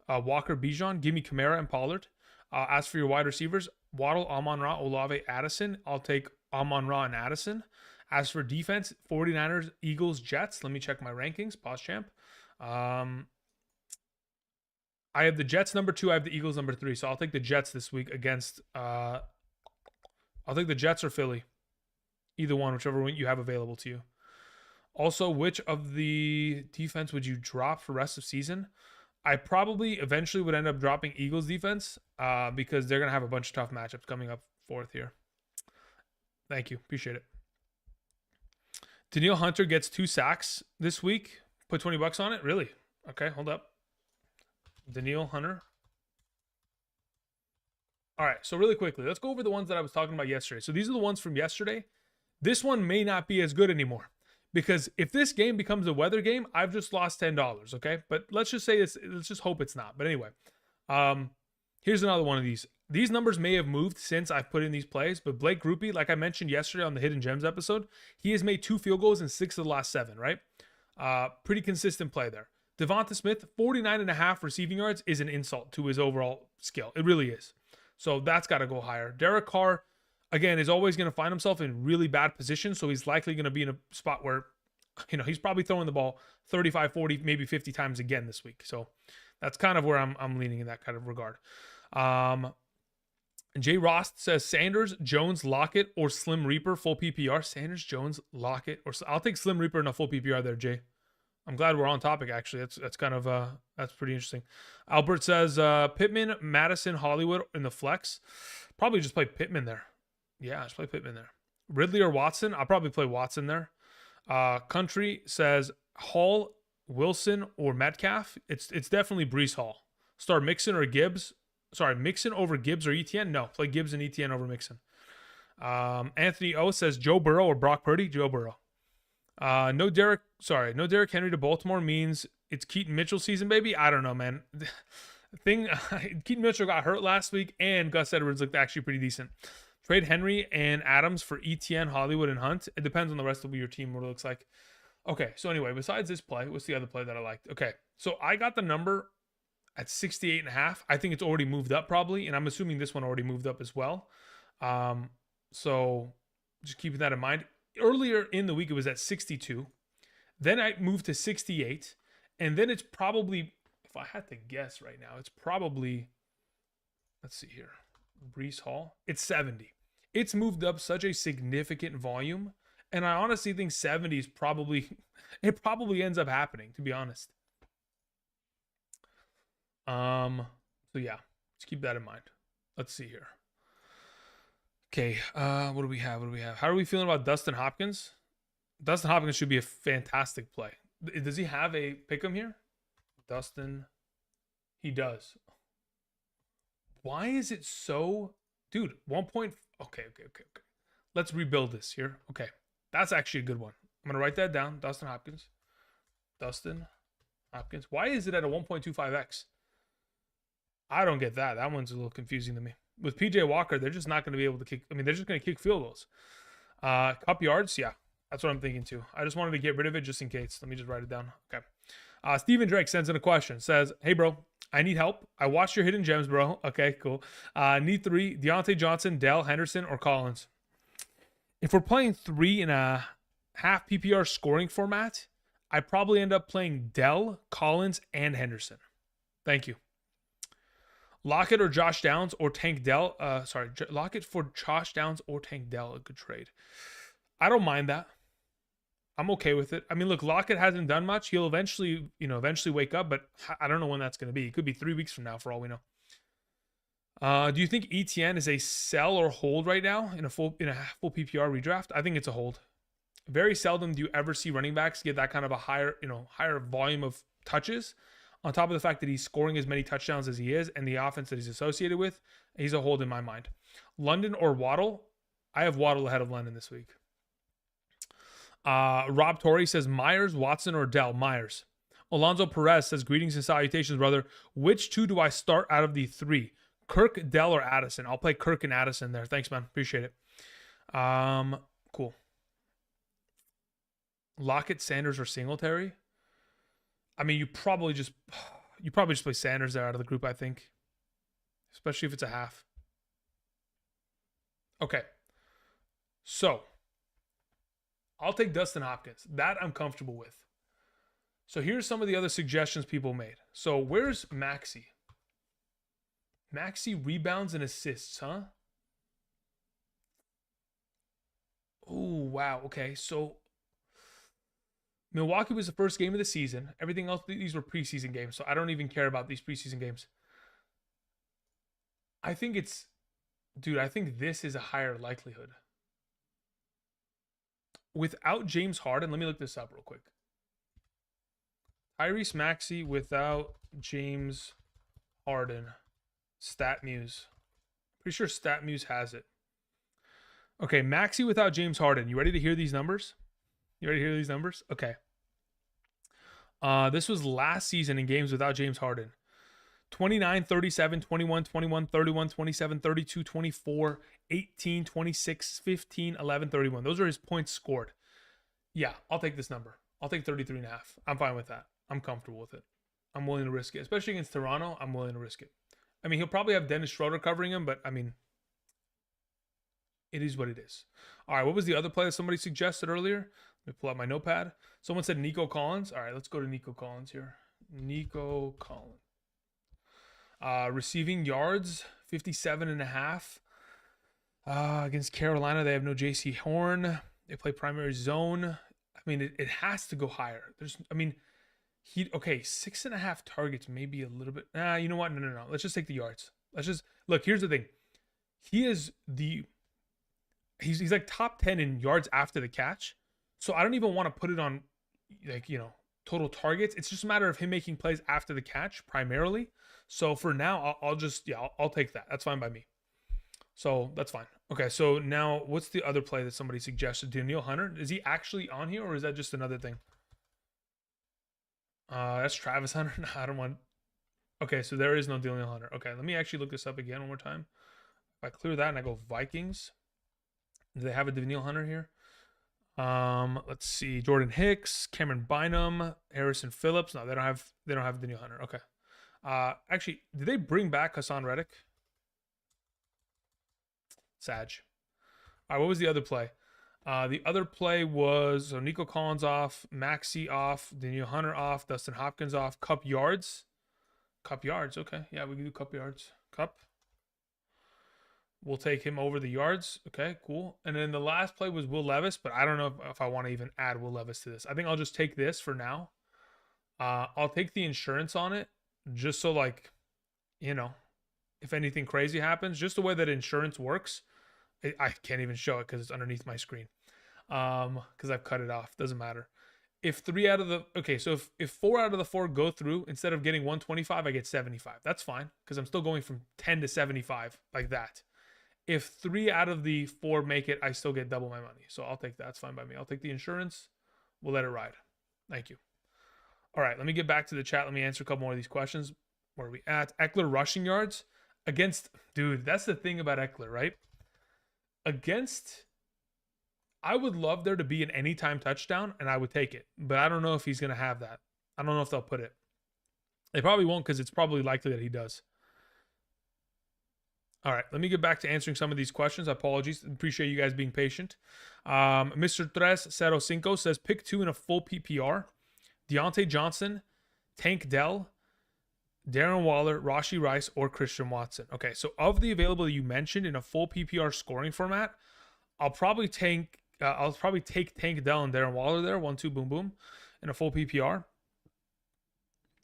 Walker, Bijan. Give me Kamara and Pollard. As for your wide receivers, Waddle, Amon-Ra, Olave, Addison. I'll take Amon-Ra and Addison. As for defense, 49ers, Eagles, Jets. Let me check my rankings. Pause champ. I I have the Jets number 2. I have the Eagles number 3. So I'll take the Jets this week against. I'll take the Jets or Philly. Either one, whichever one you have available to you. Also, which of the defense would you drop for rest of season? I probably eventually would end up dropping Eagles defense because they're going to have a bunch of tough matchups coming up forth here. Thank you. Appreciate it. Danielle Hunter gets 2 sacks this week. Put $20 on it? Really? Okay, hold up. Danielle Hunter. All right, so really quickly, let's go over the ones that I was talking about yesterday. So these are the ones from yesterday. This one may not be as good anymore because if this game becomes a weather game, I've just lost $10, okay? But let's just say it's, let's just hope it's not. But anyway, here's another one of these. These numbers may have moved since I've put in these plays, but Blake Grupe, like I mentioned yesterday on the Hidden Gems episode, he has made 2 field goals in 6 of the last 7, right? Pretty consistent play there. Devonta Smith, 49.5 receiving yards is an insult to his overall skill. It really is. So that's got to go higher. Derek Carr, again, is always going to find himself in really bad positions, so he's likely going to be in a spot where, you know, he's probably throwing the ball 35, 40, maybe 50 times again this week. So that's kind of where I'm leaning in that kind of regard. Jay Ross says Sanders, Jones, Lockett, or Slim Reaper, full PPR. Sanders, Jones, Lockett, or I'll take Slim Reaper in a full PPR there, Jay. I'm glad we're on topic, actually. That's kind of, that's pretty interesting. Albert says Pittman, Madison, Hollywood in the flex. Probably just play Pittman there. Yeah, just play Pittman there. Ridley or Watson? I'll probably play Watson there. Country says Hall, Wilson, or Metcalf. It's definitely Breece Hall. Start Mixon or Gibbs. Sorry, Mixon over Gibbs or Etienne? No, play Gibbs and Etienne over Mixon. Anthony O says Joe Burrow or Brock Purdy? Joe Burrow. No Derek Henry to Baltimore means it's Keaton Mitchell season, baby. I don't know, man. Keaton Mitchell got hurt last week, and Gus Edwards looked actually pretty decent. Trade Henry and Adams for Etienne, Hollywood, and Hunt. It depends on the rest of your team, what it looks like. Okay, so anyway, besides this play, what's the other play that I liked? Okay, so I got the number at 68.5. I think it's already moved up probably, and I'm assuming this one already moved up as well. So just keeping that in mind. Earlier in the week, it was at 62. Then I moved to 68. And then it's probably, if I had to guess right now, it's probably, let's see here, Breece Hall. It's 70. It's moved up such a significant volume. And I honestly think 70 is probably, it probably ends up happening, to be honest. So yeah, just keep that in mind. Let's see here. Okay, what do we have? How are we feeling about Dustin Hopkins? Dustin Hopkins should be a fantastic play. Does he have a pick'em here? Dustin, he does. Why is it so, dude? 1 point. Okay. Let's rebuild this here. Okay, that's actually a good one. I'm gonna write that down. Dustin Hopkins. Why is it at a 1.25x? I don't get that. That one's a little confusing to me. With PJ Walker, they're just not going to be able to kick. I mean, they're just going to kick field goals. Cup yards, yeah. That's what I'm thinking too. I just wanted to get rid of it just in case. Let me just write it down. Okay. Steven Drake sends in a question. Says, hey, bro, I need help. I watched your Hidden Gems, bro. Okay, cool. Need 3. Deontay Johnson, Dell, Henderson, or Collins. If we're playing 3.5 PPR scoring format, I probably end up playing Dell, Collins, and Henderson. Thank you. Lockett or Josh Downs or Tank Dell. Lockett for Josh Downs or Tank Dell. A good trade. I don't mind that. I'm okay with it. I mean, look, Lockett hasn't done much. He'll eventually wake up, but I don't know when that's going to be. It could be 3 weeks from now for all we know. Do you think ETN is a sell or hold right now in a full PPR redraft? I think it's a hold. Very seldom do you ever see running backs get that kind of a higher volume of touches. On top of the fact that he's scoring as many touchdowns as he is and the offense that he's associated with, he's a hold in my mind. London or Waddle? I have Waddle ahead of London this week. Rob Torrey says Myers, Watson, or Dell? Myers. Alonzo Perez says greetings and salutations, brother. Which 2 do I start out of the 3? Kirk, Dell, or Addison? I'll play Kirk and Addison there. Thanks, man. Appreciate it. Cool. Lockett, Sanders, or Singletary? I mean, you probably just play Sanders there out of the group, I think. Especially if it's a half. Okay. So, I'll take Dustin Hopkins. That I'm comfortable with. So, here's some of the other suggestions people made. So, where's Maxey? Maxey rebounds and assists, huh? Oh, wow. Okay, so Milwaukee was the first game of the season. Everything else, these were preseason games, so I don't even care about these preseason games. I think it's, dude, I think this is a higher likelihood. Without James Harden, let me look this up real quick. Tyrese Maxey without James Harden. StatMuse. Pretty sure StatMuse has it. Okay, Maxey without James Harden. You ready to hear these numbers? You ready to hear these numbers? Okay. This was last season in games without James Harden. 29, 37, 21, 21, 31, 27, 32, 24, 18, 26, 15, 11, 31. Those are his points scored. Yeah, I'll take this number. I'll take 33 and a half. I'm fine with that. I'm comfortable with it. I'm willing to risk it. Especially against Toronto, I'm willing to risk it. I mean, he'll probably have Dennis Schroeder covering him, but I mean, it is what it is. All right, what was the other play that somebody suggested earlier? Let me pull out my notepad. Someone said Nico Collins. All right, let's go to Nico Collins here. Nico Collins. Receiving yards, 57 and a half. Against Carolina, they have no JC Horn. They play primary zone. I mean, it has to go higher. Okay, 6.5 targets, maybe a little bit. You know what? No. Let's just take the yards. Let's just look. Here's the thing. He's like top 10 in yards after the catch. So I don't even want to put it on total targets. It's just a matter of him making plays after the catch primarily. So for now, I'll take that. That's fine by me. So that's fine. Okay, so now what's the other play that somebody suggested? Danielle Hunter, is he actually on here or is that just another thing? That's Travis Hunter. No, I don't want. Okay, so there is no Danielle Hunter. Okay, let me actually look this up again one more time. If I clear that and I go Vikings, do they have a Danielle Hunter here? Let's see. Jordan Hicks, Cameron Bynum, Harrison Phillips. No, they don't have Danielle Hunter. Okay. Actually, did they bring back Hassan Reddick? Sag. All right, what was the other play? The other play was Nico Collins off, Maxey off, Danielle Hunter off, Dustin Hopkins off, Cup yards. Cup yards, okay. Yeah, we can do Cup yards. Cup. We'll take him over the yards. Okay, cool. And then the last play was Will Levis, but I don't know if I want to even add Will Levis to this. I think I'll just take this for now. I'll take the insurance on it just so if anything crazy happens, just the way that insurance works. I can't even show it because it's underneath my screen. Because I've cut it off. Doesn't matter. If 4 out of the 4 go through, instead of getting 125, I get 75. That's fine because I'm still going from 10 to 75 like that. If 3 out of the 4 make it, I still get double my money. So I'll take that. That's fine by me. I'll take the insurance. We'll let it ride. Thank you. All right, let me get back to the chat. Let me answer a couple more of these questions. Where are we at? Eckler rushing yards against, dude, that's the thing about Eckler, right? I would love there to be an anytime touchdown, and I would take it. But I don't know if he's going to have that. I don't know if they'll put it. They probably won't because it's probably likely that he does. All right, let me get back to answering some of these questions. Apologies. Appreciate you guys being patient. Mr. 305 says, pick 2 in a full PPR. Deontay Johnson, Tank Dell, Darren Waller, Rashee Rice, or Christian Watson. Okay, so of the available you mentioned in a full PPR scoring format, I'll probably take Tank Dell and Darren Waller there, 1-2, boom, boom, in a full PPR.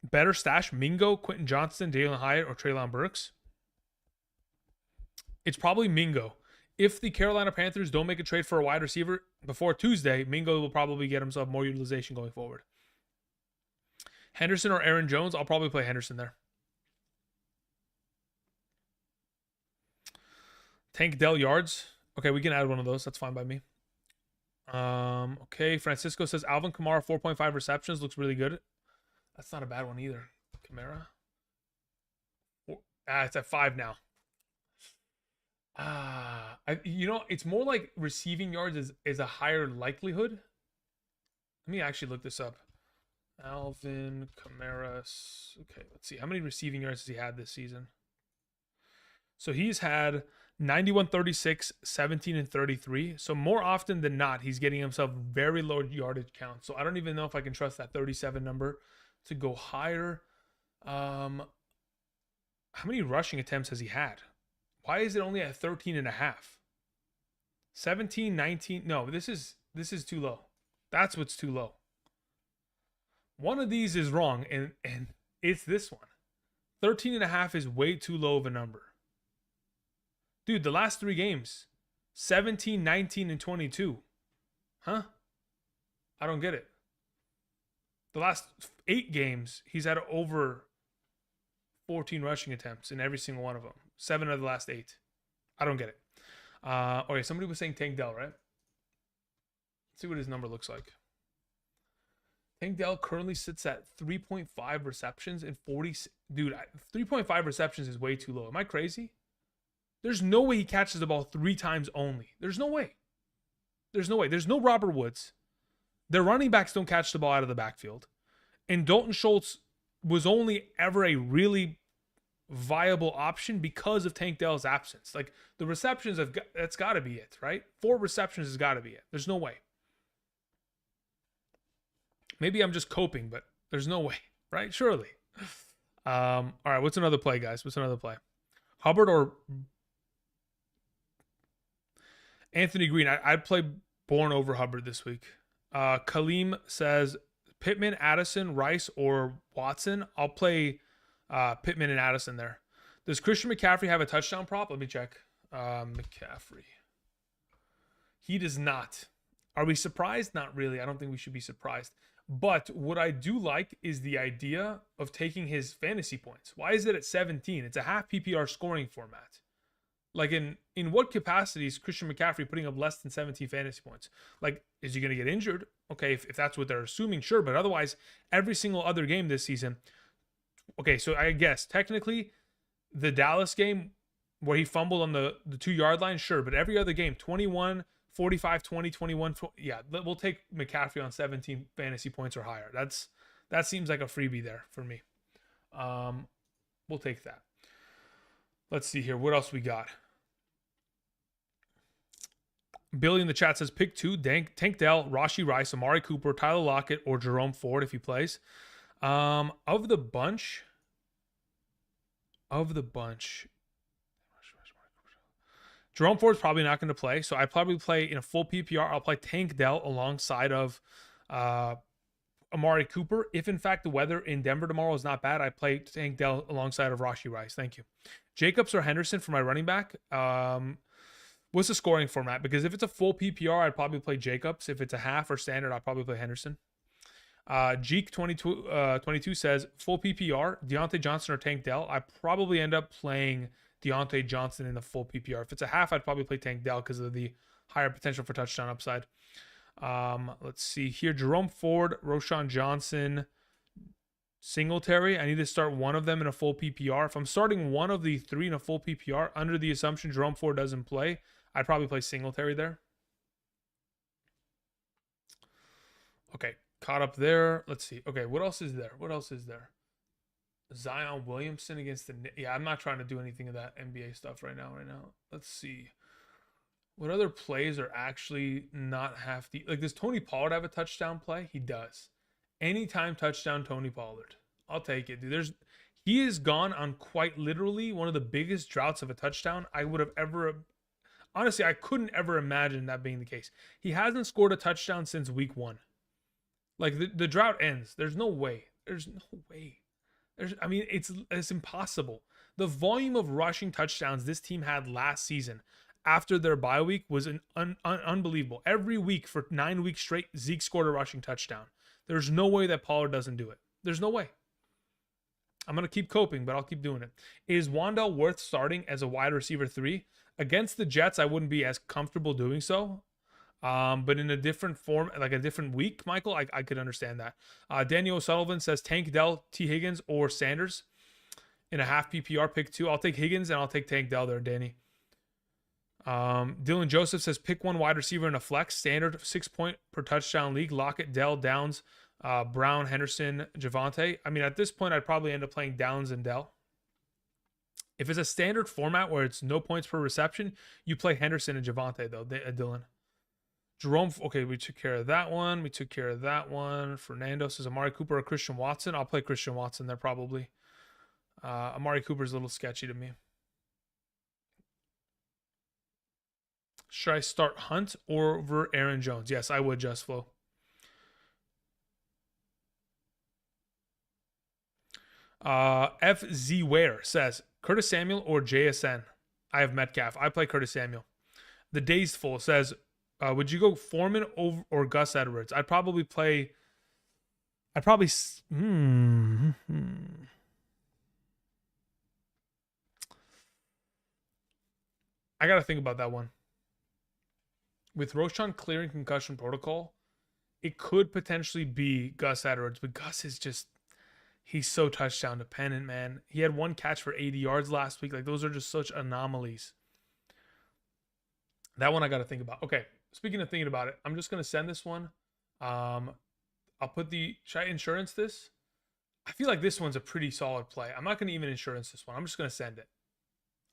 Better stash Mingo, Quentin Johnston, Dalen Hyatt, or Treylon Burks. It's probably Mingo. If the Carolina Panthers don't make a trade for a wide receiver before Tuesday, Mingo will probably get himself more utilization going forward. Henderson or Aaron Jones, I'll probably play Henderson there. Tank Dell yards. Okay, we can add one of those. That's fine by me. Okay, Francisco says Alvin Kamara, 4.5 receptions. Looks really good. That's not a bad one either. Kamara. It's at 5 now. It's more like receiving yards is a higher likelihood. Let me actually look this up. Alvin Kamara. Okay, let's see. How many receiving yards has he had this season? So he's had 91, 36, 17, and 33. So more often than not, he's getting himself very low yardage count. So I don't even know if I can trust that 37 number to go higher. How many rushing attempts has he had? Why is it only at 13 and a half? 17, 19. No, this is too low. That's what's too low. One of these is wrong, and it's this one. 13 and a half is way too low of a number. Dude, the last 3 games, 17, 19, and 22. Huh? I don't get it. The last 8 games, he's had over 14 rushing attempts in every single one of them. 7 of the last 8. I don't get it. Okay, somebody was saying Tank Dell, right? Let's see what his number looks like. Tank Dell currently sits at 3.5 receptions and 40. Dude, 3.5 receptions is way too low. Am I crazy? There's no way he catches the ball 3 times only. There's no way. There's no way. There's no Robert Woods. Their running backs don't catch the ball out of the backfield. And Dalton Schultz was only ever a really viable option because of Tank Dell's absence. Like, the receptions, that's got to be it, right? 4 receptions has got to be it. There's no way. Maybe I'm just coping, but there's no way, right? Surely. All right, what's another play, guys? What's another play? Hubbard or Anthony Green? I'd play Bourne over Hubbard this week. Kaleem says Pittman, Addison, Rice, or Watson. I'll play Pittman and Addison there. Does Christian McCaffrey have a touchdown prop? Let me check. McCaffrey. He does not. Are we surprised? Not really. I don't think we should be surprised. But what I do like is the idea of taking his fantasy points. Why is it at 17? It's a half PPR scoring format. Like, in what capacity is Christian McCaffrey putting up less than 17 fantasy points? Like, is he going to get injured? Okay, if that's what they're assuming, sure. But otherwise, every single other game this season. Okay, so I guess technically the Dallas game where he fumbled on the 2-yard line, sure. But every other game, 21, 45, 20, 21, 20, yeah, we'll take McCaffrey on 17 fantasy points or higher. That seems like a freebie there for me. We'll take that. Let's see here. What else we got? Billy in the chat says pick 2, Tank Dell, Rashee Rice, Amari Cooper, Tyler Lockett, or Jerome Ford if he plays. Of the bunch, Jerome Ford's probably not going to play, so I probably play in a full PPR. I'll play Tank Dell alongside of Amari Cooper. If in fact the weather in Denver tomorrow is not bad, I play Tank Dell alongside of Rashee Rice. Thank you. Jacobs or Henderson for my running back. What's the scoring format? Because if it's a full PPR, I'd probably play Jacobs. If it's a half or standard, I'll probably play Henderson. Jeek 22 says full PPR, Deontay Johnson or Tank Dell. I probably end up playing Deontay Johnson in the full PPR. If it's a half, I'd probably play Tank Dell because of the higher potential for touchdown upside. Let's see here. Jerome Ford, Roschon Johnson, Singletary. I need to start one of them in a full PPR. If I'm starting one of the 3 in a full PPR, under the assumption Jerome Ford doesn't play, I'd probably play Singletary there. Okay, caught up there. Let's see. Okay, what else is there? Zion Williamson against the... Yeah, I'm not trying to do anything of that NBA stuff right now. Let's see. What other plays are actually not half the... Like, does Tony Pollard have a touchdown play? He does. Anytime touchdown, Tony Pollard. I'll take it, dude. He is gone on quite literally one of the biggest droughts of a touchdown I would have ever... Honestly, I couldn't ever imagine that being the case. He hasn't scored a touchdown since week 1. Like, the drought ends. There's no way. It's impossible. The volume of rushing touchdowns this team had last season after their bye week was unbelievable. Every week for 9 weeks straight, Zeke scored a rushing touchdown. There's no way that Pollard doesn't do it. There's no way. I'm going to keep coping, but I'll keep doing it. Is Wan'Dale worth starting as a wide receiver 3? Against the Jets, I wouldn't be as comfortable doing so. But in a different form, like a different week, Michael, I could understand that. Daniel O'Sullivan says Tank Dell, T. Higgins, or Sanders in a half PPR pick 2. I'll take Higgins and I'll take Tank Dell there, Danny. Dylan Joseph says pick 1 wide receiver in a flex, standard 6 point per touchdown league. Lockett, Dell, Downs, Brown, Henderson, Javonte. I mean, at this point, I'd probably end up playing Downs and Dell. If it's a standard format where it's no points per reception, you play Henderson and Javonte, though, Dylan. Jerome, okay, we took care of that one. Fernando says Amari Cooper or Christian Watson. I'll play Christian Watson there probably. Amari Cooper's a little sketchy to me. Should I start Hunt over Aaron Jones? Yes, I would, Just Flow. FZ Ware says Curtis Samuel or JSN. I have Metcalf. I play Curtis Samuel. The Day's Full says, would you go Foreman over or Gus Edwards? I'd probably play. I'd probably. I got to think about that one. With Roshan clearing concussion protocol, it could potentially be Gus Edwards, but Gus is just. He's so touchdown dependent, man. He had one catch for 80 yards last week. Like, those are just such anomalies. That one I got to think about. Okay, speaking of thinking about it, I'm just going to send this one. I'll put the... Should I insurance this? I feel like this one's a pretty solid play. I'm not going to even insurance this one. I'm just going to send it.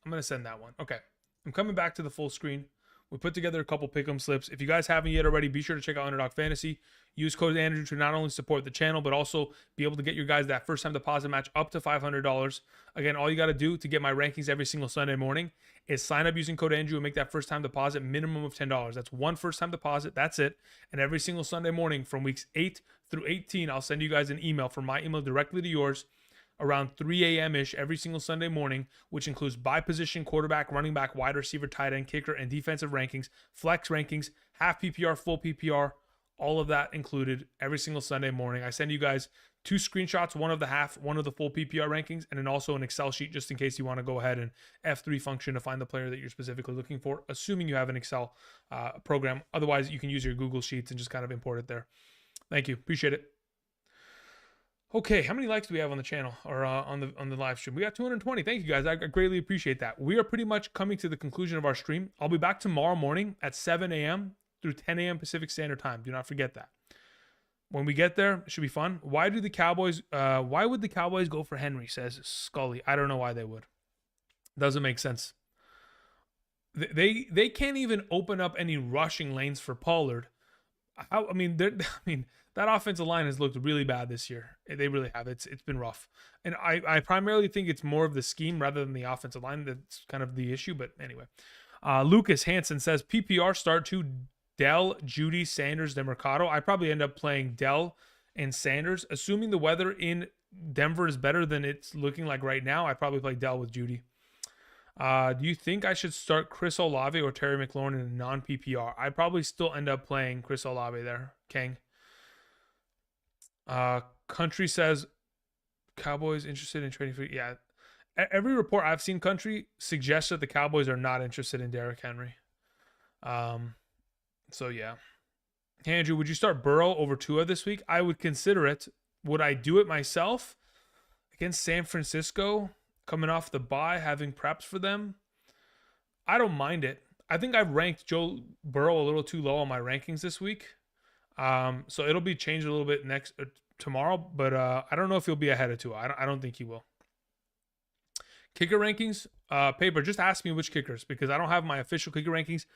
I'm going to send that one. Okay. I'm coming back to the full screen. We put together a couple pick'em slips. If you guys haven't yet already, be sure to check out Underdog Fantasy. Use code Andrew to not only support the channel, but also be able to get your guys that first-time deposit match up to $500. Again, all you got to do to get my rankings every single Sunday morning is sign up using code Andrew and make that first-time deposit minimum of $10. That's one first-time deposit. That's it. And every single Sunday morning from weeks 8 through 18, I'll send you guys an email from my email directly to yours around 3 a.m.-ish every single Sunday morning, which includes by position, quarterback, running back, wide receiver, tight end, kicker, and defensive rankings, flex rankings, half PPR, full PPR, all of that included every single Sunday morning. I send you guys 2 screenshots, one of the half, one of the full PPR rankings, and then also an Excel sheet just in case you want to go ahead and F3 function to find the player that you're specifically looking for, assuming you have an Excel program. Otherwise, you can use your Google Sheets and just kind of import it there. Thank you. Appreciate it. Okay, how many likes do we have on the channel or on the live stream? We got 220. Thank you guys. I greatly appreciate that. We are pretty much coming to the conclusion of our stream. I'll be back tomorrow morning at 7 a.m. through 10 a.m. Pacific Standard Time. Do not forget that. When we get there, it should be fun. Why would the Cowboys go for Henry? Says Scully. I don't know why they would. Doesn't make sense. They can't even open up any rushing lanes for Pollard. That offensive line has looked really bad this year. They really have. It's been rough. And I primarily think it's more of the scheme rather than the offensive line that's kind of the issue. But anyway, Lucas Hansen says PPR start to Dell, Judy, Sanders, DeMercado. I probably end up playing Dell and Sanders. Assuming the weather in Denver is better than it's looking like right now, I probably play Dell with Judy. Do you think I should start Chris Olave or Terry McLaurin in a non-PPR? I'd probably still end up playing Chris Olave there, Kang. Country says Cowboys interested in trading for... Yeah. Every report I've seen, Country, suggests that the Cowboys are not interested in Derrick Henry. So, yeah. Hey, Andrew, would you start Burrow over Tua this week? I would consider it. Would I do it myself? Against San Francisco, coming off the bye, having preps for them, I don't mind it. I think I've ranked Joe Burrow a little too low on my rankings this week. So it'll be changed a little bit tomorrow, but I don't know if he'll be ahead of Tua. I don't think he will. Kicker rankings, Paper, just ask me which kickers, because I don't have my official kicker rankings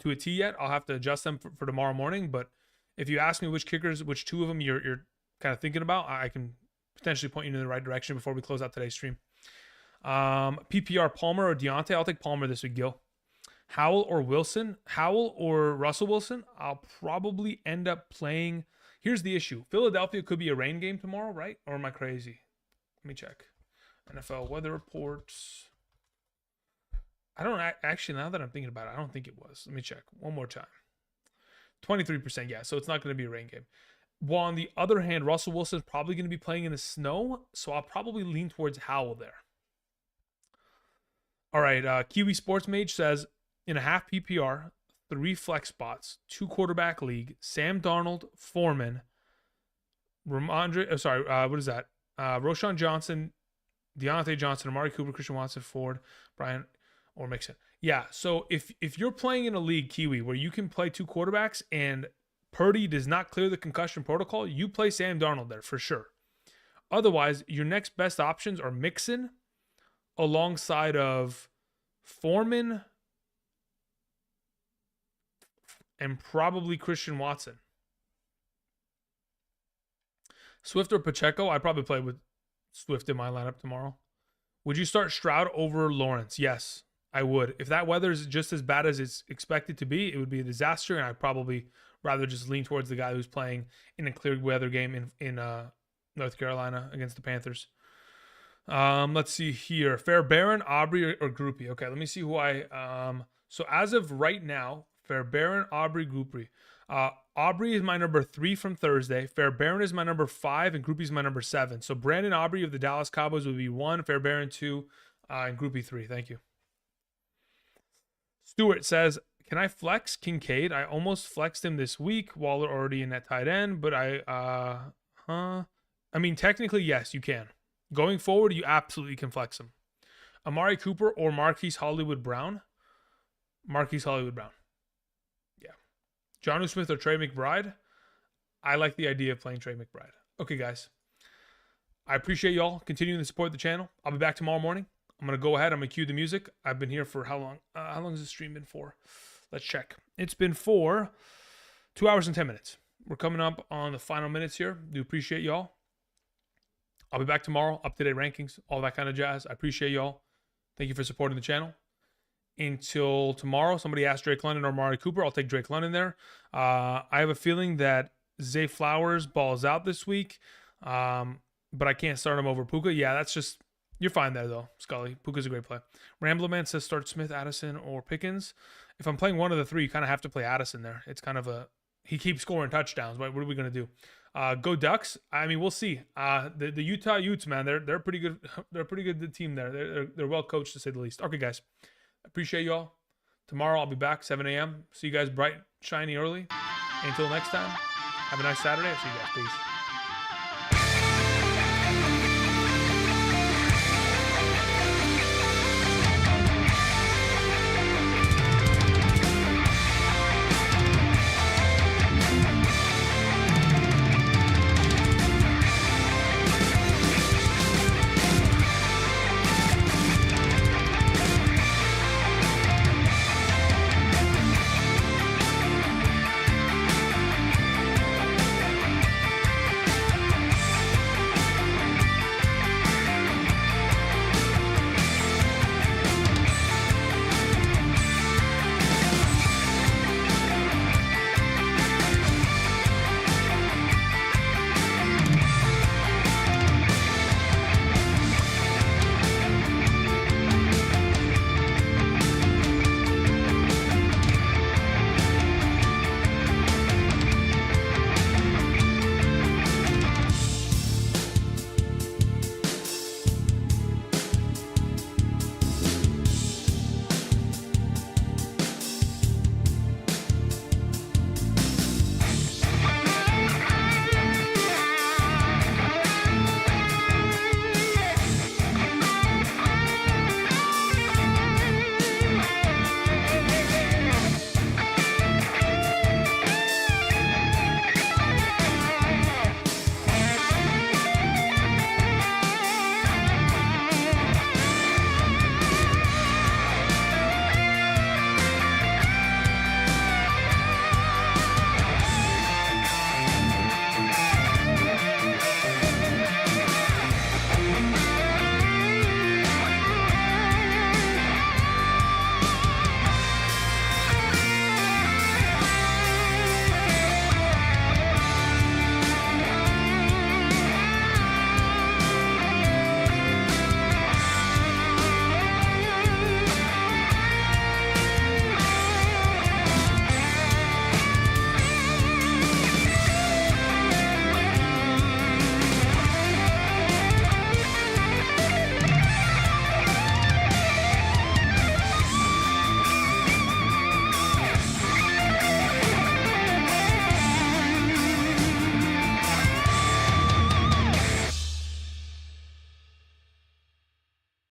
to a T yet. I'll have to adjust them for tomorrow morning. But if you ask me which kickers, which 2 of them you're kind of thinking about, I can potentially point you in the right direction before we close out today's stream. PPR, Palmer or Deontay? I'll take Palmer this week, Gil. Howell or Wilson? Howell or Russell Wilson? I'll probably end up playing. Here's the issue. Philadelphia could be a rain game tomorrow, right? Or am I crazy? Let me check. NFL weather reports. I don't actually, now that I'm thinking about it, I don't think it was. Let me check one more time. 23%, yeah. So it's not going to be a rain game. While on the other hand, Russell Wilson is probably going to be playing in the snow. So I'll probably lean towards Howell there. All right. Kiwi Sports Mage says, in a half PPR, 3 flex spots, 2 quarterback league, Sam Darnold, Foreman, what is that? Roshan Johnson, Deontay Johnson, Amari Cooper, Christian Watson, Ford, Brian, or Mixon. Yeah, so if you're playing in a league, Kiwi, where you can play 2 quarterbacks and Purdy does not clear the concussion protocol, you play Sam Darnold there for sure. Otherwise, your next best options are Mixon alongside of Foreman and probably Christian Watson. Swift or Pacheco? I'd probably play with Swift in my lineup tomorrow. Would you start Stroud over Lawrence? Yes, I would. If that weather is just as bad as it's expected to be, it would be a disaster, and I'd probably rather just lean towards the guy who's playing in a clear weather game in North Carolina against the Panthers. Let's see here. Fairbairn, Aubrey, or Groupie. Okay, let me see who so as of right now, Fairbairn, Aubrey, Groupie. Aubrey is my number 3 from Thursday. Fairbairn is my number 5, and Groupie is my number 7. So Brandon Aubrey of the Dallas Cowboys would be 1, Fairbairn 2, and Groupie 3. Thank you. Stewart says, can I flex Kincaid? I almost flexed him this week. Waller already in that tight end, but I mean, technically, yes, you can. Going forward, you absolutely can flex him. Amari Cooper or Marquise Hollywood Brown? Marquise Hollywood Brown. Yeah. Jonnu Smith or Trey McBride? I like the idea of playing Trey McBride. Okay, guys. I appreciate y'all continuing to support the channel. I'll be back tomorrow morning. I'm going to go ahead. I'm going to cue the music. I've been here for how long? How long has this stream been for? Let's check. It's been for 2 hours and 10 minutes. We're coming up on the final minutes here. Do appreciate y'all. I'll be back tomorrow. Up-to-date rankings, all that kind of jazz. I appreciate y'all. Thank you for supporting the channel. Until tomorrow, somebody asked Drake London or Amari Cooper. I'll take Drake London there. I have a feeling that Zay Flowers balls out this week, but I can't start him over Puka. Yeah, that's just... You're fine there, though, Scully. Puka's a great play. Rambleman says start Smith, Addison, or Pickens. If I'm playing one of the three, you kind of have to play Addison there. It's kind of a... He keeps scoring touchdowns. What are we going to do? Go Ducks. I mean, we'll see. The Utah Utes, man, they're pretty good. They're a pretty good team there. They're well coached, to say the least. Okay, guys. Appreciate y'all. Tomorrow I'll be back, 7 a.m. See you guys bright, shiny, early. Until next time, have a nice Saturday. I'll see you guys. Peace.